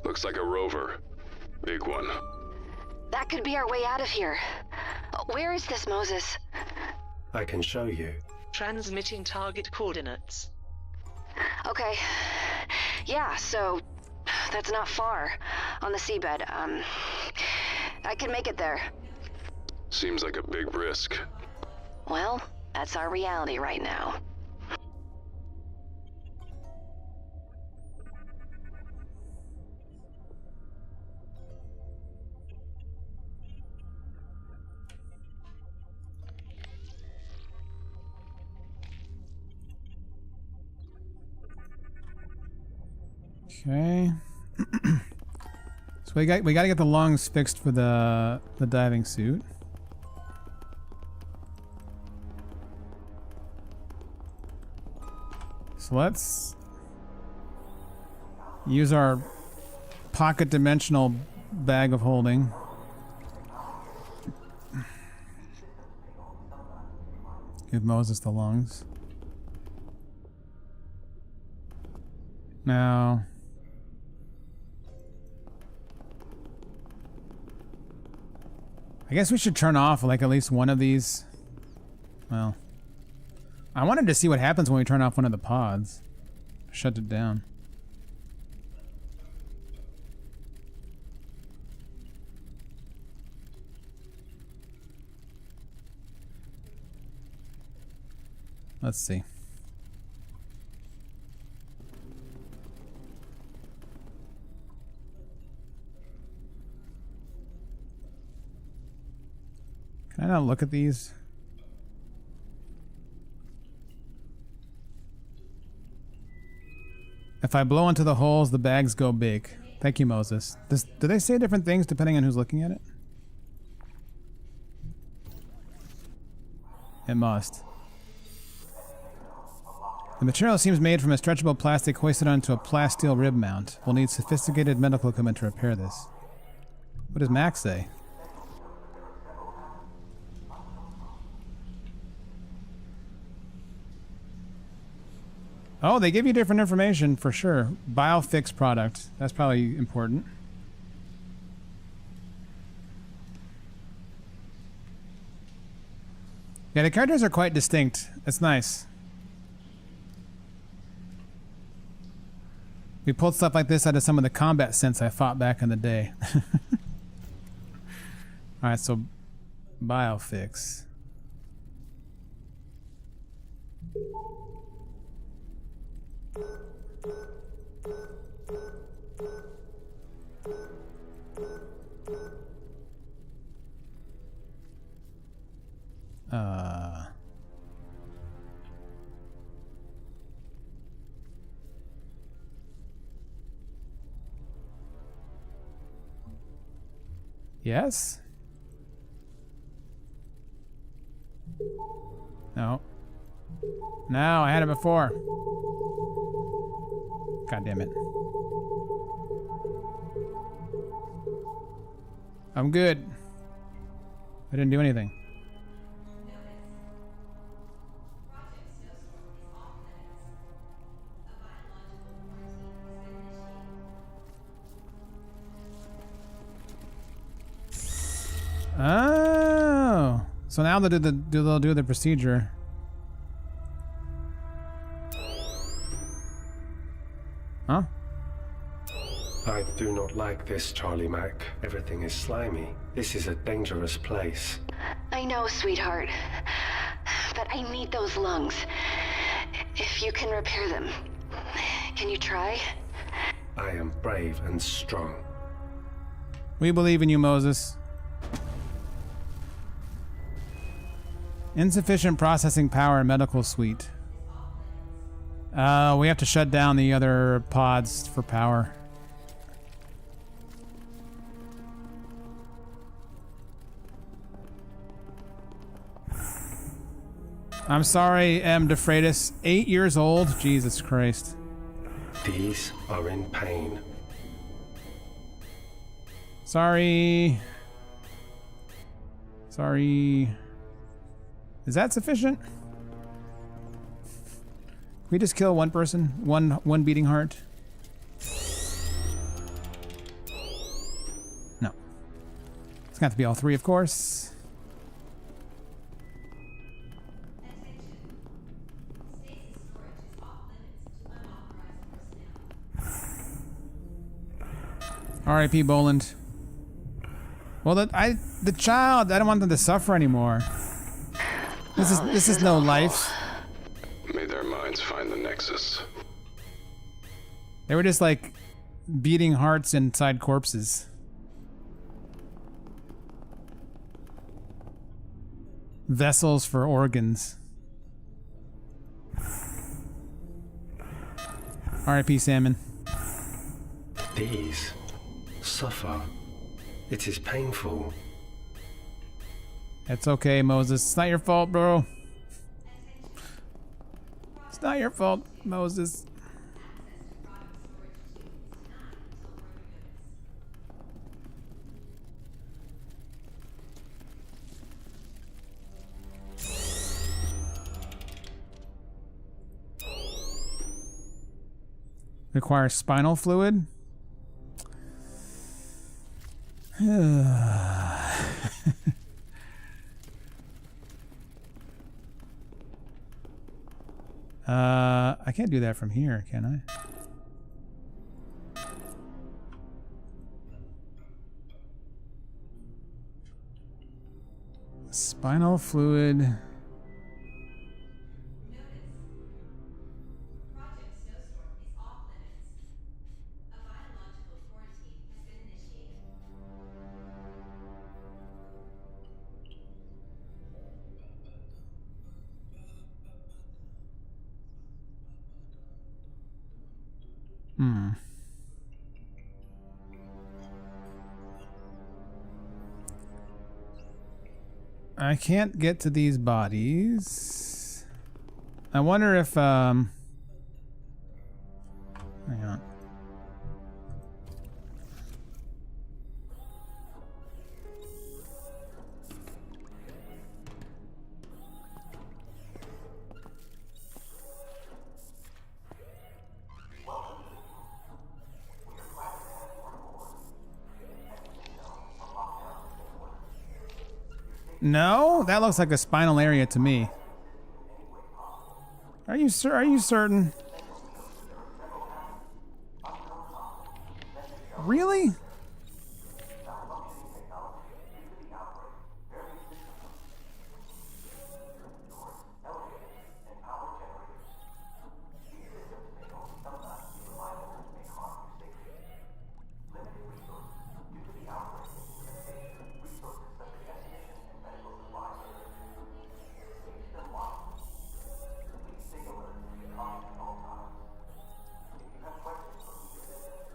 Looks like a rover. Big one. That could be our way out of here. Where is this, Moses? I can show you. Transmitting target coordinates. Okay. Yeah, so that's not far. On the seabed. I can make it there. Seems like a big risk. Well, that's our reality right now. Okay. So we got to get the lungs fixed for the diving suit. So let's use our pocket dimensional bag of holding. Give Moses the lungs. Now, I guess we should turn off like at least one of these. Well, I wanted to see what happens when we turn off one of the pods. Shut it down. Let's see. Can I not look at these? If I blow into the holes, the bags go big. Thank you, Moses. Do they say different things depending on who's looking at it? It must. The material seems made from a stretchable plastic hoisted onto a plasteel rib mount. We'll need sophisticated medical equipment to repair this. What does Max say? Oh, they give you different information for sure. Biofix product. That's probably important. Yeah, the characters are quite distinct. It's nice. We pulled stuff like this out of some of the combat synths I fought back in the day. Alright, so Biofix. Yes? No, I had it before. God damn it. I'm good. I didn't do anything. Oh, so now they'll do the procedure. Huh? I do not like this, Charlie Mac. Everything is slimy. This is a dangerous place. I know, sweetheart. But I need those lungs. If you can repair them, can you try? I am brave and strong. We believe in you, Moses. Insufficient processing power in medical suite. We have to shut down the other pods for power. I'm sorry, M. DeFreitas. 8 years old? Jesus Christ. These are in pain. Sorry. Sorry. Is that sufficient? Can we just kill one person? One beating heart? No. It's gonna have to be all three, of course. R.I.P. Boland. Well, the child, I don't want them to suffer anymore. This is no life. May their minds find the nexus. They were just like beating hearts inside corpses. Vessels for organs. R.I.P. Salmon. These suffer. It is painful. It's okay, Moses. It's not your fault, bro. It's not your fault, Moses. Requires spinal fluid. I can't do that from here, can I? Spinal fluid. I can't get to these bodies. I wonder if hang on. No, that looks like a spinal area to me. Are you certain? Really?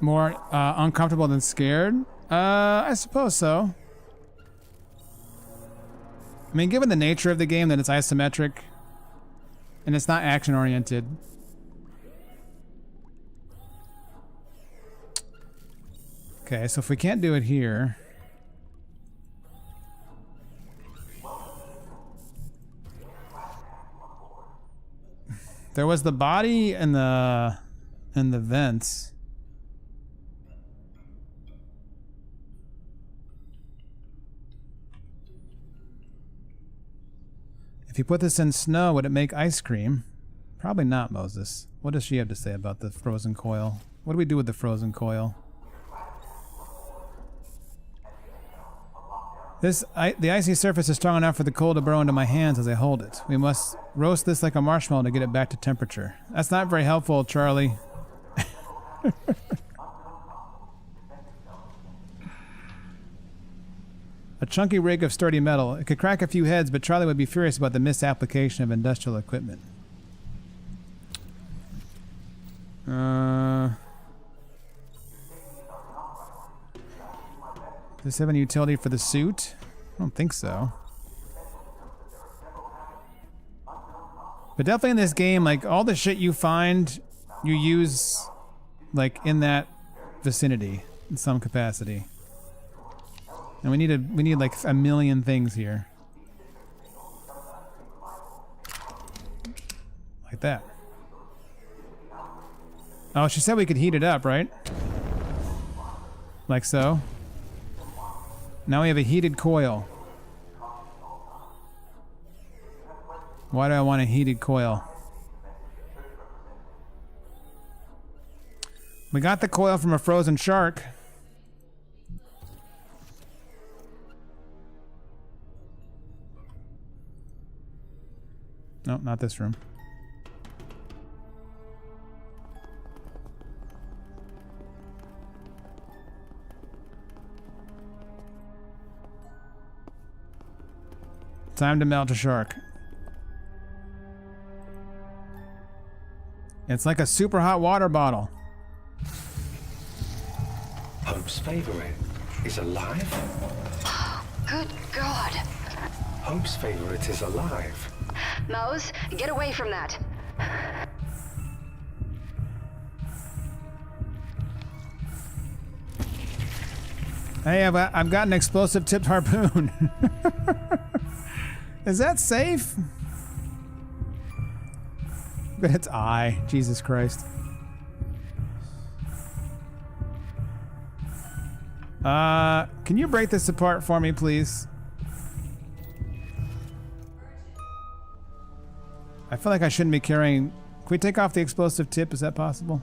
More uncomfortable than scared? I suppose so. I mean, given the nature of the game, that it's isometric, And it's not action oriented. Okay, so if we can't do it here. There was the body and the vents. If you put this in snow, would it make ice cream? Probably not, Moses. What does she have to say about the frozen coil? What do we do with the frozen coil? The icy surface is strong enough for the cold to burrow into my hands as I hold it. We must roast this like a marshmallow to get it back to temperature. That's not very helpful, Charlie. A chunky rig of sturdy metal. It could crack a few heads, but Charlie would be furious about the misapplication of industrial equipment. Does this have any utility for the suit? I don't think so. But definitely in this game, like, all the shit you find, you use, like, in that vicinity in some capacity. And we need like a million things here. Like that. Oh, she said we could heat it up, right? Like so. Now we have a heated coil. Why do I want a heated coil? We got the coil from a frozen shark. No, not this room. Time to melt a shark. It's like a super hot water bottle. Hope's favorite is alive? Good God. Hope's favorite is alive. Mose, get away from that. Hey, I've got an explosive tipped harpoon. Is that safe? But it's I. Jesus Christ. Can you break this apart for me, please? I feel like I shouldn't be carrying... Can we take off the explosive tip? Is that possible?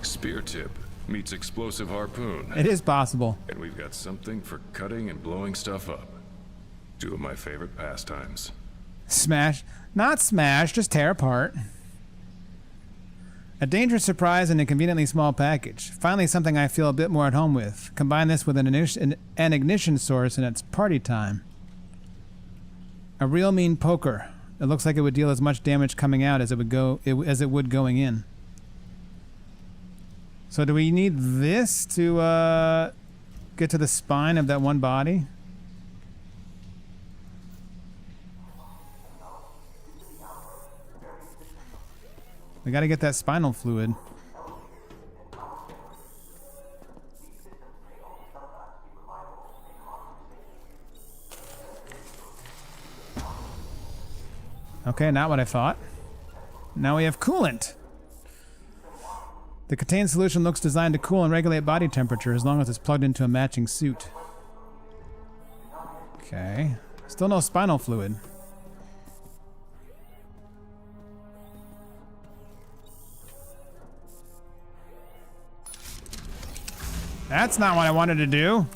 Spear tip meets explosive harpoon. It is possible. And we've got something for cutting and blowing stuff up. Two of my favorite pastimes. Smash. Not smash, just tear apart. A dangerous surprise in a conveniently small package. Finally something I feel a bit more at home with. Combine this with an ignition source and it's party time. A real mean poker. It looks like it would deal as much damage coming out as it would going in. So do we need this to get to the spine of that one body? We gotta get that spinal fluid. Okay, not what I thought. Now we have coolant. The contained solution looks designed to cool and regulate body temperature as long as it's plugged into a matching suit. Okay. Still no spinal fluid. That's not what I wanted to do.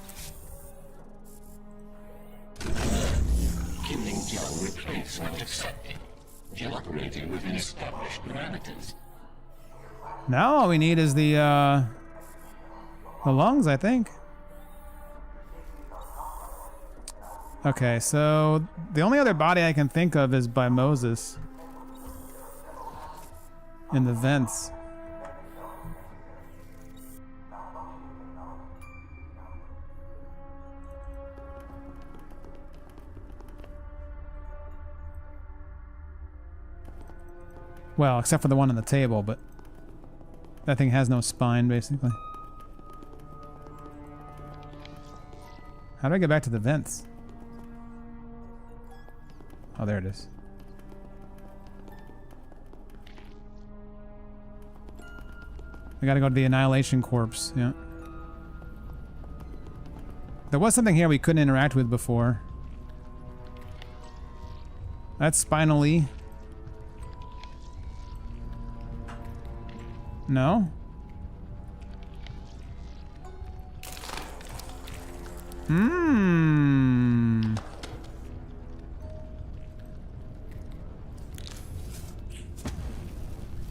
Killing gel replace not accepted. Gel operating within established parameters. Now all we need is the lungs, I think. Okay, so the only other body I can think of is by Moses. In the vents. Well, except for the one on the table, but that thing has no spine, basically. How do I get back to the vents? Oh, there it is. I gotta go to the Annihilation Corpse, yeah. There was something here we couldn't interact with before. That's spinally. No? Hmm.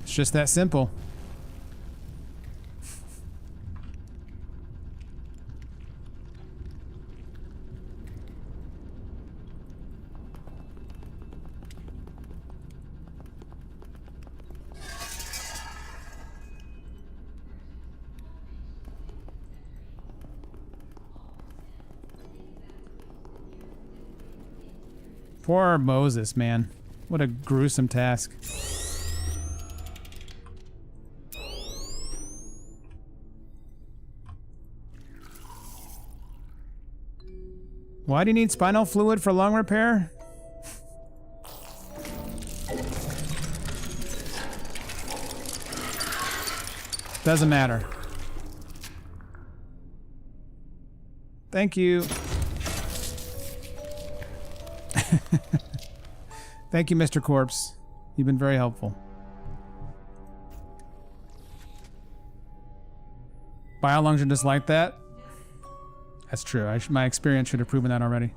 It's just that simple. Poor Moses, man. What a gruesome task. Why do you need spinal fluid for lung repair? Doesn't matter. Thank you. Thank you, Mr. Corpse. You've been very helpful. Biolungs are just like that? That's true. My experience should have proven that already.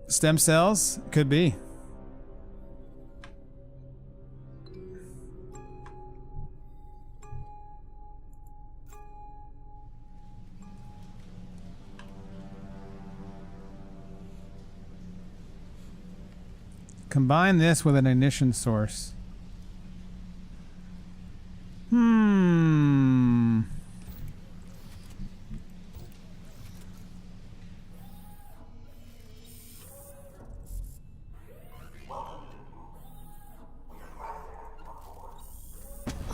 Stem cells? Could be. Combine this with an ignition source.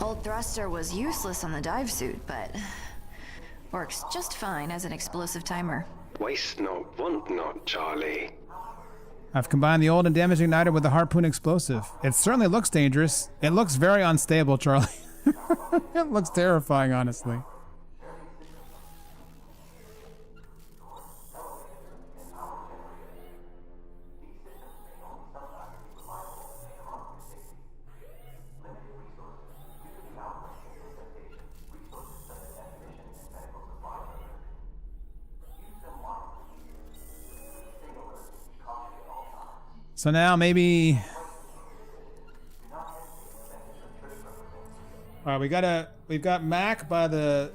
Old thruster was useless on the dive suit, but works just fine as an explosive timer. Waste not, want not, Charlie. I've combined the old and damaged igniter with the harpoon explosive. It certainly looks dangerous. It looks very unstable, Charlie. It looks terrifying, honestly. So now maybe... Alright, we've got Mac by the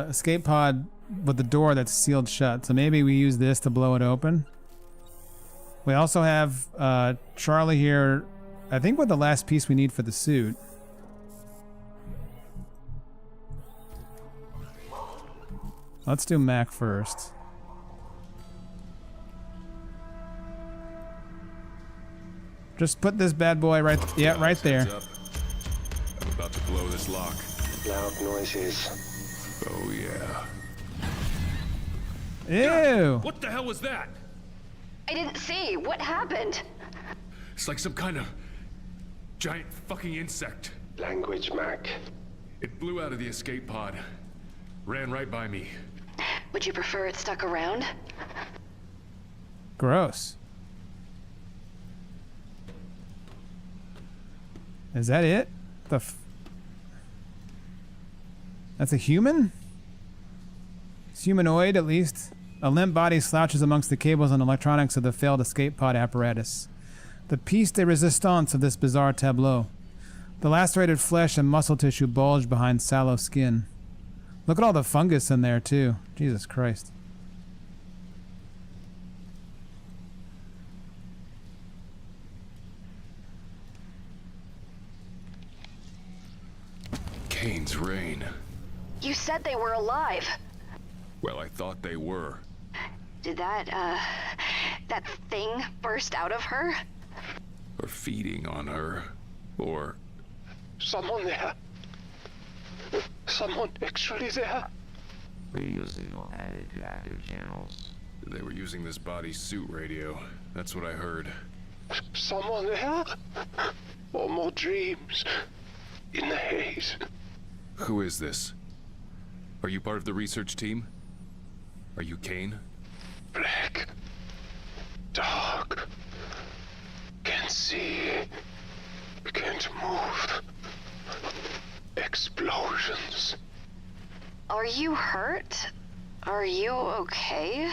escape pod with the door that's sealed shut. So maybe we use this to blow it open. We also have Charlie here, I think with the last piece we need for the suit. Let's do Mac first. Just put this bad boy right there. I'm about to blow this lock. Loud noises. Oh yeah. Ew! What the hell was that? I didn't see. What happened? It's like some kind of giant fucking insect. Language, Mac. It blew out of the escape pod. Ran right by me. Would you prefer it stuck around? Gross. Is that it? That's a human? It's humanoid, at least. A limp body slouches amongst the cables and electronics of the failed escape pod apparatus. The piece de resistance of this bizarre tableau. The lacerated flesh and muscle tissue bulge behind sallow skin. Look at all the fungus in there, too. Jesus Christ. Kane's reign. You said they were alive. Well, I thought they were. Did that thing burst out of her? Or feeding on her. Or... Someone there. Someone actually there. We're using all added active channels. They were using this body's suit radio. That's what I heard. Someone there? Or more dreams in the haze. Who is this? Are you part of the research team? Are you Kane? Black. Dark. Can't see. Can't move. Explosions. Are you hurt? Are you okay?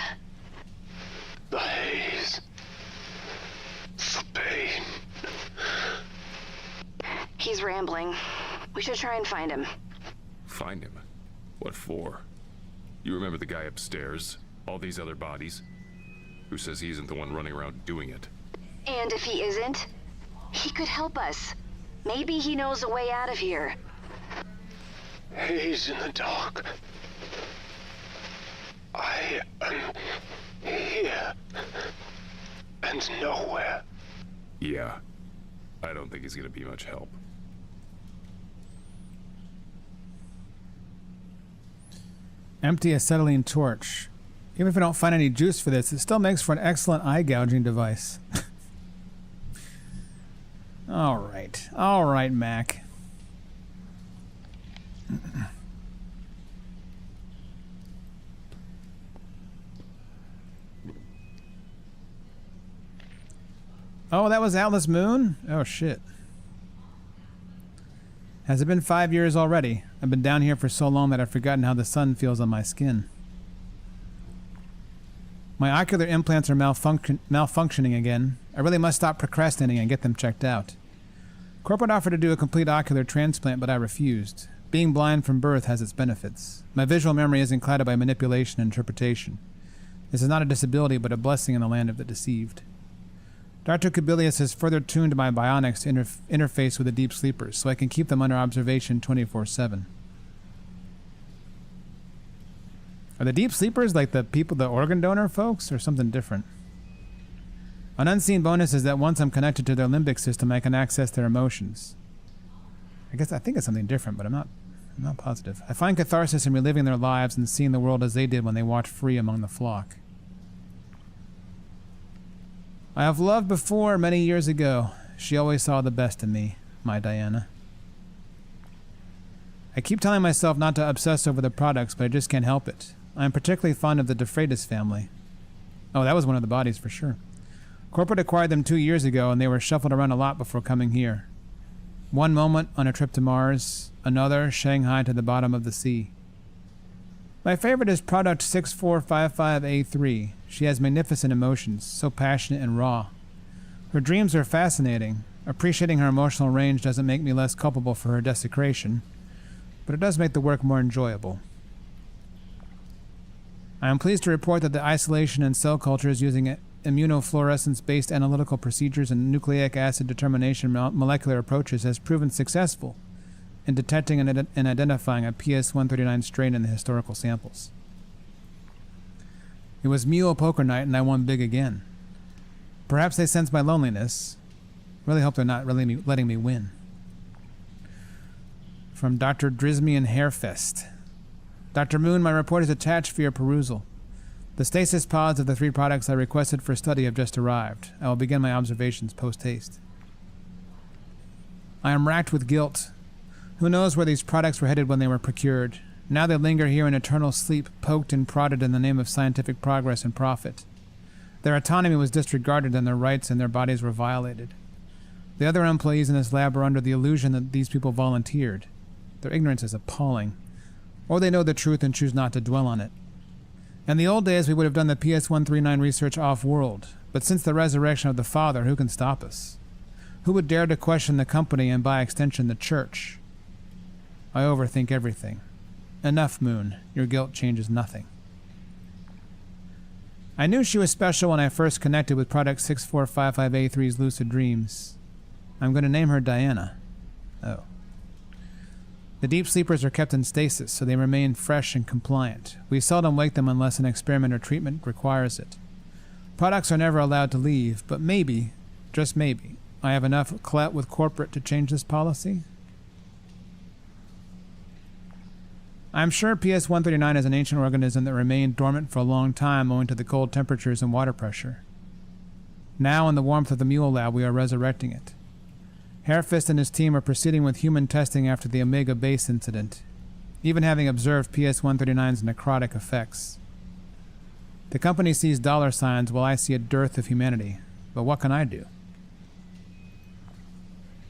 The haze. The pain. He's rambling. We should try and find him. Find him? What for? You remember the guy upstairs? All these other bodies? Who says he isn't the one running around doing it? And if he isn't, he could help us. Maybe he knows a way out of here. Haze in the dark. I am here. And nowhere. Yeah. I don't think he's gonna be much help. Empty acetylene torch. Even if I don't find any juice for this, it still makes for an excellent eye gouging device. Alright. Alright, Mac. Oh, that was Atlas Moon? Oh, shit. Has it been 5 years already? I've been down here for so long that I've forgotten how the sun feels on my skin. My ocular implants are malfunctioning again. I really must stop procrastinating and get them checked out. Corporate offered to do a complete ocular transplant, but I refused. Being blind from birth has its benefits. My visual memory isn't clouded by manipulation and interpretation. This is not a disability, but a blessing in the land of the deceived. Dr. Kubilius has further tuned my bionics to interface with the deep sleepers, so I can keep them under observation 24/7. Are the deep sleepers like the people, the organ donor folks, or something different? An unseen bonus is that once I'm connected to their limbic system, I can access their emotions. I think it's something different, but I'm not positive. I find catharsis in reliving their lives and seeing the world as they did when they walked free among the flock. I have loved before many years ago. She always saw the best in me, my Diana. I keep telling myself not to obsess over the products, but I just can't help it. I am particularly fond of the DeFreitas family. Oh, that was one of the bodies for sure. Corporate acquired them 2 years ago, and they were shuffled around a lot before coming here. One moment on a trip to Mars, another Shanghai to the bottom of the sea. My favorite is Product 6455A3. She has magnificent emotions, so passionate and raw. Her dreams are fascinating. Appreciating her emotional range doesn't make me less culpable for her desecration, but it does make the work more enjoyable. I am pleased to report that the isolation in cell cultures using immunofluorescence-based analytical procedures and nucleic acid determination molecular approaches has proven successful in detecting and identifying a PS-139 strain in the historical samples. It was Mule Poker Night and I won big again. Perhaps they sense my loneliness. Really hope they're not really letting me win. From Dr. Drismian Hairfest. Dr. Moon, my report is attached for your perusal. The stasis pods of the 3 products I requested for study have just arrived. I will begin my observations post-haste. I am racked with guilt. Who knows where these products were headed when they were procured? Now they linger here in eternal sleep, poked and prodded in the name of scientific progress and profit. Their autonomy was disregarded and their rights and their bodies were violated. The other employees in this lab are under the illusion that these people volunteered. Their ignorance is appalling. Or they know the truth and choose not to dwell on it. In the old days we would have done the PS-139 research off-world, but since the resurrection of the Father, who can stop us? Who would dare to question the company and by extension the church? I overthink everything. Enough, Moon. Your guilt changes nothing. I knew she was special when I first connected with Product 6455A3's lucid dreams. I'm going to name her Diana. Oh. The deep sleepers are kept in stasis, so they remain fresh and compliant. We seldom wake them unless an experiment or treatment requires it. Products are never allowed to leave, but maybe, just maybe, I have enough clout with corporate to change this policy? I'm sure PS-139 is an ancient organism that remained dormant for a long time owing to the cold temperatures and water pressure. Now, in the warmth of the Mule Lab, we are resurrecting it. Hairfist and his team are proceeding with human testing after the Omega Base incident, even having observed PS-139's necrotic effects. The company sees dollar signs while I see a dearth of humanity, but what can I do?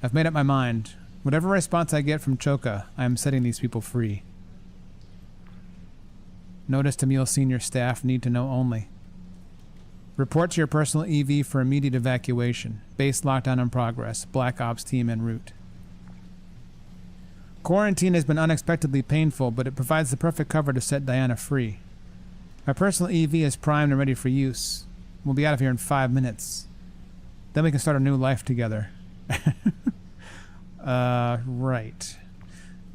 I've made up my mind. Whatever response I get from Choka, I am setting these people free. Notice to Mule Senior staff, need to know only. Report to your personal EV for immediate evacuation. Base lockdown in progress. Black Ops team en route. Quarantine has been unexpectedly painful, but it provides the perfect cover to set Diana free. My personal EV is primed and ready for use. We'll be out of here in 5 minutes. Then we can start a new life together. Right.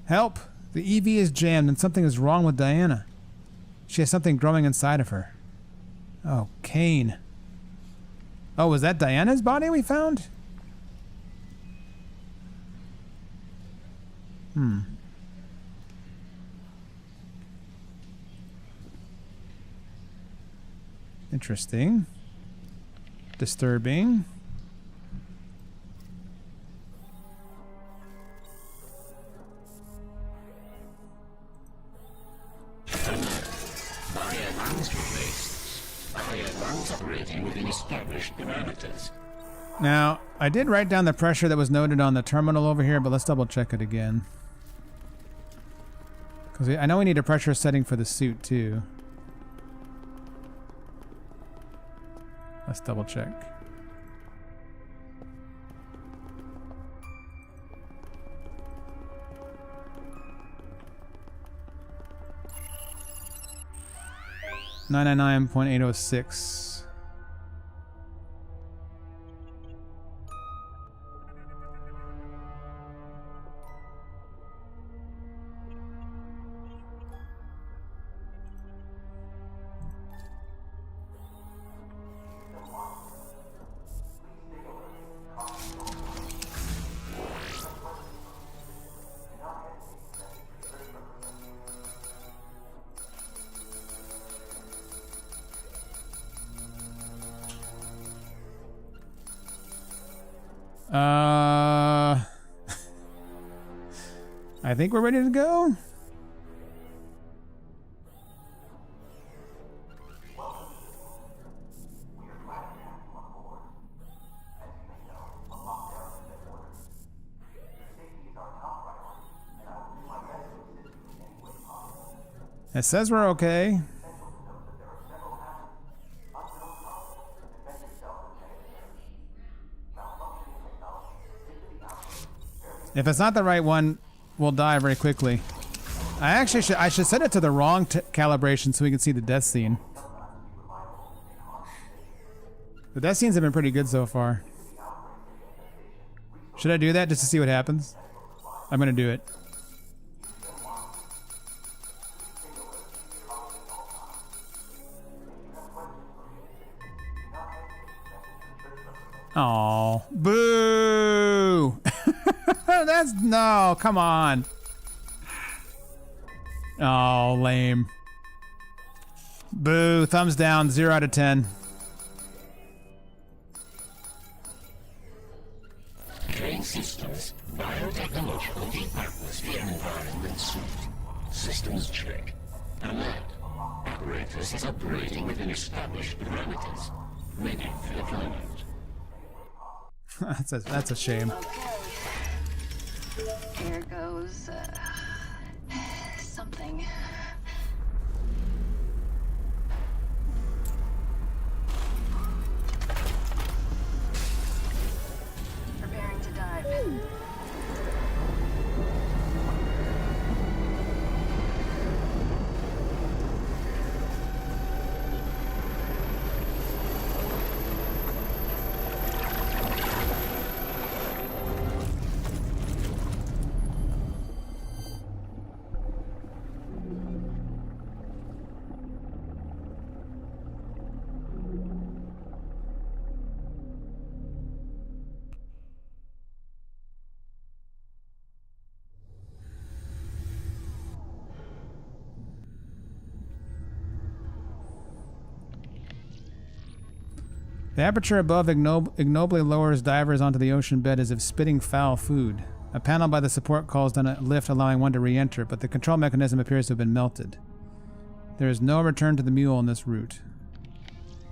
Help! The EV is jammed and something is wrong with Diana. She has something growing inside of her. Oh, Kane. Oh, was that Diana's body we found? Interesting. Disturbing. Now, I did write down the pressure that was noted on the terminal over here, but let's double check it again. Because I know we need a pressure setting for the suit, too. Let's double check. .806. I think we're ready to go. It says we're okay. If it's not the right one, we'll die very quickly. I should set it to the wrong calibration so we can see the death scene. The death scenes have been pretty good so far. Should I do that just to see what happens? I'm gonna do it. Oh, boo! That's no, come on. Oh, lame. Boo, thumbs down, 0 out of 10. Train systems, biotechnological deep atmosphere environment suit. Systems check. Alert. Apparatus is operating within established parameters. Ready for deployment. That's a shame. Okay. Here goes something. Preparing to dive. The aperture above ignobly lowers divers onto the ocean bed as if spitting foul food. A panel by the support calls down a lift allowing one to re-enter, but the control mechanism appears to have been melted. There is no return to the mule on this route.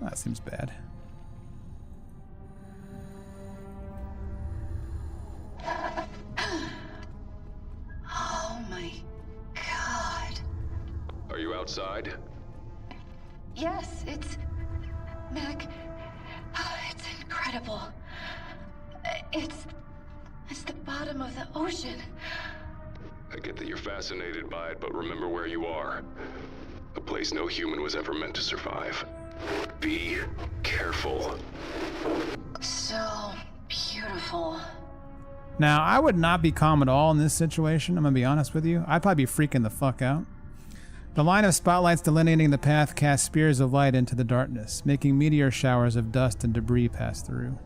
That seems bad. Oh my god. Are you outside? Yes, it's... Mac... It's incredible. It's the bottom of the ocean. I get that you're fascinated by it, but remember where you are. A place no human was ever meant to survive. Be careful. So beautiful. Now, I would not be calm at all in this situation, I'm gonna be honest with you. I'd probably be freaking the fuck out. The line of spotlights delineating the path cast spears of light into the darkness, making meteor showers of dust and debris pass through.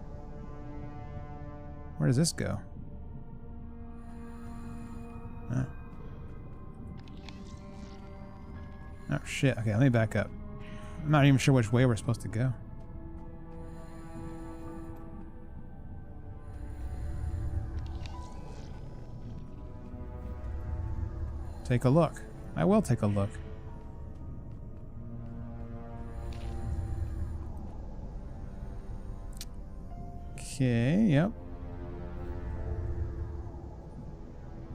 Where does this go? Oh shit, okay, let me back up. I'm not even sure which way we're supposed to go. Take a look. I will take a look. Okay, yep.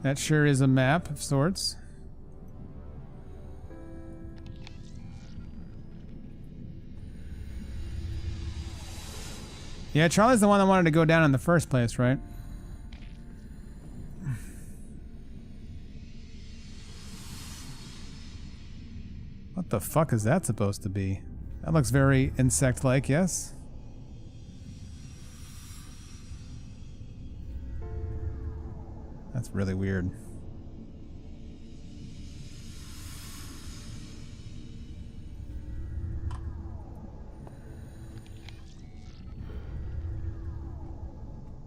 That sure is a map of sorts. Yeah, Charlie's the one that wanted to go down in the first place, right? What the fuck is that supposed to be? That looks very insect-like, yes? That's really weird.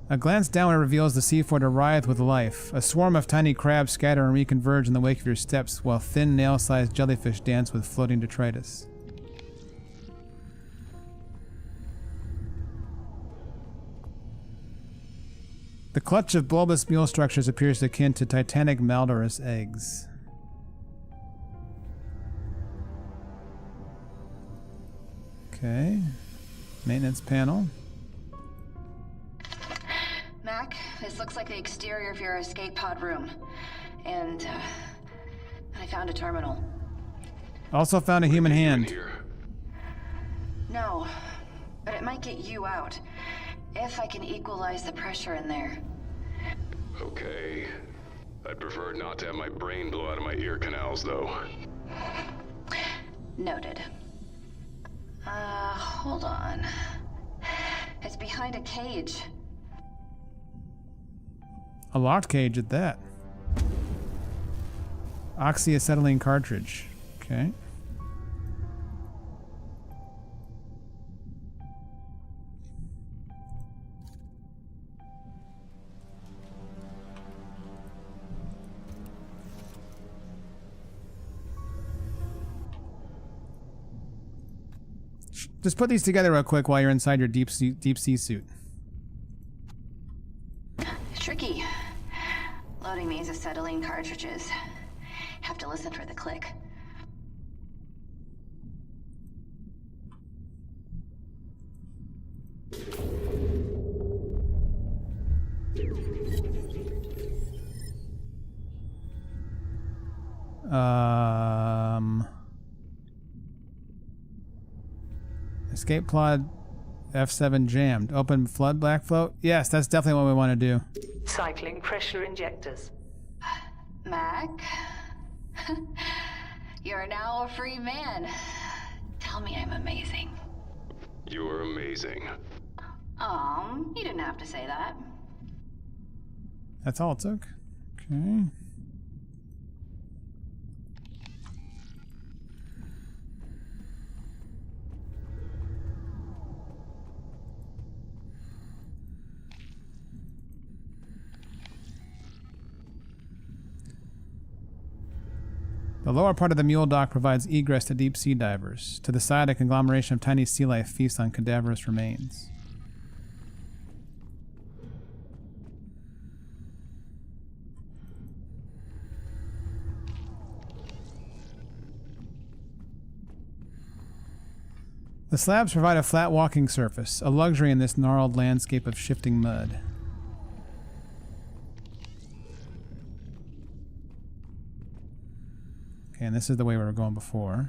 A glance downward reveals the seafloor to writhe with life. A swarm of tiny crabs scatter and reconverge in the wake of your steps, while thin, nail-sized jellyfish dance with floating detritus. The clutch of bulbous mule structures appears akin to titanic Maldorus eggs. Okay. Maintenance panel. Mac, this looks like the exterior of your escape pod room. And, I found a terminal. Also found a human hand. No, but it might get you out. If I can equalize the pressure in there. Okay. I'd prefer not to have my brain blow out of my ear canals, though. Noted. Hold on. It's behind a cage. A locked cage at that. Oxyacetylene cartridge. Okay. Just put these together real quick while you're inside your deep sea suit. Tricky. Loading these acetylene cartridges. Have to listen for the click. Escape pod F7 jammed. Open flood black float. Yes, that's definitely what we want to do. Cycling pressure injectors. Mac? You're now a free man. Tell me I'm amazing. You are amazing. You didn't have to say that. That's all it took. Okay. The lower part of the mule dock provides egress to deep sea divers. To the side, a conglomeration of tiny sea life feasts on cadaverous remains. The slabs provide a flat walking surface, a luxury in this gnarled landscape of shifting mud. Okay, and this is the way we were going before.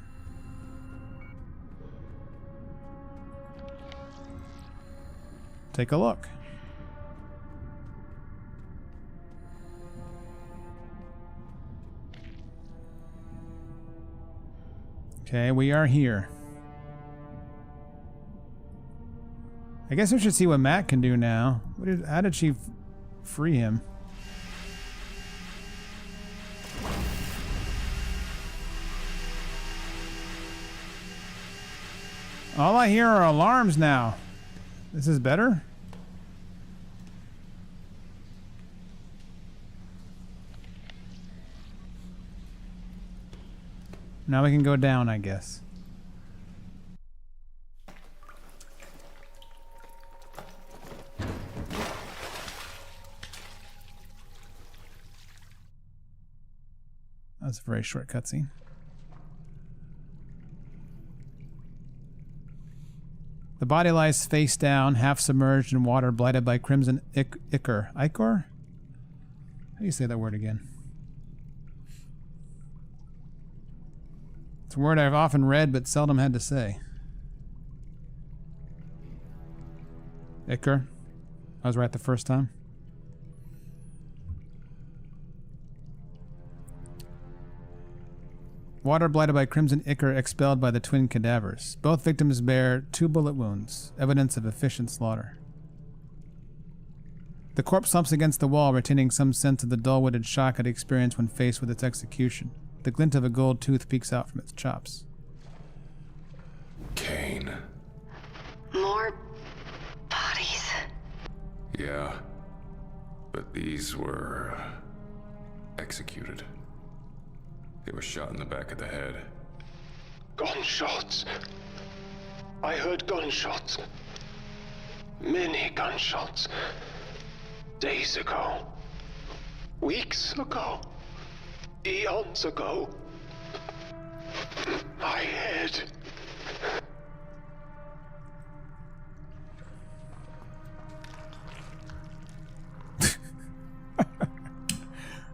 Take a look. Okay, we are here. I guess we should see what Matt can do now. How did she free him? All I hear are alarms now. This is better? Now we can go down, I guess. That's a very short cutscene. The body lies face down, half submerged in water, blighted by crimson ichor. Ichor? How do you say that word again? It's a word I've often read but seldom had to say. Ichor. I was right the first time. Water blighted by crimson ichor expelled by the twin cadavers. Both victims bear 2 bullet wounds, evidence of efficient slaughter. The corpse slumps against the wall, retaining some sense of the dull-witted shock it experienced when faced with its execution. The glint of a gold tooth peeks out from its chops. Kane. More bodies. Yeah. But these were executed. They were shot in the back of the head. Gunshots. I heard gunshots. Many gunshots. Days ago. Weeks ago. Eons ago. My head.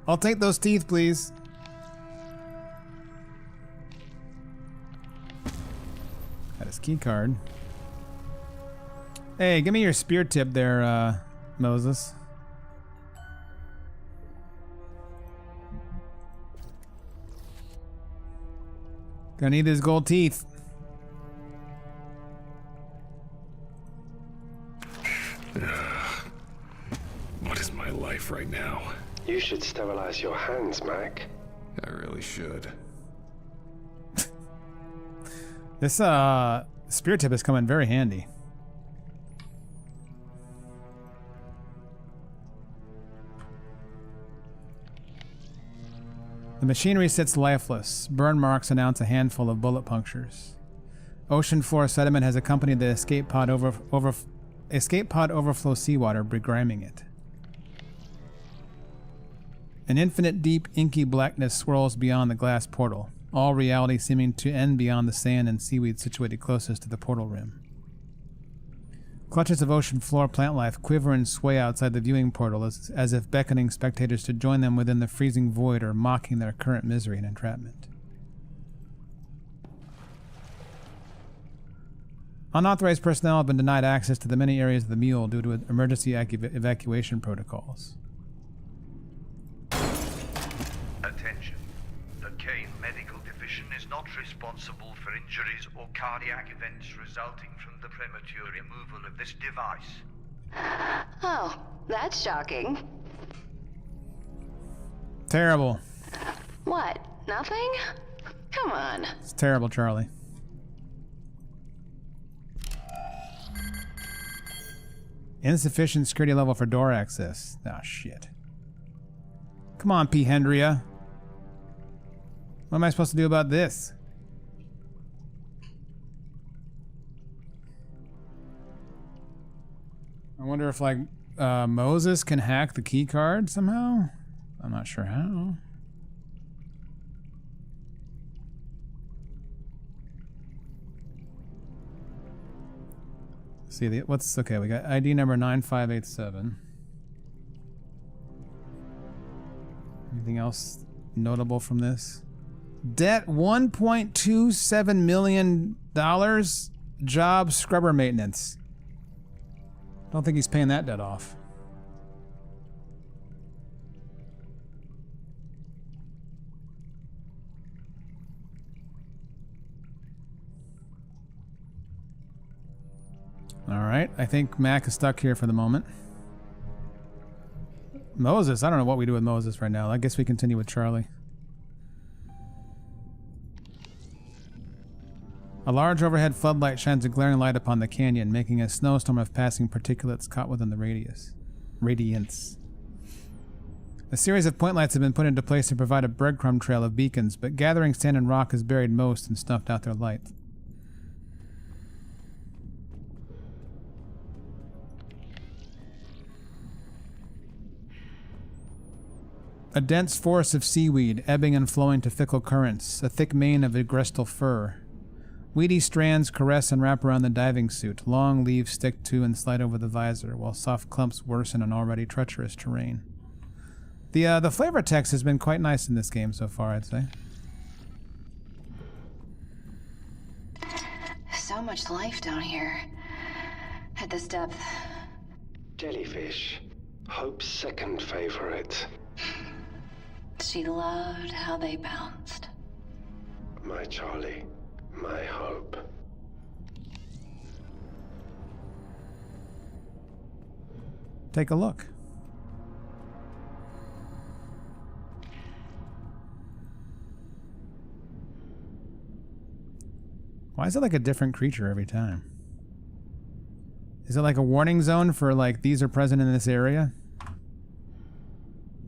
I'll take those teeth, please. Got his key card. Hey, give me your spear tip there, Moses. Gonna need his gold teeth. What is my life right now? You should sterilize your hands, Mac. I really should. This spear tip is coming very handy. The machinery sits lifeless. Burn marks announce a handful of bullet punctures. Ocean floor sediment has accompanied the escape pod overflow seawater, begriming it. An infinite deep, inky blackness swirls beyond the glass portal, all reality seeming to end beyond the sand and seaweed situated closest to the portal rim. Clutches of ocean floor plant life quiver and sway outside the viewing portal as if beckoning spectators to join them within the freezing void or mocking their current misery and entrapment. Unauthorized personnel have been denied access to the many areas of the mule due to emergency evacuation protocols. Attention. The Kane Medical Division is not responsible for injuries or cardiac events resulting from the premature removal of this device. Oh, that's shocking. Terrible. What? Nothing? Come on. It's terrible, Charlie. Insufficient security level for door access. Ah, shit. Come on, P. Hendria. What am I supposed to do about this? I wonder if, like, Moses can hack the key card somehow? I'm not sure how. See, what's... Okay, we got ID number 9587. Anything else notable from this? Debt $1.27 million. Job scrubber maintenance. Don't think he's paying that debt off. Alright, I think Mac is stuck here for the moment. Moses, I don't know what we do with Moses right now. I guess we continue with Charlie. A large overhead floodlight shines a glaring light upon the canyon, making a snowstorm of passing particulates caught within the radiance. A series of point lights have been put into place to provide a breadcrumb trail of beacons, but gathering sand and rock has buried most and snuffed out their light. A dense forest of seaweed, ebbing and flowing to fickle currents, a thick mane of agrestal fur. Weedy strands caress and wrap around the diving suit. Long leaves stick to and slide over the visor, while soft clumps worsen an already treacherous terrain. The flavor text has been quite nice in this game so far, I'd say. So much life down here. At this depth. Jellyfish. Hope's second favorite. She loved how they bounced. My Charlie. My Hope. Take a look. Why is it like a different creature every time? Is it like a warning zone for, like, these are present in this area?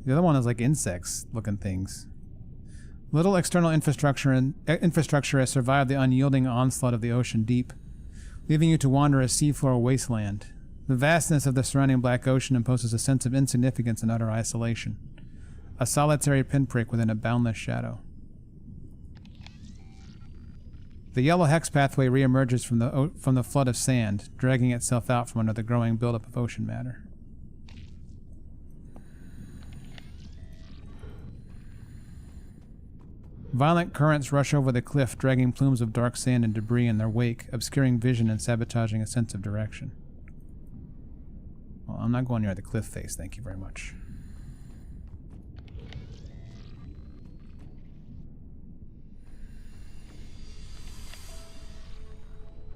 The other one is like insects looking things. Little external infrastructure has survived the unyielding onslaught of the ocean deep, leaving you to wander a seafloor wasteland. The vastness of the surrounding black ocean imposes a sense of insignificance and utter isolation. A solitary pinprick within a boundless shadow. The yellow hex pathway reemerges from the flood of sand, dragging itself out from under the growing buildup of ocean matter. Violent currents rush over the cliff, dragging plumes of dark sand and debris in their wake, obscuring vision and sabotaging a sense of direction. Well, I'm not going near the cliff face, thank you very much.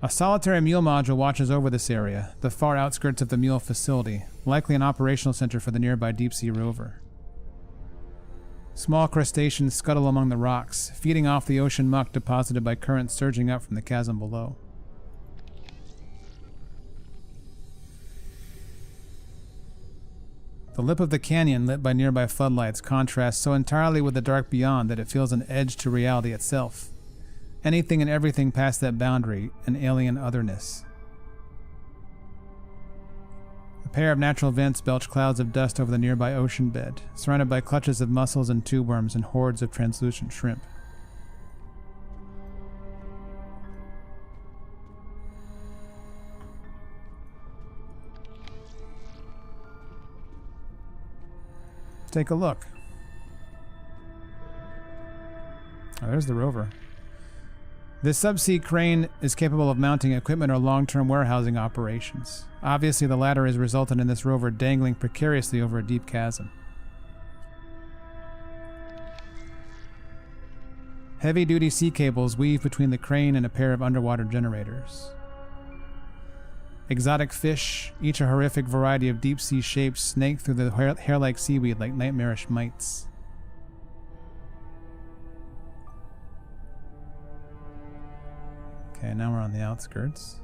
A solitary mule module watches over this area, the far outskirts of the mule facility, likely an operational center for the nearby deep-sea rover. Small crustaceans scuttle among the rocks, feeding off the ocean muck deposited by currents surging up from the chasm below. The lip of the canyon, lit by nearby floodlights, contrasts so entirely with the dark beyond that it feels an edge to reality itself. Anything and everything past that boundary, an alien otherness. A pair of natural vents belch clouds of dust over the nearby ocean bed, surrounded by clutches of mussels and tube worms and hordes of translucent shrimp. Take a look. Oh, there's the rover. This subsea crane is capable of mounting equipment or long-term warehousing operations. Obviously, the latter has resulted in this rover dangling precariously over a deep chasm. Heavy-duty sea cables weave between the crane and a pair of underwater generators. Exotic fish, each a horrific variety of deep-sea shapes, snake through the hair-like seaweed like nightmarish mites. Okay, now we're on the outskirts.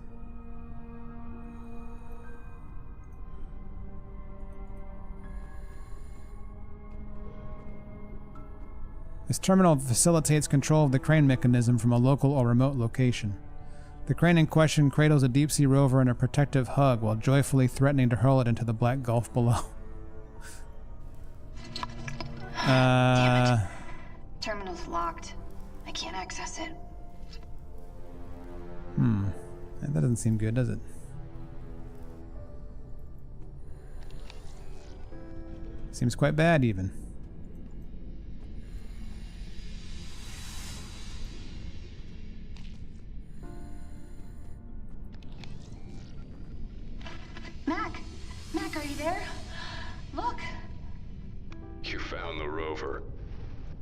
This terminal facilitates control of the crane mechanism from a local or remote location. The crane in question cradles a deep-sea rover in a protective hug while joyfully threatening to hurl it into the black gulf below. Damn it. Terminal's locked. I can't access it. That doesn't seem good, does it? Seems quite bad, even. Mac, are you there? Look. You found the rover.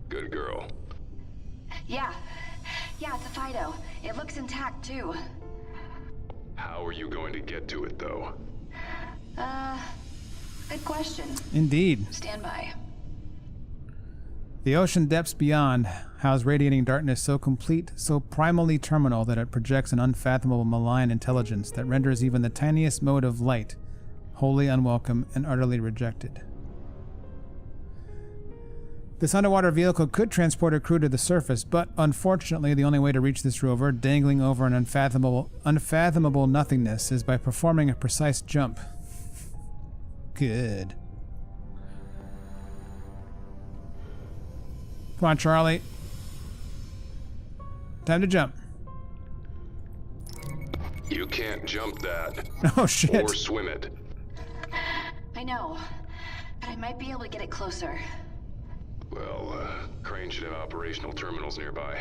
Good girl. Yeah, it's a Fido. It looks intact, too. How are you going to get to it, though? Good question. Indeed. Stand by. The ocean depths beyond house radiating darkness so complete, so primally terminal that it projects an unfathomable malign intelligence that renders even the tiniest mode of light wholly unwelcome and utterly rejected. This underwater vehicle could transport a crew to the surface, but unfortunately the only way to reach this rover, dangling over an unfathomable nothingness, is by performing a precise jump. Good. Come on, Charlie. Time to jump. You can't jump that. Oh, shit. Or swim it. I know, but I might be able to get it closer. Well, Crane should have operational terminals nearby.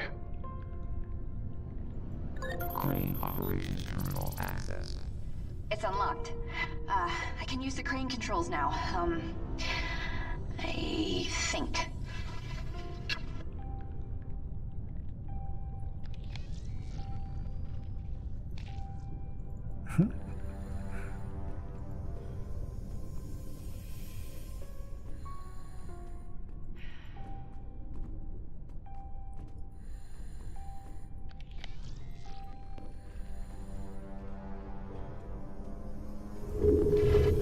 Crane operations terminal access. It's unlocked. I can use the crane controls now. I think.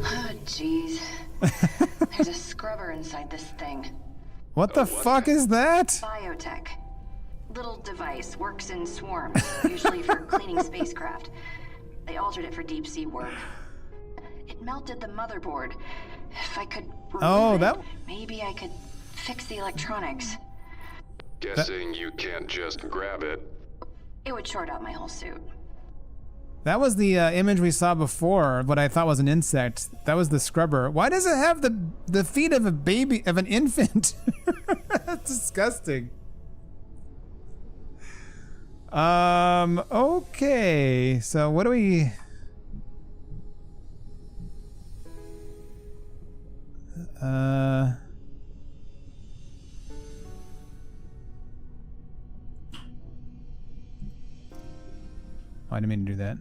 Oh, jeez. There's a scrubber inside this thing. What the fuck is that? Biotech. Little device, works in swarms, usually for cleaning spacecraft. They altered it for deep sea work. It melted the motherboard. If I could remove it, maybe I could fix the electronics. Guessing you can't just grab it. It would short out my whole suit. That was the image we saw before, what I thought was an insect. That was the scrubber. Why does it have the feet of a baby, of an infant? That's disgusting. Okay. So what do we... I didn't mean to do that.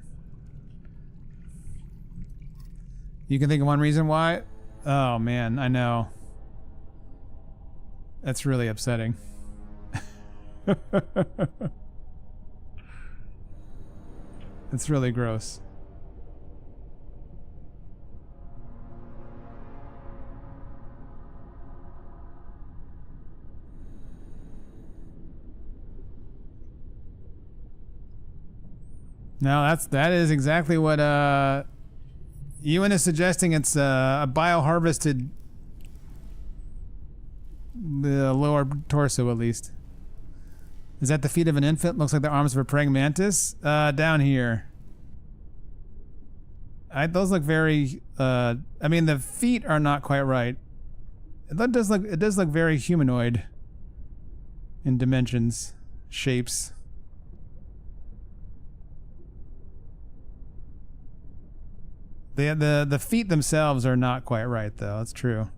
You can think of one reason why? Oh man, I know. That's really upsetting. It's really gross. No, that is exactly what Ewan is suggesting. It's a bio-harvested lower torso, at least. Is that the feet of an infant? Looks like the arms of a praying mantis. Down here. Those look very. I mean, the feet are not quite right. It does look very humanoid in dimensions, shapes. The feet themselves are not quite right, though. It's true.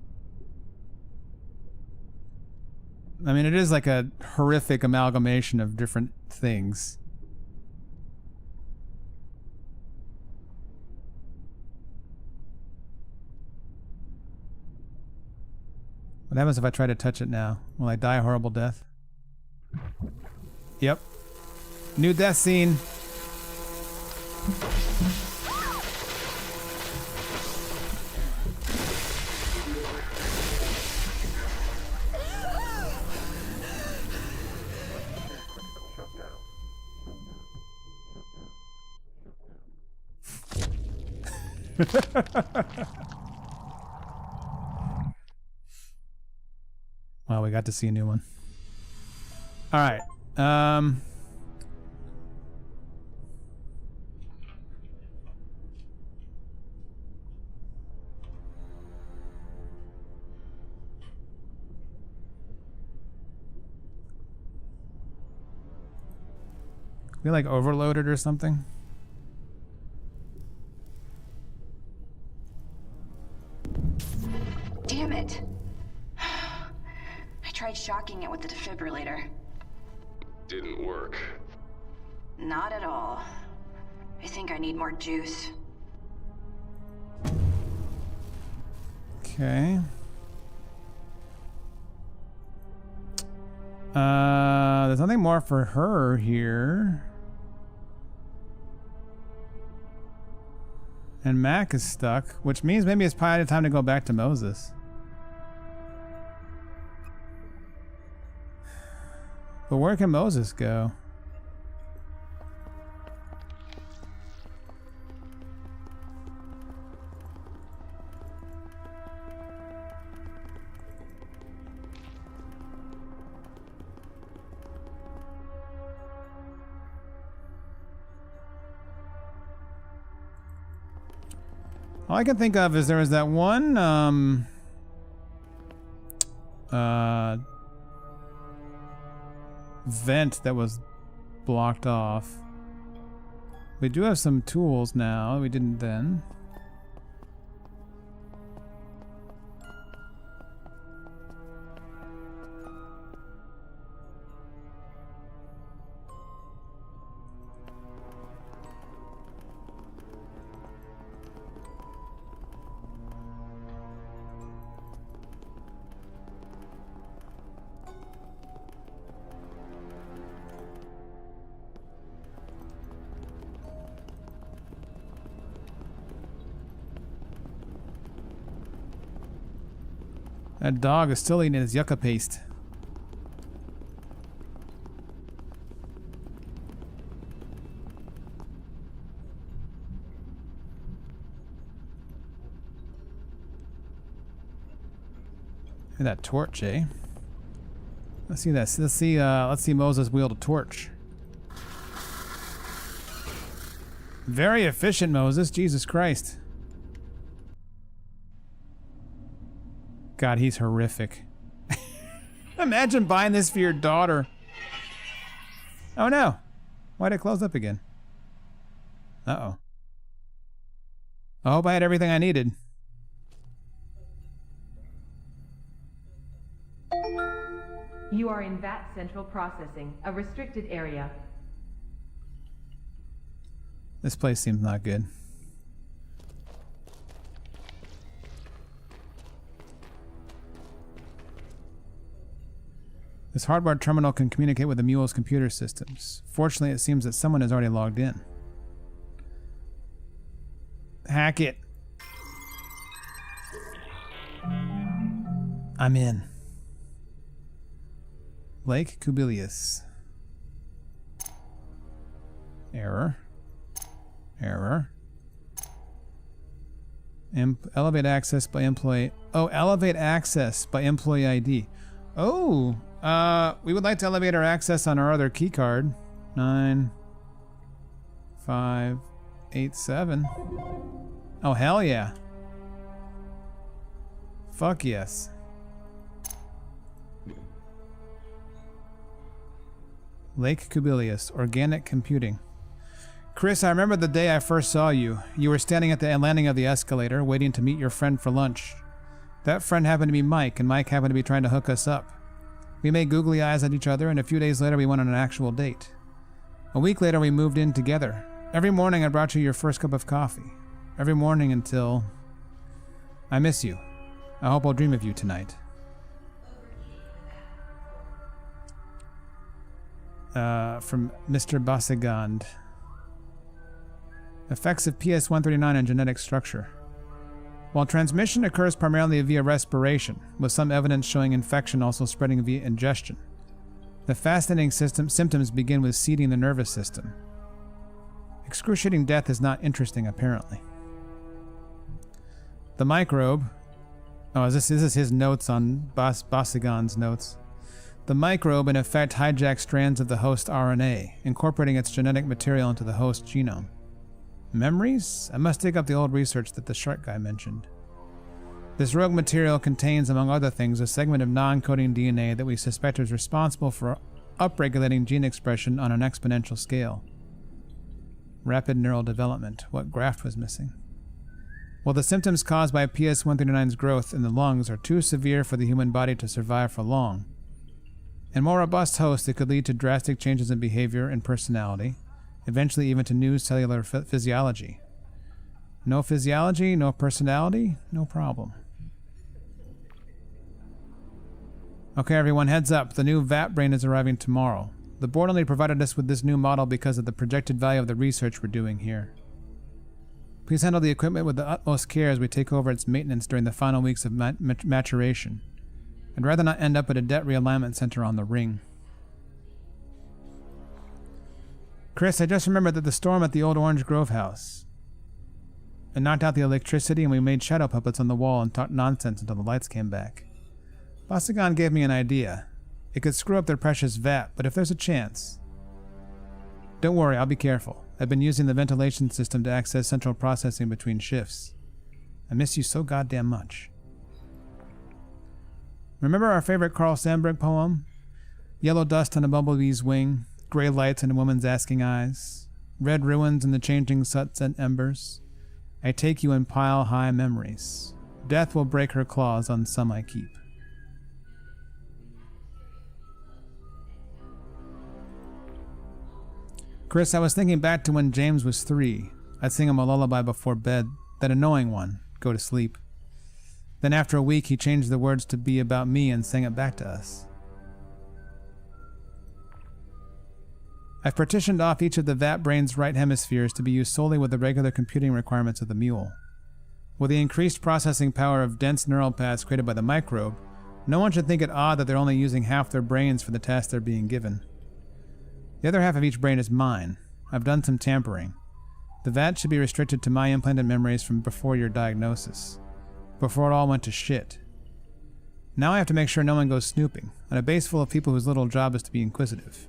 I mean, it is like a horrific amalgamation of different things. What happens if I try to touch it now? Will I die a horrible death? Yep. New death scene. Well, we got to see a new one. All right. We like overloaded or something? Damn it. I tried shocking it with the defibrillator. Didn't work. Not at all. I think I need more juice. Okay. There's nothing more for her here. And Mac is stuck, which means maybe it's probably time to go back to Moses. But where can Moses go? All I can think of is there was that one vent that was blocked off. We do have some tools now. We didn't then. That dog is still eating his yucca paste. Look at that torch, eh? Let's see this. Let's see Moses wield a torch. Very efficient, Moses. Jesus Christ. God, he's horrific. Imagine buying this for your daughter. Oh no. Why'd it close up again? Uh-oh. I hope I had everything I needed. You are in VAT Central Processing, a restricted area. This place seems not good. This hardwired terminal can communicate with the mule's computer systems. Fortunately, it seems that someone has already logged in. Hack it. I'm in. Lake Kubilius. Error. Error. Elevate access by employee. Oh, elevate access by employee ID. Oh, we would like to elevate our access on our other key card. 9587. Oh, hell yeah. Fuck yes. Lake Kubilius, organic computing. Chris, I remember the day I first saw you. You were standing at the landing of the escalator, waiting to meet your friend for lunch. That friend happened to be Mike, and Mike happened to be trying to hook us up. We made googly eyes at each other, and a few days later we went on an actual date. A week later we moved in together. Every morning I brought you your first cup of coffee. Every morning until... I miss you. I hope I'll dream of you tonight. From Mr. Basegand. Effects of PS-139 on genetic structure. While transmission occurs primarily via respiration, with some evidence showing infection also spreading via ingestion, the fascinating symptoms begin with seeding the nervous system. Excruciating death is not interesting, apparently. The microbe... Oh, this is his notes on Basigan's notes. The microbe in effect hijacks strands of the host RNA, incorporating its genetic material into the host genome. Memories? I must dig up the old research that the shark guy mentioned. This rogue material contains, among other things, a segment of non-coding DNA that we suspect is responsible for upregulating gene expression on an exponential scale. Rapid neural development. What graft was missing? Well, the symptoms caused by PS-139's growth in the lungs are too severe for the human body to survive for long. In more robust hosts, it could lead to drastic changes in behavior and personality, eventually even to new cellular physiology. No physiology, no personality, no problem. Okay, everyone, heads up. The new VAT brain is arriving tomorrow. The board only provided us with this new model because of the projected value of the research we're doing here. Please handle the equipment with the utmost care as we take over its maintenance during the final weeks of maturation. I'd rather not end up at a debt realignment center on the ring. Chris, I just remembered that the storm at the old Orange Grove house. It knocked out the electricity and we made shadow puppets on the wall and talked nonsense until the lights came back. Basigan gave me an idea. It could screw up their precious vat, but if there's a chance... Don't worry, I'll be careful. I've been using the ventilation system to access central processing between shifts. I miss you so goddamn much. Remember our favorite Carl Sandburg poem? Yellow dust on a bumblebee's wing, gray lights in a woman's asking eyes, red ruins in the changing soot and embers. I take you in pile-high memories. Death will break her claws on some I keep. Chris, I was thinking back to when James was 3. I'd sing him a lullaby before bed, that annoying one, go to sleep. Then after a week he changed the words to be about me and sang it back to us. I've partitioned off each of the vat brain's right hemispheres to be used solely with the regular computing requirements of the mule. With the increased processing power of dense neural paths created by the microbe, no one should think it odd that they're only using half their brains for the task they're being given. The other half of each brain is mine. I've done some tampering. The vat should be restricted to my implanted memories from before your diagnosis. Before it all went to shit. Now I have to make sure no one goes snooping, on a base full of people whose little job is to be inquisitive.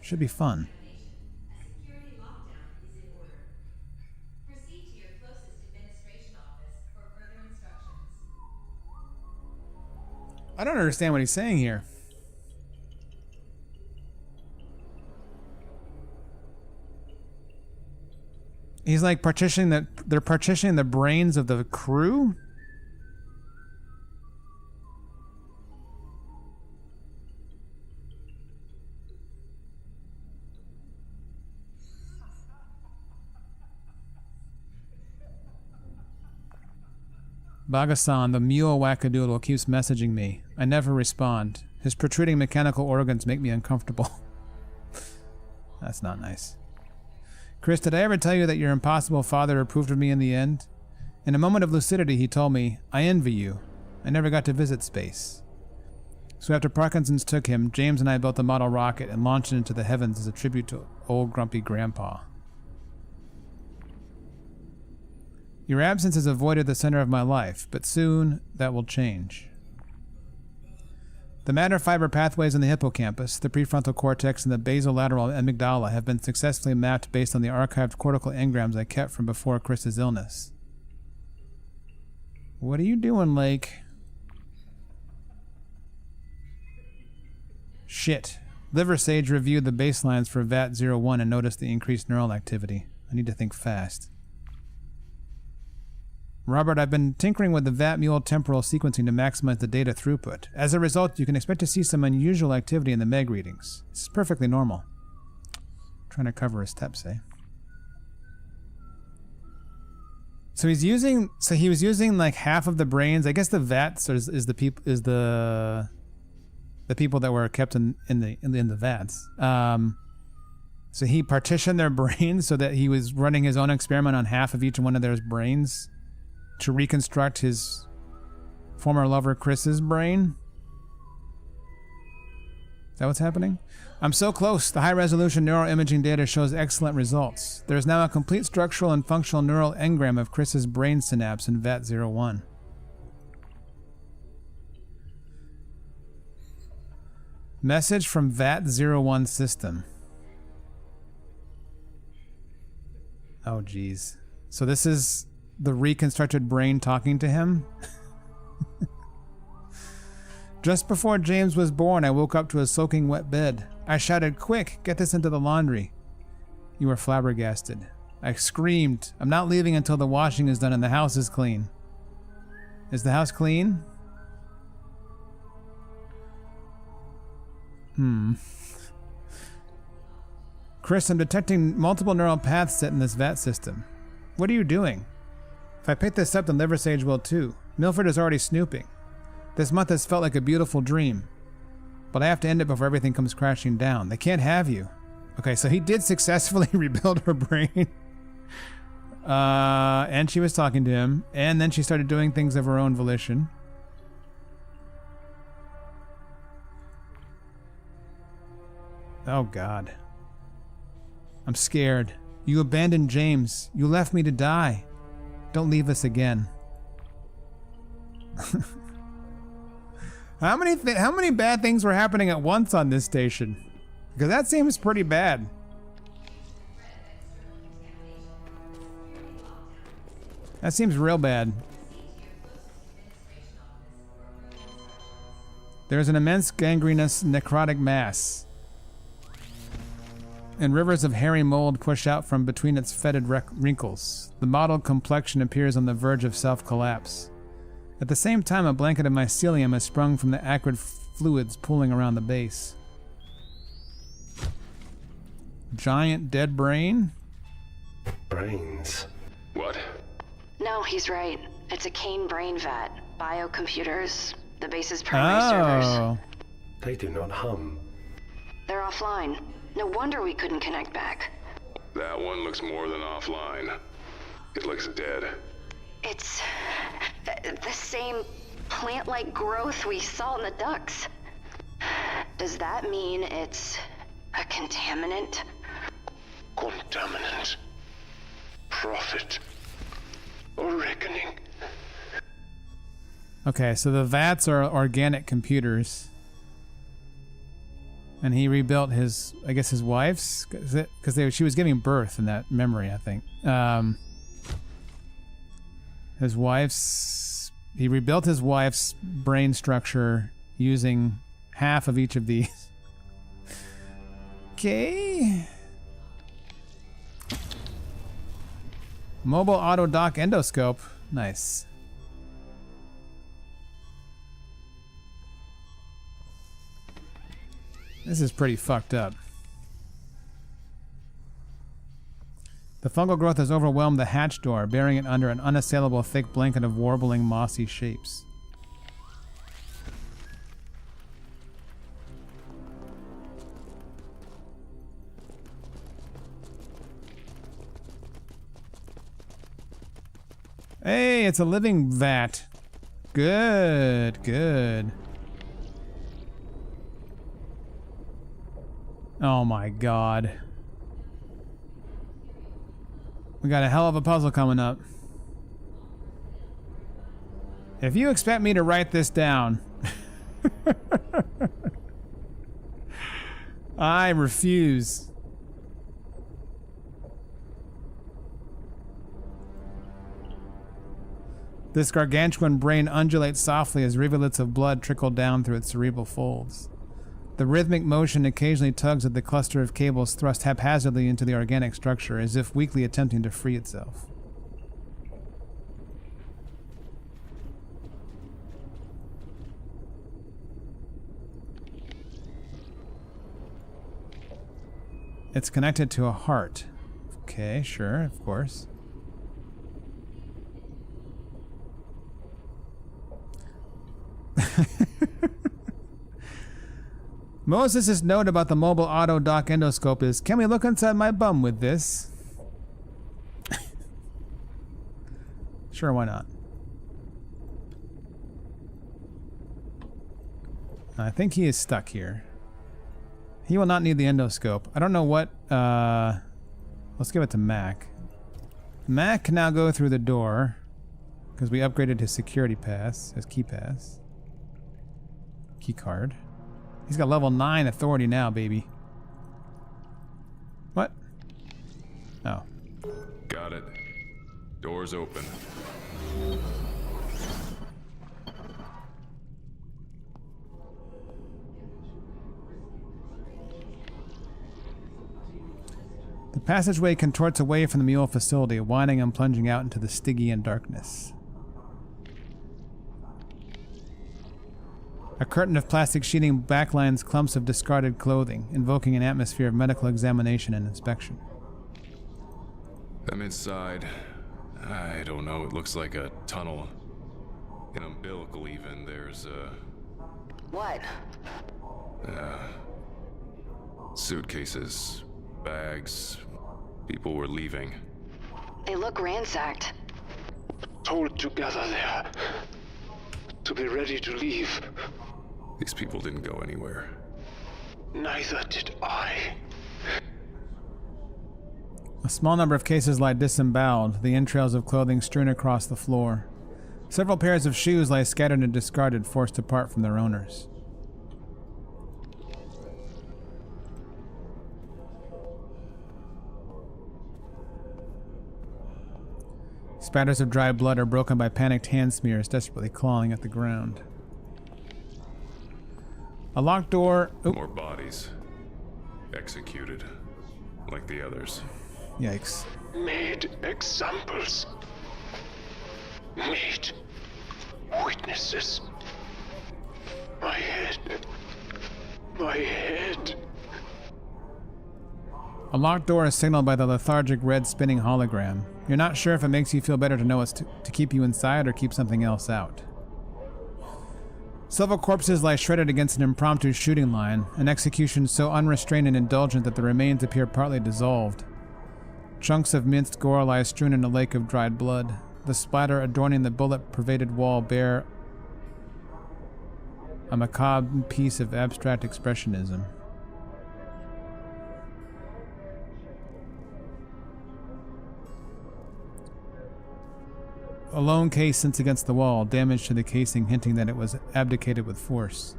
Should be fun. I don't understand what he's saying here. He's like they're partitioning the brains of the crew? Bagasan, the mule wackadoodle, keeps messaging me. I never respond. His protruding mechanical organs make me uncomfortable. That's not nice. Chris, did I ever tell you that your impossible father approved of me in the end? In a moment of lucidity, he told me, I envy you. I never got to visit space. So after Parkinson's took him, James and I built a model rocket and launched it into the heavens as a tribute to old grumpy grandpa. Your absence has avoided the center of my life, but soon that will change. The matter fiber pathways in the hippocampus, the prefrontal cortex, and the basolateral amygdala have been successfully mapped based on the archived cortical engrams I kept from before Chris's illness. What are you doing, Lake? Shit. Liver Sage reviewed the baselines for VAT-01 and noticed the increased neural activity. I need to think fast. Robert, I've been tinkering with the VAT Mule temporal sequencing to maximize the data throughput. As a result, you can expect to see some unusual activity in the MEG readings. This is perfectly normal. Trying to cover his steps, eh? So he was using like half of the brains. I guess the VATs is the people that were kept in the VATs. So he partitioned their brains so that he was running his own experiment on half of each one of their brains to reconstruct his former lover Chris's brain. Is that what's happening? I'm so close. The high-resolution neuroimaging data shows excellent results. There is now a complete structural and functional neural engram of Chris's brain synapse in VAT-01. Message from VAT-01 system. Oh, geez. So this is the reconstructed brain talking to him? Just before James was born, I woke up to a soaking wet bed. I shouted, "Quick, get this into the laundry." You were flabbergasted. I screamed, "I'm not leaving until the washing is done and the house is clean." Is the house clean? Chris, I'm detecting multiple neural paths set in this VAT system. What are you doing? If I pick this up, then Liver Sage will too. Milford is already snooping. This month has felt like a beautiful dream. But I have to end it before everything comes crashing down. They can't have you. Okay, so he did successfully rebuild her brain. And she was talking to him. And then she started doing things of her own volition. Oh, God. I'm scared. You abandoned James. You left me to die. Don't leave us again. How many bad things were happening at once on this station? Because that seems pretty bad. That seems real bad. There's an immense gangrenous necrotic mass, and rivers of hairy mold push out from between its fetid wrinkles. The mottled complexion appears on the verge of self-collapse. At the same time, a blanket of mycelium has sprung from the acrid fluids pooling around the base. Giant dead brain? Brains. What? No, he's right. It's a Kane brain vat. Biocomputers. The base's primary servers. They do not hum. They're offline. No wonder we couldn't connect back. That one looks more than offline. It looks dead. It's the same plant-like growth we saw in the ducts. Does that mean it's a contaminant? Contaminant. Profit. Or reckoning. Okay, so the VATs are organic computers. And he rebuilt his, I guess his wife's, because she was giving birth in that memory, I think. His wife's, he rebuilt his wife's brain structure using half of each of these. Okay. Mobile auto dock endoscope. Nice. This is pretty fucked up. The fungal growth has overwhelmed the hatch door, burying it under an unassailable thick blanket of warbling, mossy shapes. Hey, it's a living vat. Good, good. Oh my god. We got a hell of a puzzle coming up. If you expect me to write this down, I refuse. This gargantuan brain undulates softly as rivulets of blood trickle down through its cerebral folds. The rhythmic motion occasionally tugs at the cluster of cables thrust haphazardly into the organic structure, as if weakly attempting to free itself. It's connected to a heart. Okay, sure, of course. Moses' note about the mobile auto dock endoscope is, can we look inside my bum with this? Sure, why not? I think he is stuck here. He will not need the endoscope. I don't know what, let's give it to Mac. Mac can now go through the door, because we upgraded his security pass, his key pass. Key card. He's got level 9 authority now, baby. What? Oh. Got it. Doors open. The passageway contorts away from the mule facility, winding and plunging out into the Stygian darkness. A curtain of plastic sheeting backlines clumps of discarded clothing, invoking an atmosphere of medical examination and inspection. I'm inside. I don't know, it looks like a tunnel. An umbilical even. There's What? Suitcases, bags. People were leaving. They look ransacked. Told to gather there. To be ready to leave. These people didn't go anywhere. Neither did I. A small number of cases lie disemboweled, the entrails of clothing strewn across the floor. Several pairs of shoes lie scattered and discarded, forced apart from their owners. Spatters of dry blood are broken by panicked hand smears desperately clawing at the ground. A locked door... Oop. More bodies. Executed. Like the others. Yikes. Made examples. Made witnesses. My head. My head. A locked door is signaled by the lethargic red spinning hologram. You're not sure if it makes you feel better to know it's to keep you inside or keep something else out. Several corpses lie shredded against an impromptu shooting line, an execution so unrestrained and indulgent that the remains appear partly dissolved. Chunks of minced gore lie strewn in a lake of dried blood. The splatter adorning the bullet-pervaded wall bear a macabre piece of abstract expressionism. A lone case sits against the wall, damage to the casing hinting that it was abdicated with force.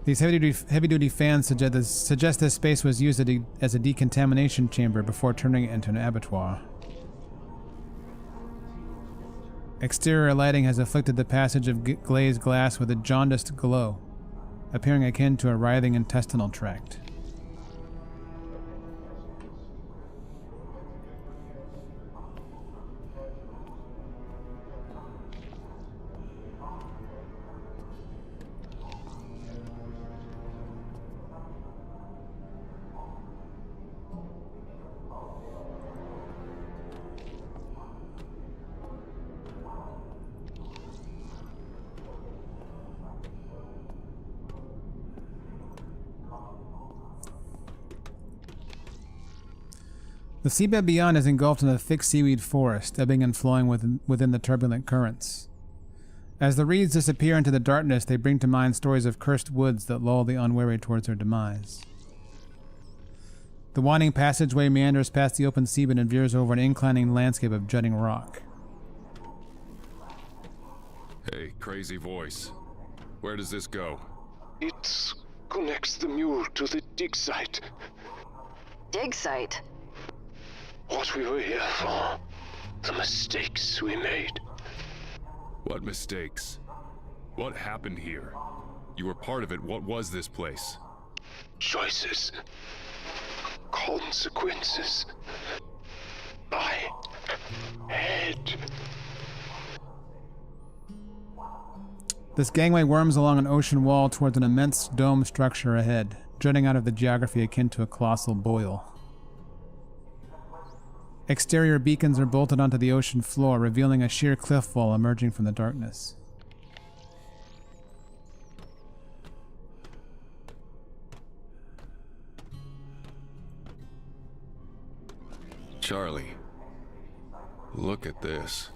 These heavy-duty fans suggest this space was used as a decontamination chamber before turning it into an abattoir. Exterior lighting has afflicted the passage of glazed glass with a jaundiced glow, appearing akin to a writhing intestinal tract. The seabed beyond is engulfed in a thick seaweed forest, ebbing and flowing within the turbulent currents. As the reeds disappear into the darkness, they bring to mind stories of cursed woods that lull the unwary towards their demise. The winding passageway meanders past the open seabed and veers over an inclining landscape of jutting rock. Hey, crazy voice. Where does this go? It connects the mule to the dig site. Dig site? What we were here for. The mistakes we made. What mistakes? What happened here? You were part of it. What was this place? Choices. Consequences. My head. This gangway worms along an ocean wall towards an immense dome structure ahead, jutting out of the geography akin to a colossal boil. Exterior beacons are bolted onto the ocean floor, revealing a sheer cliff wall emerging from the darkness. Charlie, look at this.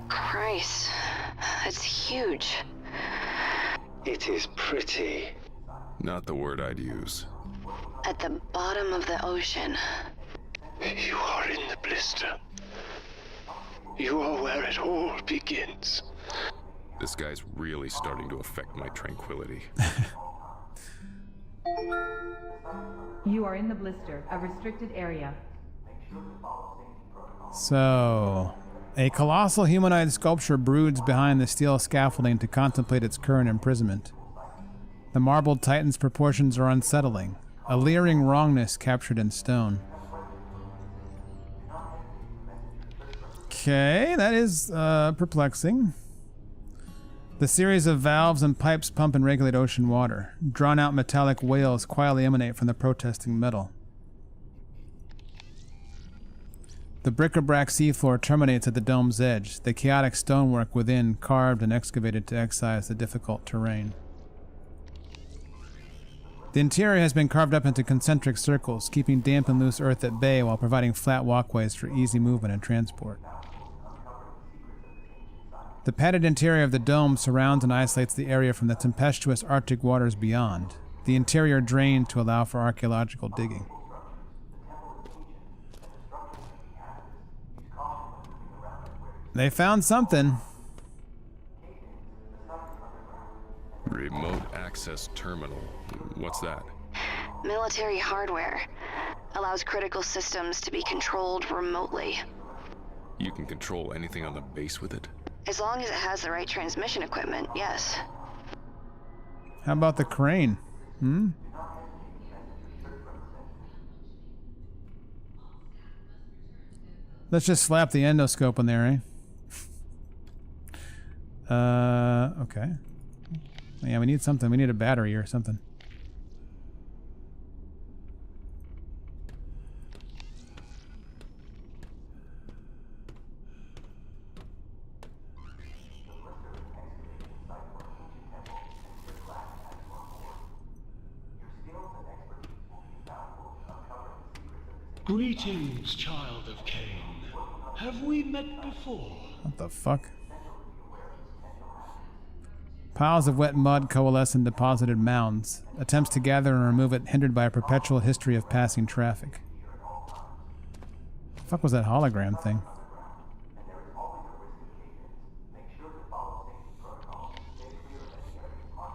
Christ, that's huge. It is pretty. Not the word I'd use. At the bottom of the ocean. You are in the blister. You are where it all begins. This guy's really starting to affect my tranquility. You are in the blister, a restricted area. So, a colossal humanoid sculpture broods behind the steel scaffolding to contemplate its current imprisonment. The marbled titan's proportions are unsettling, a leering wrongness captured in stone. Okay, that is perplexing. The series of valves and pipes pump and regulate ocean water. Drawn-out metallic wails quietly emanate from the protesting metal. The bric-a-brac seafloor terminates at the dome's edge, the chaotic stonework within carved and excavated to excise the difficult terrain. The interior has been carved up into concentric circles, keeping damp and loose earth at bay while providing flat walkways for easy movement and transport. The padded interior of the dome surrounds and isolates the area from the tempestuous Arctic waters beyond, the interior drained to allow for archaeological digging. They found something. Remote access terminal. What's that? Military hardware. Allows critical systems to be controlled remotely. You can control anything on the base with it? As long as it has the right transmission equipment, yes. How about the crane? Let's just slap the endoscope in there, eh? Okay. Yeah, we need something. We need a battery or something. Greetings, child of Cain. Have we met before? What the fuck? Piles of wet mud coalesce in deposited mounds. Attempts to gather and remove it hindered by a perpetual history of passing traffic. The fuck was that hologram thing?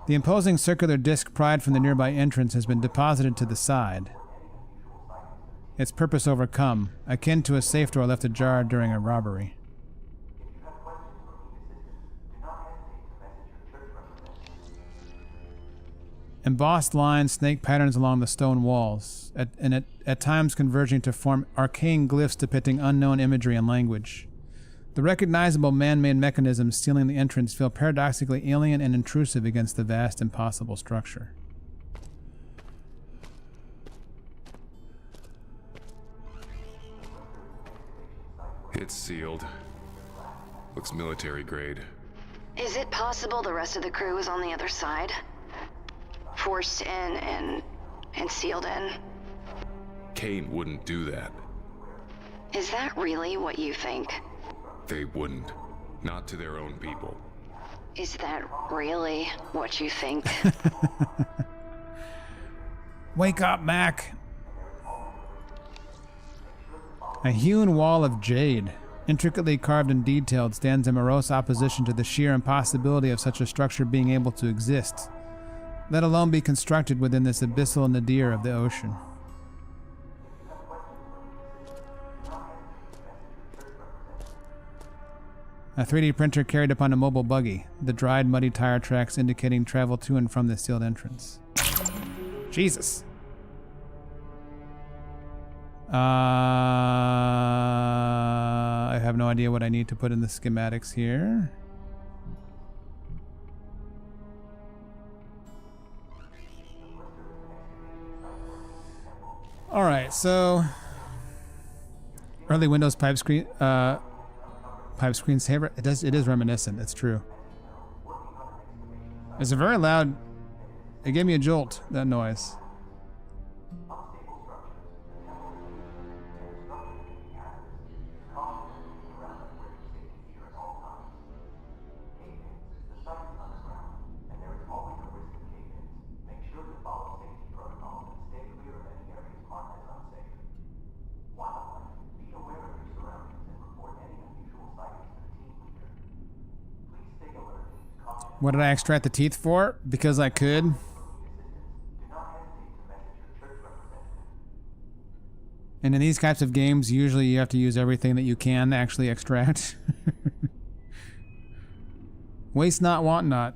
The imposing circular disc pried from the nearby entrance has been deposited to the side. Its purpose overcome, akin to a safe door left ajar during a robbery. Embossed lines snake patterns along the stone walls, at times converging to form arcane glyphs depicting unknown imagery and language. The recognizable man-made mechanisms sealing the entrance feel paradoxically alien and intrusive against the vast, impossible structure. It's sealed. Looks military grade. Is it possible the rest of the crew is on the other side? Forced in and sealed in? Cain wouldn't do that. Is that really what you think? They wouldn't. Not to their own people. Is that really what you think? Wake up, Mac! A hewn wall of jade, intricately carved and detailed, stands in morose opposition to the sheer impossibility of such a structure being able to exist, let alone be constructed within this abyssal nadir of the ocean. A 3D printer carried upon a mobile buggy, the dried, muddy tire tracks indicating travel to and from the sealed entrance. Jesus. I have no idea what I need to put in the schematics here. All right, so early Windows pipe screensaver. It is reminiscent. It's true. It's a very loud. It gave me a jolt. That noise. What did I extract the teeth for? Because I could. And in these types of games, usually you have to use everything that you can actually extract. Waste not, want not.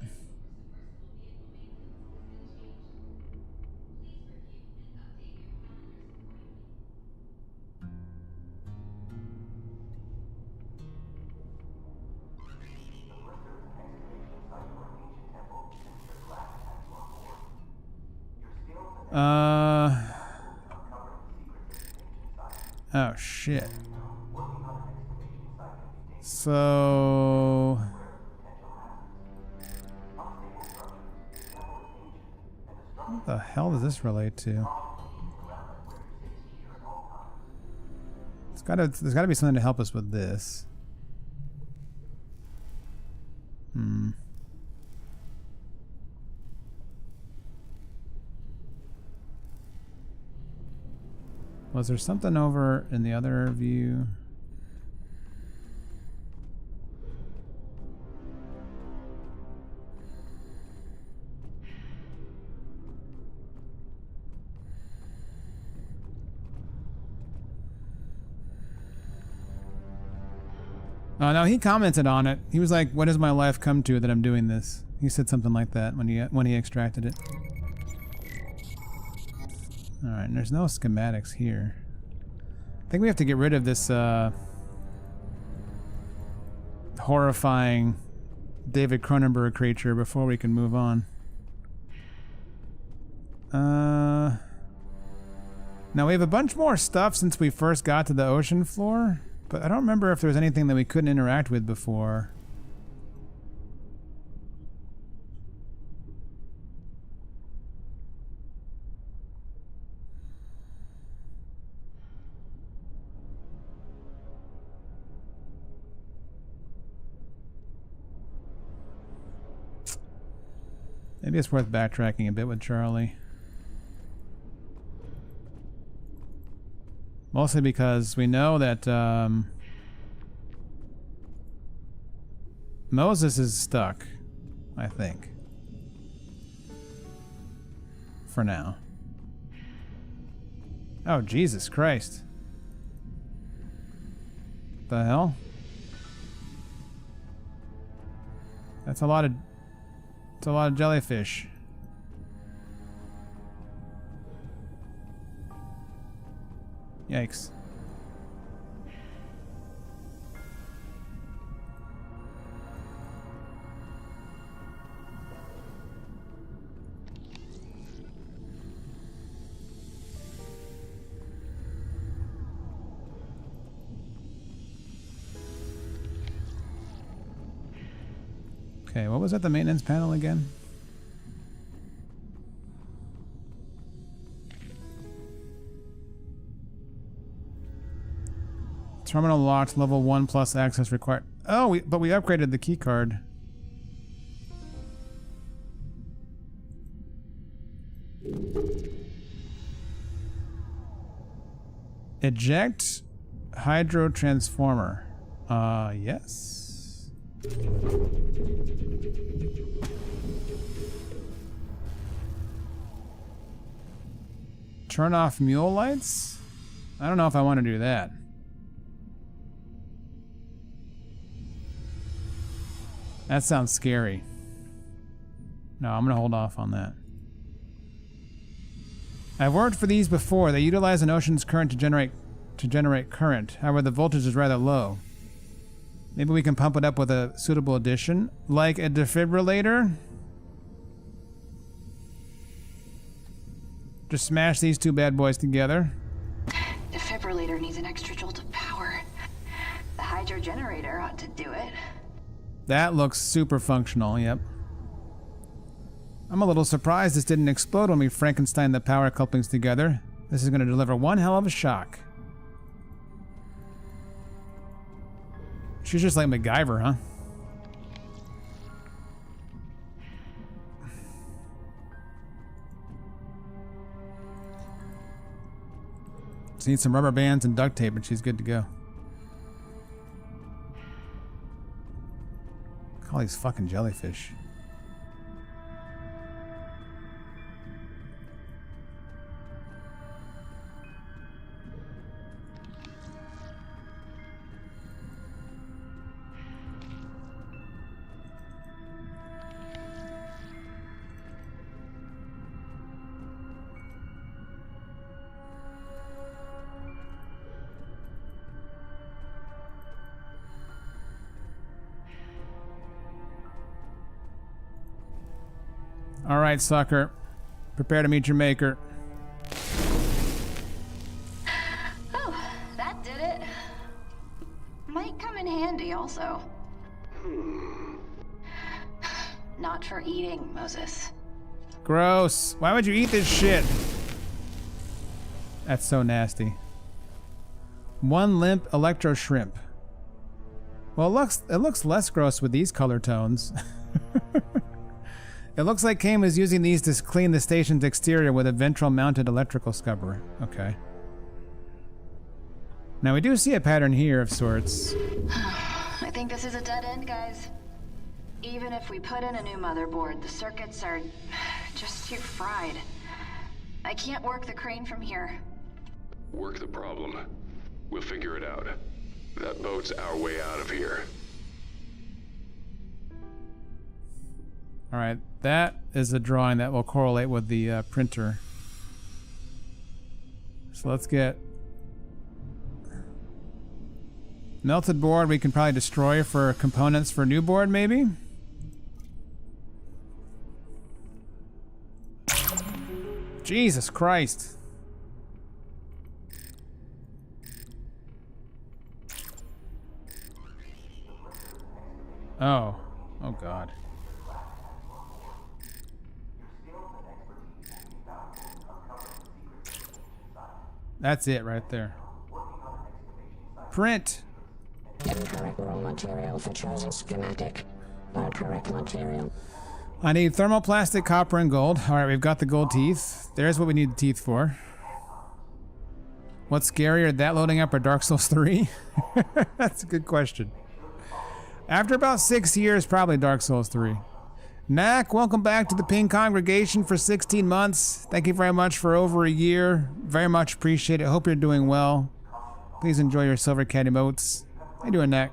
Oh shit. So what the hell does this relate to? There's gotta be something to help us with this. Was there something over in the other view? Oh no, he commented on it. He was like, "What has my life come to that I'm doing this?" He said something like that when he extracted it. Alright, and there's no schematics here. I think we have to get rid of this horrifying David Cronenberg creature before we can move on. Now we have a bunch more stuff since we first got to the ocean floor, but I don't remember if there was anything that we couldn't interact with before. Maybe it's worth backtracking a bit with Charlie. Mostly because we know that Moses is stuck, I think. For now. Oh, Jesus Christ. The hell? That's a lot of... It's a lot of jellyfish. Yikes. Okay, what was at the maintenance panel again? Terminal locked, level 1 plus access required. Oh, but we upgraded the key card. Eject hydro transformer. Yes. Turn off mule lights? I don't know if I want to do that. That sounds scary. No, I'm gonna hold off on that. I've worked for these before. They utilize an ocean's current to generate current. However, the voltage is rather low. Maybe we can pump it up with a suitable addition, like a defibrillator. Just smash these two bad boys together. Defibrillator needs an extra jolt of power. The hydro generator ought to do it. That looks super functional, yep. I'm a little surprised this didn't explode when we Frankenstein the power couplings together. This is going to deliver one hell of a shock. She's just like MacGyver, huh? Just need some rubber bands and duct tape and she's good to go. Look at all these fucking jellyfish. All right, sucker. Prepare to meet your maker. Oh, that did it. Might come in handy also. Not for eating, Moses. Gross. Why would you eat this shit? That's so nasty. One limp electro shrimp. Well, it looks less gross with these color tones. It looks like Kane was using these to clean the station's exterior with a ventral mounted electrical scrubber. Okay. Now we do see a pattern here of sorts. I think this is a dead end, guys. Even if we put in a new motherboard, the circuits are just too fried. I can't work the crane from here. Work the problem. We'll figure it out. That boat's our way out of here. Alright, that is a drawing that will correlate with the printer. So let's get... melted board we can probably destroy for components for new board, maybe? Jesus Christ. Oh. Oh God. That's it right there. Print. Incorrect raw material for chosen schematic. Not correct material. I need thermoplastic, copper, and gold. Alright, we've got the gold teeth. There's what we need the teeth for. What's scarier, that loading up or Dark Souls 3? That's a good question. After about 6 years, probably Dark Souls 3. Knack, welcome back to the Ping Congregation for 16 months. Thank you very much for over a year. Very much appreciate it. Hope you're doing well. Please enjoy your silver cat emotes. How you doing, Knack?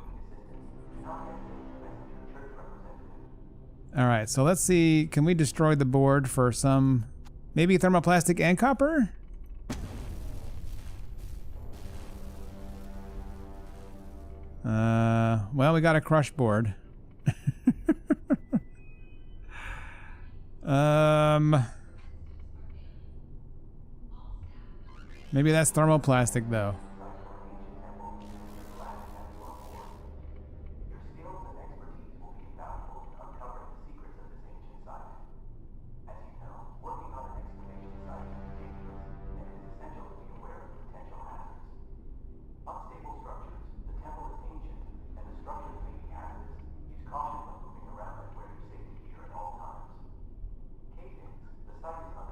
Alright, so let's see. Can we destroy the board for some... maybe thermoplastic and copper? Well, we got a crush board. Maybe that's thermoplastic, though.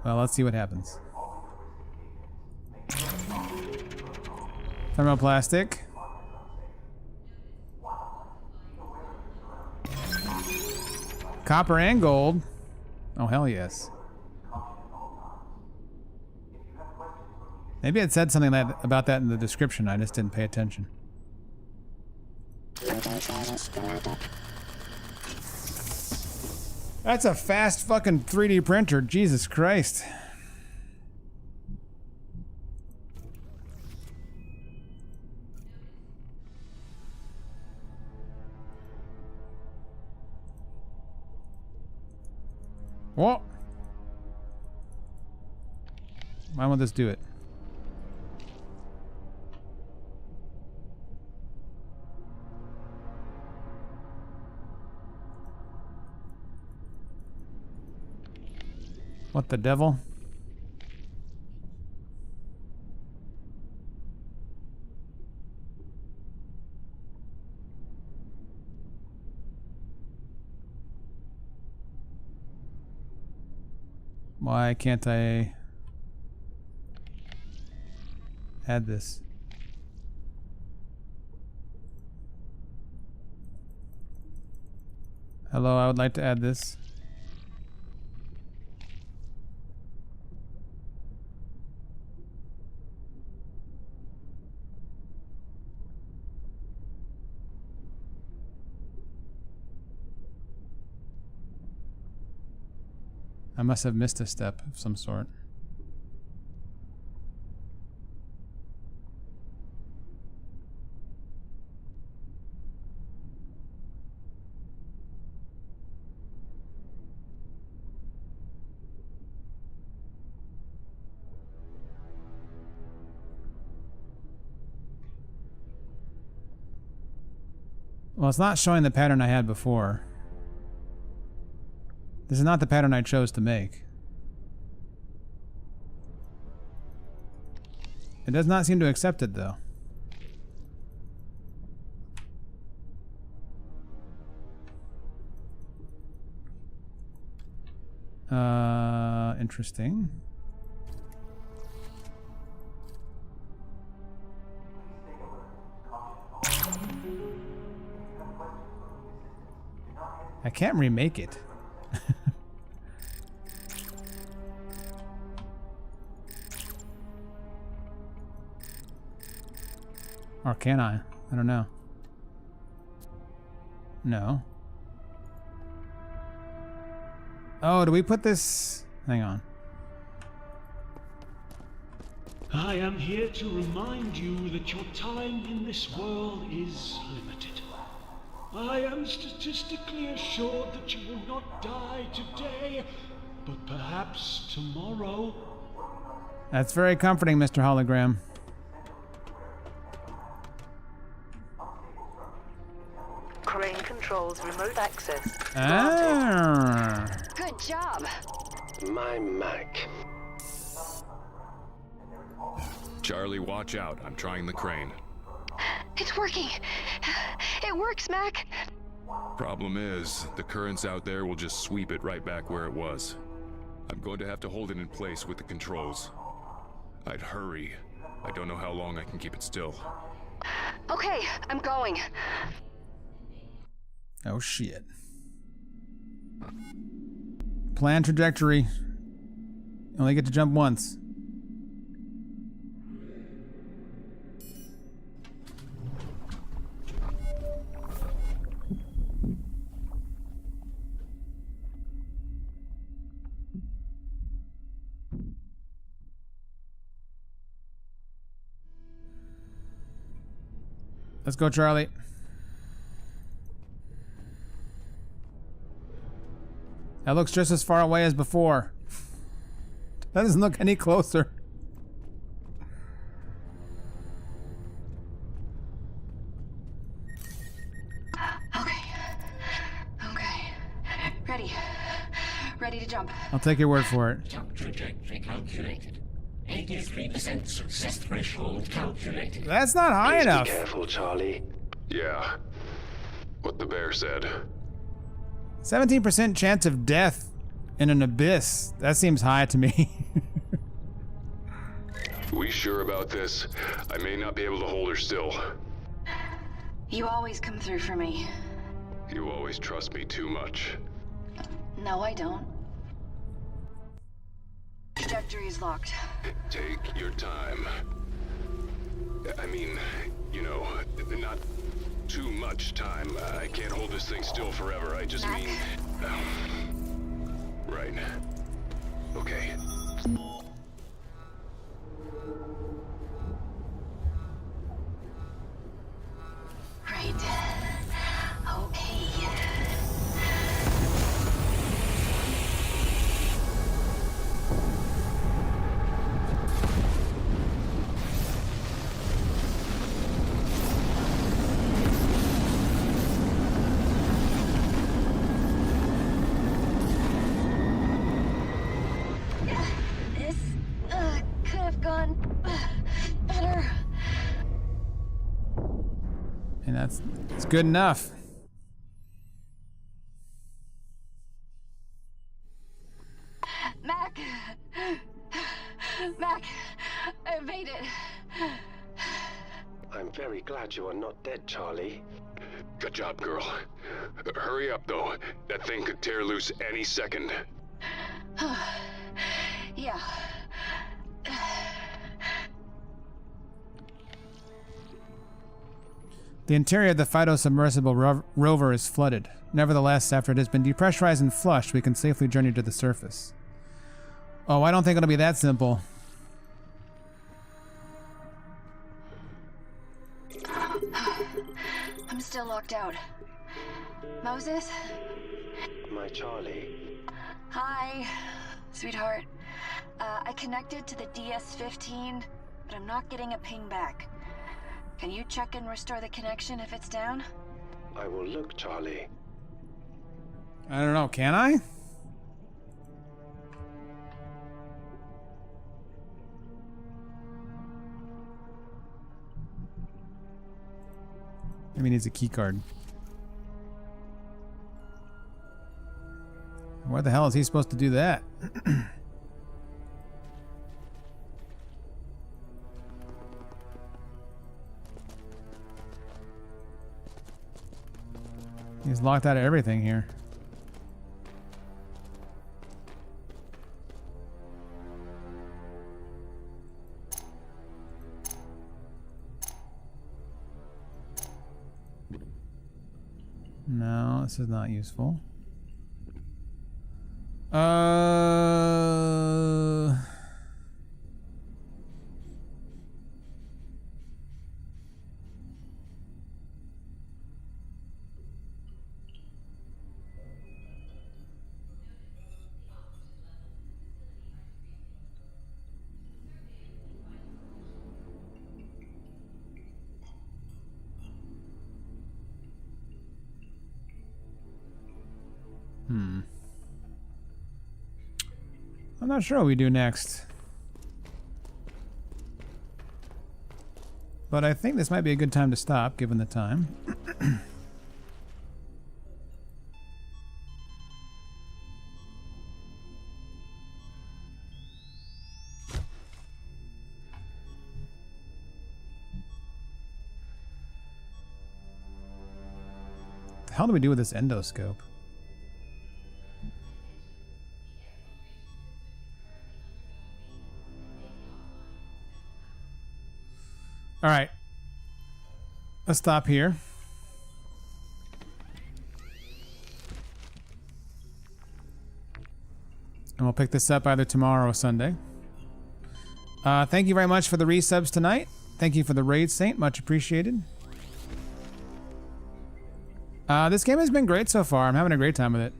Well, let's see what happens. Thermoplastic. Copper and gold. Oh, hell yes. Maybe it said something about that in the description. I just didn't pay attention. That's a fast fucking 3D printer. Jesus Christ. What? Why won't this do it? What the devil? Why can't I add this? Hello, I would like to add this. I must have missed a step of some sort. Well, it's not showing the pattern I had before. This is not the pattern I chose to make. It does not seem to accept it, though. Interesting. I can't remake it. Or can I? I don't know. No. Oh, do we put this? Hang on. I am here to remind you that your time in this world is limited. I am statistically assured that you will not die today, but perhaps tomorrow. That's very comforting, Mr. Hologram. Crane controls remote access. Ah. Good job. My Mac. Charlie, watch out. I'm trying the crane. It's working. It works, Mac. Problem is, the currents out there will just sweep it right back where it was. I'm going to have to hold it in place with the controls. I'd hurry. I don't know how long I can keep it still. Okay, I'm going. Oh shit. Plan trajectory. You only get to jump once. Let's go, Charlie. That looks just as far away as before. That doesn't look any closer. Okay. Ready to jump. I'll take your word for it. Jump trajectory calculated. 83% success threshold calculated. That's not high Please enough. Be careful, Charlie. Yeah. What the bear said. 17% chance of death in an abyss. That seems high to me. We sure about this? I may not be able to hold her still. You always come through for me. You always trust me too much. No, I don't. Trajectory is locked. Take your time. I mean, you know, not too much time. I can't hold this thing still forever. I just mean... right. Okay. Right. Okay. This could have gone better. And that's good enough. Mac, I made it. I'm very glad you are not dead, Charlie. Good job, girl. Hurry up, though. That thing could tear loose any second. Yeah. The interior of the phyto-submersible rover is flooded. Nevertheless, after it has been depressurized and flushed, we can safely journey to the surface. Oh, I don't think it'll be that simple. I'm still locked out. Moses? My Charlie. Hi, sweetheart. I connected to the DS-15, but I'm not getting a ping back. Can you check and restore the connection if it's down? I will look, Charlie. I don't know, can I? Maybe he needs a key card. Where the hell is he supposed to do that? He's locked out of everything here. No, this is not useful. I'm not sure what we do next. But I think this might be a good time to stop, given the time. The hell do we do with this endoscope? All right, let's stop here. And we'll pick this up either tomorrow or Sunday. Thank you very much for the resubs tonight. Thank you for the raid, Saint. Much appreciated. This game has been great so far. I'm having a great time with it.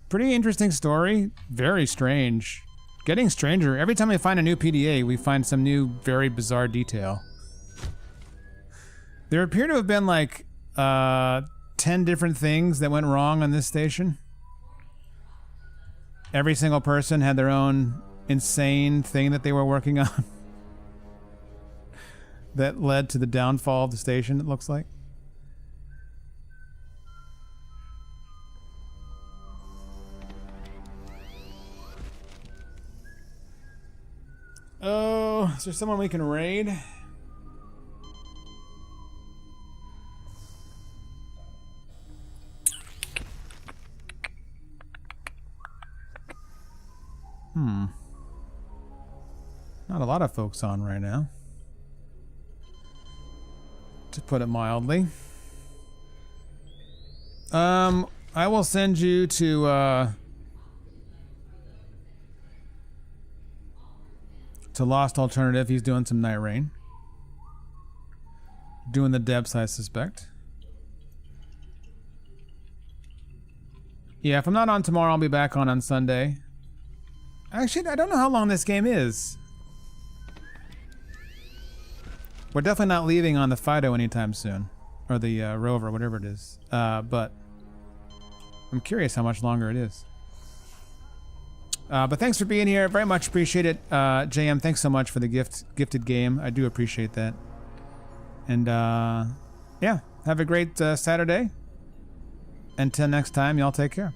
Pretty interesting story. Very strange. Getting stranger. Every time we find a new PDA, we find some new, very bizarre detail. There appear to have been like 10 different things that went wrong on this station. Every single person had their own insane thing that they were working on that led to the downfall of the station, it looks like. Oh, is there someone we can raid? Not a lot of folks on right now, to put it mildly. I will send you to Lost Alternative. He's doing some Night Rain. Doing the depths, I suspect. Yeah, if I'm not on tomorrow, I'll be back on Sunday. Actually, I don't know how long this game is. We're definitely not leaving on the Fido anytime soon. Or the Rover, whatever it is. But I'm curious how much longer it is. But thanks for being here. Very much appreciate it. JM, thanks so much for the gifted game. I do appreciate that. And yeah, have a great Saturday. Until next time, y'all take care.